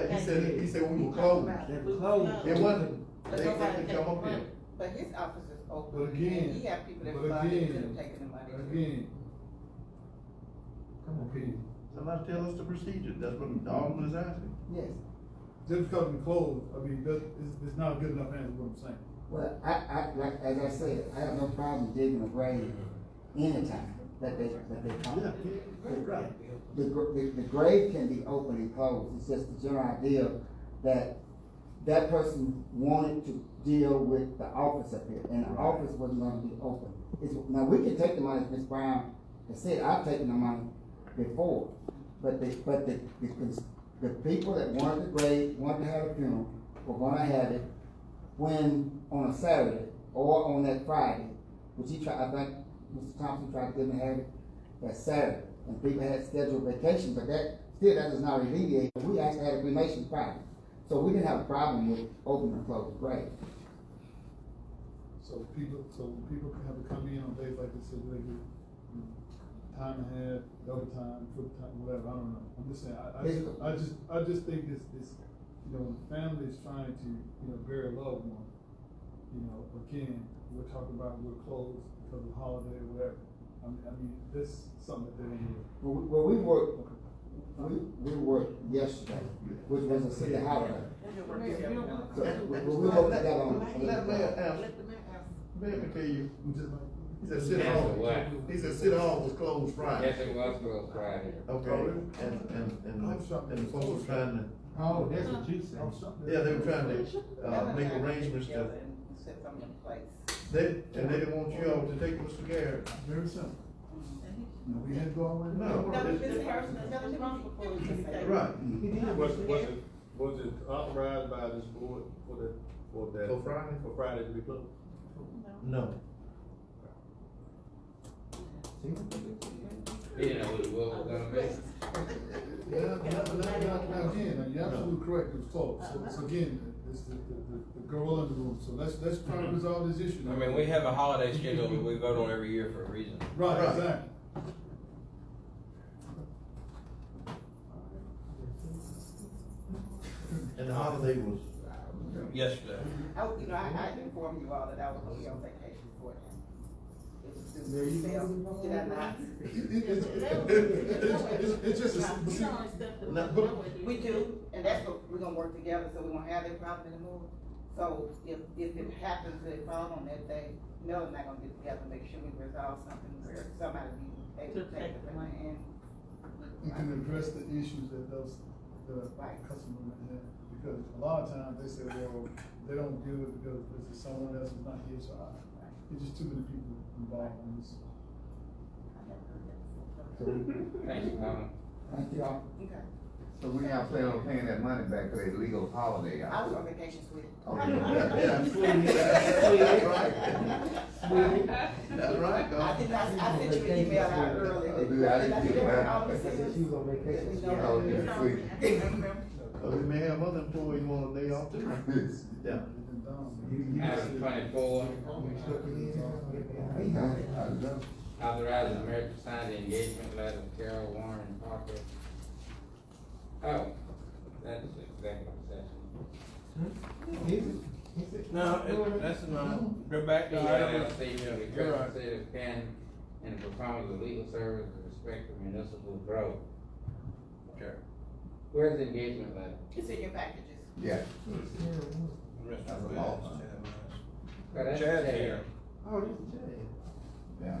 he said we were closed. It wasn't, they could come up here. But his office is open. But again, and he had people that thought they could have taken the money. Again. Come on, Pete. Somebody tell us the procedure, that's what Dalton is asking. Yes. Just because we closed, I mean, it's not a good enough answer, what I'm saying. Well, like, as I said, I have no problem digging a grave anytime that they come. Right. The grave can be open and closed, it's just the general idea that person wanted to deal with the office up here, and the office wasn't gonna be open. Now, we can take the money, Ms. Brown has said, I've taken the money before, but the people that wanted the grave, wanted to have a funeral, were gonna have it when, on a Saturday, or on that Friday, which I think Mr. Thompson tried to get them to have it that Saturday, and people had scheduled vacation, but that does not alleviate, we actually had a cremation Friday. So we didn't have a problem with open and closed the grave. So people can have to come in on days like this, so they get time and a half, double time, full time, whatever, I don't know. I'm just saying, I just think it's, you know, when the family is trying to, you know, bury a loved one, you know, again, we're talking about we're closed because of holiday or whatever. I mean, this is something that they don't do. Well, we worked yesterday, which was a city holiday. So, we worked together on. Let me tell you, he said City Hall was closed Friday. Yes, it was closed Friday. Okay, and the folks were trying to. Oh, that's what you said. Yeah, they were trying to, make arrangements to. They didn't want you all to take Mr. Garrett. Very simple. No, we had to go all the way. No. Right. Was it authorized by this board for Friday to be closed? No. He didn't know who the vote was gonna be. Now, again, you're absolutely correct, it was closed. So again, it's the girl in the room, so let's try to resolve this issue. I mean, we have a holiday schedule that we vote on every year for a reason. Right, exactly. And the holiday was. Yesterday. I informed you all that I was gonna be on vacation for that. Did I not? It's just We do, and that's what we're gonna work together, so we're gonna have that problem anymore. So if it happens to fall on that day, Mel's not gonna get together, make sure we resolve something where somebody be able to take the money and. You can address the issues that the customer might have, because a lot of times they say, well, they don't do it because someone else is not here, so it's just too many people involved in this. Thank you, Mama. Thank y'all. Okay. So we now plan on paying that money back for a legal holiday. I was on vacation, sweetie. That's right, though. I sent you an email out earlier. I didn't get it back. She was on vacation. Oh, yeah, sweet. We may have other employees want a day off too. Yeah. Item 24, authorizing the mayor to sign the engagement letter of Carol Warren Parker. Oh, that's executive session. No, that's no. Go back to item. LLC, the Crescent City of Canton, and the performance of legal service with respect to municipal growth. Okay. Where's the engagement letter? It's in your packages. Yeah. That's a law. That's Chad's Chad. here. Oh, this is Jay. Yeah.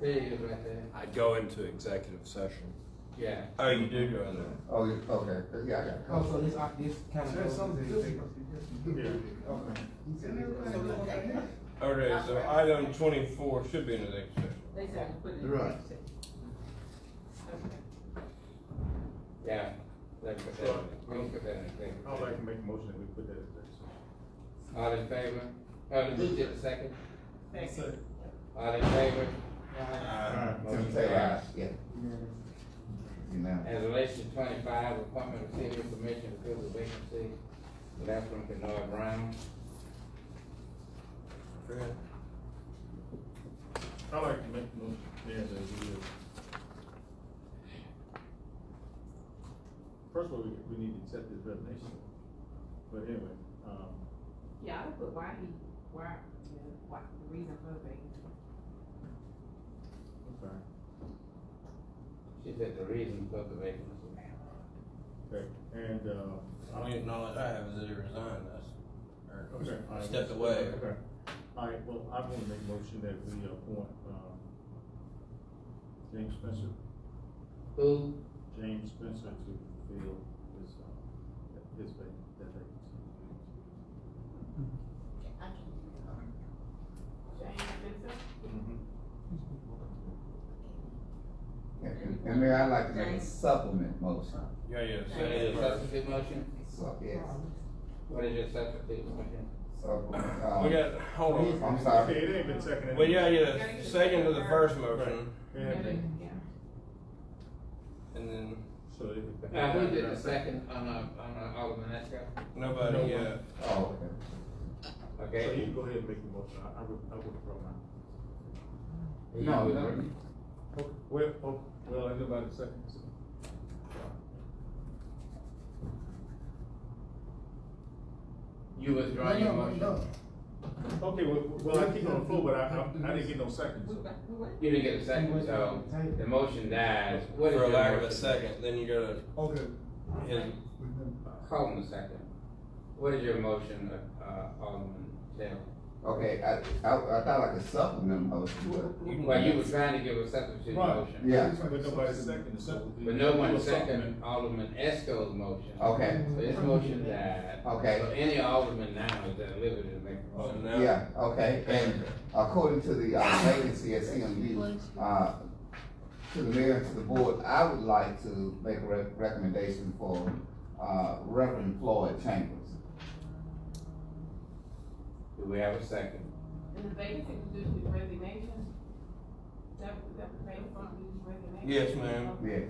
There he is right there. I'd go into executive session. Yeah. Oh, you do go in there. Oh, okay, yeah, I got it. Oh, so this kind of. Okay, so item 24 should be in the next session. They said to put it in. Right. Yeah. Let's put that, we can put that in executive. I'd like to make a motion that we put that in there. All in favor? Oh, did you get a second? Second. All in favor? Tim say aye. Yeah. You know. As relation to 25, appointment of city commission to fill the vacancy, left from Kenoy Brown. Fred? I'd like to make a motion, yeah, that we, first of all, we need to accept his resignation. But anyway, Yeah, I would put why, the reason for the vacancy. okay. She said the reason for the vacancy. Okay, and, Only knowledge I have is that he resigned us, or okay. all right. stepped away. Okay. All right, well, I want to make a motion that we appoint, James Spencer. Who? James Spencer to fill his vacancy. James Spencer? And Mayor, I'd like to make a supplement motion. Yeah, yeah. So is it a substitute motion? So, yes. What is your substitute motion? Supplement, We got, hold on. I'm sorry. Okay, it ain't been seconded. Well, yeah, second to the first motion, Yeah. and then So it. Now, who did the second on Alderman Esco? nobody yet. Oh, okay. So Okay. you go ahead and make the motion, I would withdraw mine. No, no. Okay, well, ain't nobody second, so. You withdraw your motion? Okay, well, I keep on the floor, but I didn't get no second, so. You didn't get a second, so the motion dies. What is For your lack of a motion? second, then you go to Okay. his. Hold on a second. What is your motion, Alderman Taylor? Okay, I thought I could supplement motion. Well, you were trying to give a substitute Right. motion. Yeah. But nobody seconded, so. But no one seconded Alderman Esco's motion. Okay. So his motion died. Okay. So any alderman now is at liberty to make a motion. Yeah, okay, and according to the vacancy at CMU, to the mayor and to the board, I would like to make a recommendation for, Reverend Floyd Chambers. Do we have a second? And the vacancy was due to resignation? That the vacancy was due to resignation? Yes, ma'am. Yes.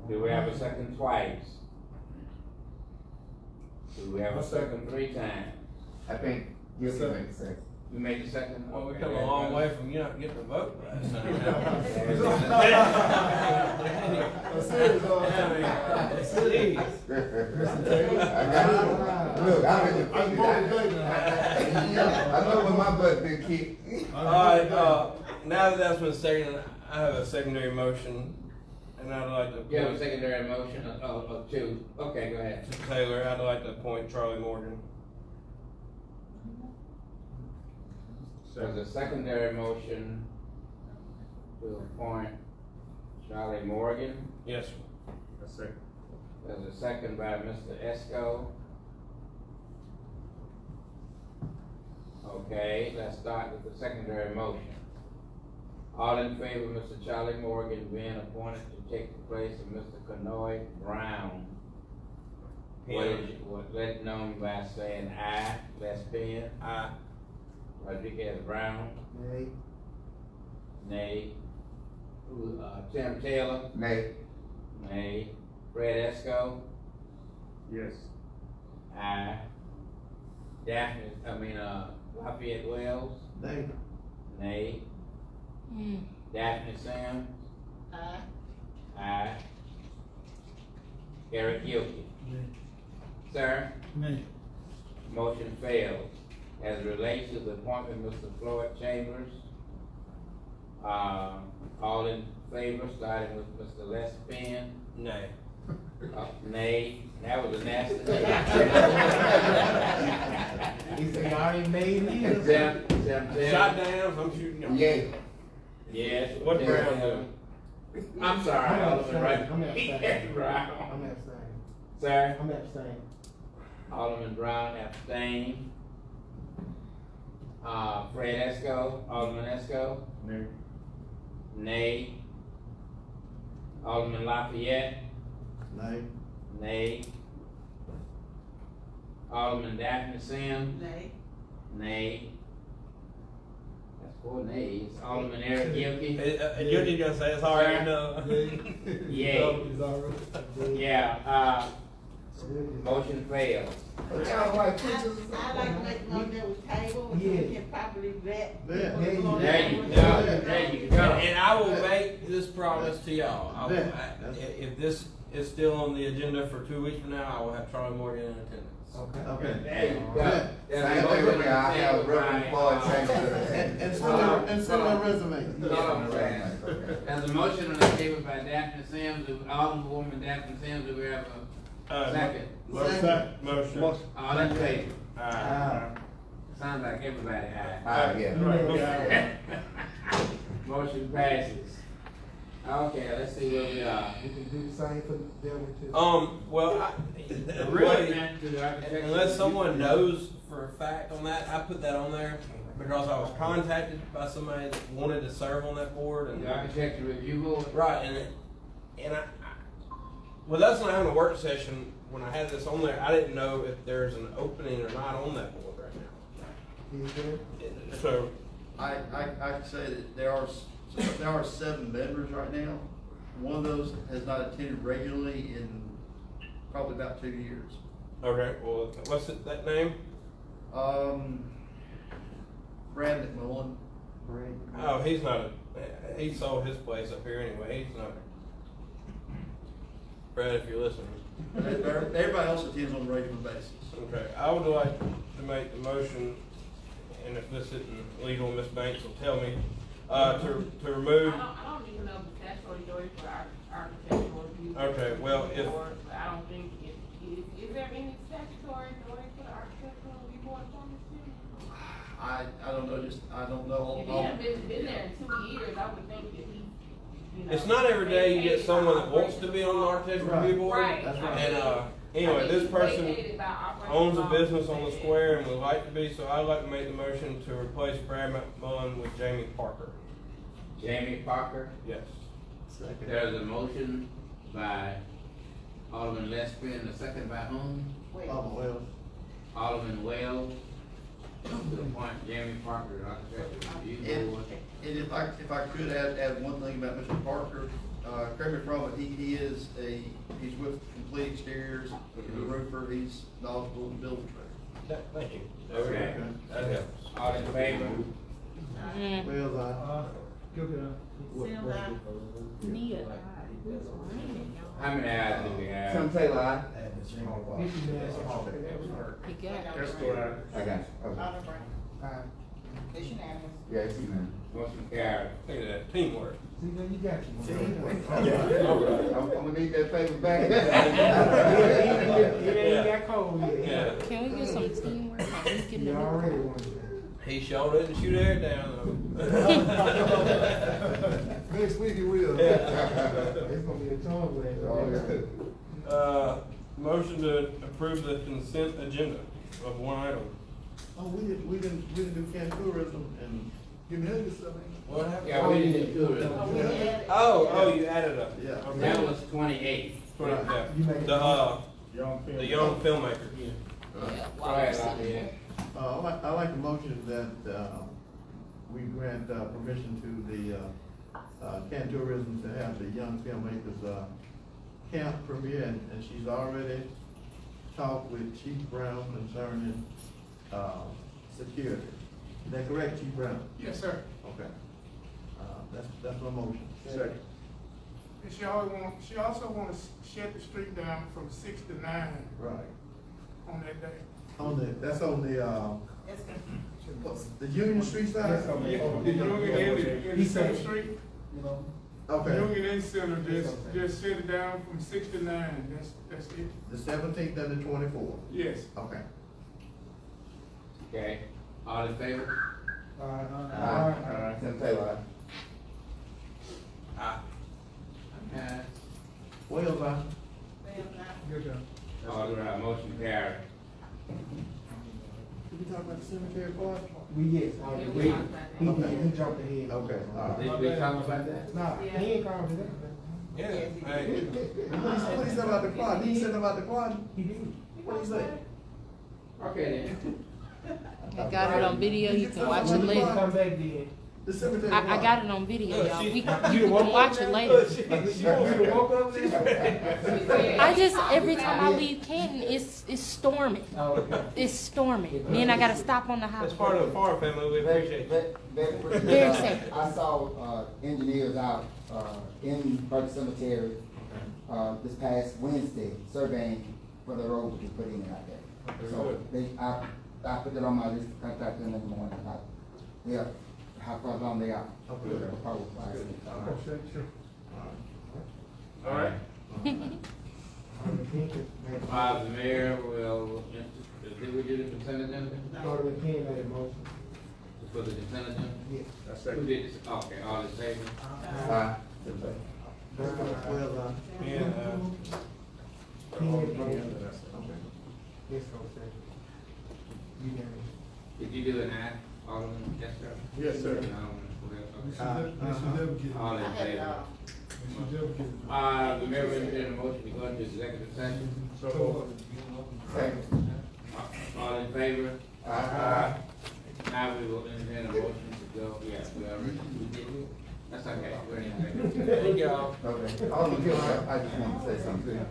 Do we have a second twice? Do we have a second 3 times? I think you can make a second. You made the second? Well, we Okay, come a that's long fine. way from you not getting a vote last time. Look, I'm in the I know when my butt been kicked. Alright, now that that's been seconded, I have a secondary motion, and I'd like to You have a appoint secondary motion of 2. Okay, go ahead. Taylor, I'd like to appoint Charlie Morgan. There's a secondary motion to appoint Charlie Morgan. Yes, A second. There's a second by Mr. Esco. Okay, let's start with the secondary motion. All in favor of Mr. Charlie Morgan being appointed to take the place of Mr. Kanoy Brown? Let it known by saying aye, Les Penn. Aye. Rodriguez Brown. Nay. Nay. Tim Taylor. Nay. Nay. Fred Esco. Yes. Aye. Lafayette Wells. Nay. Nay. Daphne Sims. Aye. Aye. Eric Gilkey. Sir? Nay. Motion fails. As it relates to the appointment of Mr. Floyd Chambers, all in favor, starting with Mr. Les Penn? Nay. Nay. That was a nasty. He said, I already made his. Shot down, I'm shooting you. Yeah. Yes. What Tim Brown Taylor. doing? I'm sorry, I'm Alderman abstaining. Right. Brown. I'm abstaining. Sir? I'm abstaining. Alderman Brown abstained. Fred Esco, Alderman Esco? Nay. Nay. Alderman Lafayette? Nay. Nay. Alderman Daphne Sims? Nay. Nay. That's 4 nays. Alderman Eric Gilkey? You're just gonna say it's already no. Yay. Yeah, motion fails. Y'all like I'd pictures? like to make a motion that we table, so we can properly vet. Vet. There you go, there you go. And I will make this promise to y'all. I will, Bet. if this is still on the agenda for 2 weeks from now, I will have Charlie Morgan in attendance. Okay. There you go. Bet. There's a Same thing motion with on me, the I have table, Reverend Floyd Brian. Chambers. And send their resume. There's a motion on the table by Daphne Sims, Alderwoman Daphne Sims, do we have a second? Motion. All in favor? Aye. Sounds like everybody aye. Yeah. Motion passes. Okay, let's see where we are. We can do the same for them too. Well, really, Appointment to the architecture unless someone review knows for a fact on that, I put that on there because I was contacted by somebody that wanted to serve on that board. board. And The architecture review board? right, and I with us not having a work session, when I had this on there, I didn't know if there's an opening or not on that board right now. So I can say that there are 7 members right now. One of those has not attended regularly in probably about 2 years. okay, well, what's that name? Brad McMillan. Oh, he's not he sold his place up here anyway, he's not. Brad, if you're listening. Everybody else attends on a regular basis. Okay, I would like to make the motion, and if this isn't legal, Ms. Banks will tell me, to remove. I don't even know the statutory authority for architectural review. Okay, well, if. I don't think is there any statutory authority for the architectural review board from this city? I don't know, I don't know. If he hasn't been there in 2 years, I would think that he, you know. It's not every day you get someone that wants to be on the architectural review board. Right. And, anyway, this person owns a business on the square and would like to be, so I'd like to make the motion to replace Brad McMullen with Jamie Parker. Jamie Parker? Yes. There's a motion by Alderman Lesby, a second by whom? Wells. Alderman Wells, to appoint Jamie Parker to architectural review board. And if I could add one thing about Mr. Parker, correct me if I'm wrong, but he's with Complete Exteriors, he's a roofer, he's knowledgeable in building trade. Thank you. Okay. That helps. All in favor? Wells, How many ayes do we have? Tim Taylor, aye. I got you. Okay. It's unanimous. Yeah, it's unanimous. Motion carried. Look at that, teamwork. See, now you got I'm gonna need that paper back. It ain't got cold yet. Yeah. Can we get some teamwork? You already won. He sure didn't shoot air down though. Next week you will. It's gonna be a tongue later. Motion to approve the consent agenda of one item. oh, we didn't do Canton tourism and. Give me that something. What happened? Yeah, we didn't do it. Oh, you added up. Yeah. Okay. That was 28. Yeah. You made The young filmmaker. Go ahead, Lafayette. I like the motion that, we grant, permission to the, Canton Tourism to have the young filmmakers, camp premiere, and she's already talked with Chief Brown concerning, security. Is that correct, Chief Brown? Yes, sir. Okay. That's my motion. Second. And she also wants to shut the street down from 6 to 9 Right. on that day. That's on the Union Street side? The Union and the Center Street. Okay. Union and Center, just shut it down from 6 to 9, that's it. The 17th and the 24th? Yes. Okay. Okay, all in favor? Aye. Tim Taylor, Ah. Aye. Wells, aye. Good job. All right, motion carried. Did we talk about the cemetery part? He jumped ahead. Okay, all right. Did we talk about that? Nah, he ain't called it that. Yeah. Hey. What he said about the quad? Did he say about the quad? He did. What did he say? Okay then. I got it on video, you can watch it later. Come back then. The cemetery I quad. got it on video, y'all. You You can woke watch it later. You woke up there? I just, every time I leave Canton, it's storming. Oh, okay. It's storming. Then I gotta stop on the That's highway. part of the farm family, we appreciate you. Very safe. I saw, engineers out, in Burke Cemetery, this past Wednesday, surveying for the road to be put in and out there. So I put it on my list to contact them in the morning. Yeah, how far along they are. Okay. All right. The mayor will, did we do the consent agenda? Alderman King made a motion. For the consent agenda? Yes. Who did this? Okay, all in favor? aye. Wells, aye. Yeah, King made a motion. Yes, sir. Unanimous. Did you do an aye, Alderman? Yes, sir. Yes, sir. All in favor? The mayor will entertain a motion to go into executive session. Second. All in favor? Aye. Now we will entertain a motion to go, yes, we already, we did it. That's okay, we're in executive. Thank y'all. Okay. Alderman Hill, I just want to say something.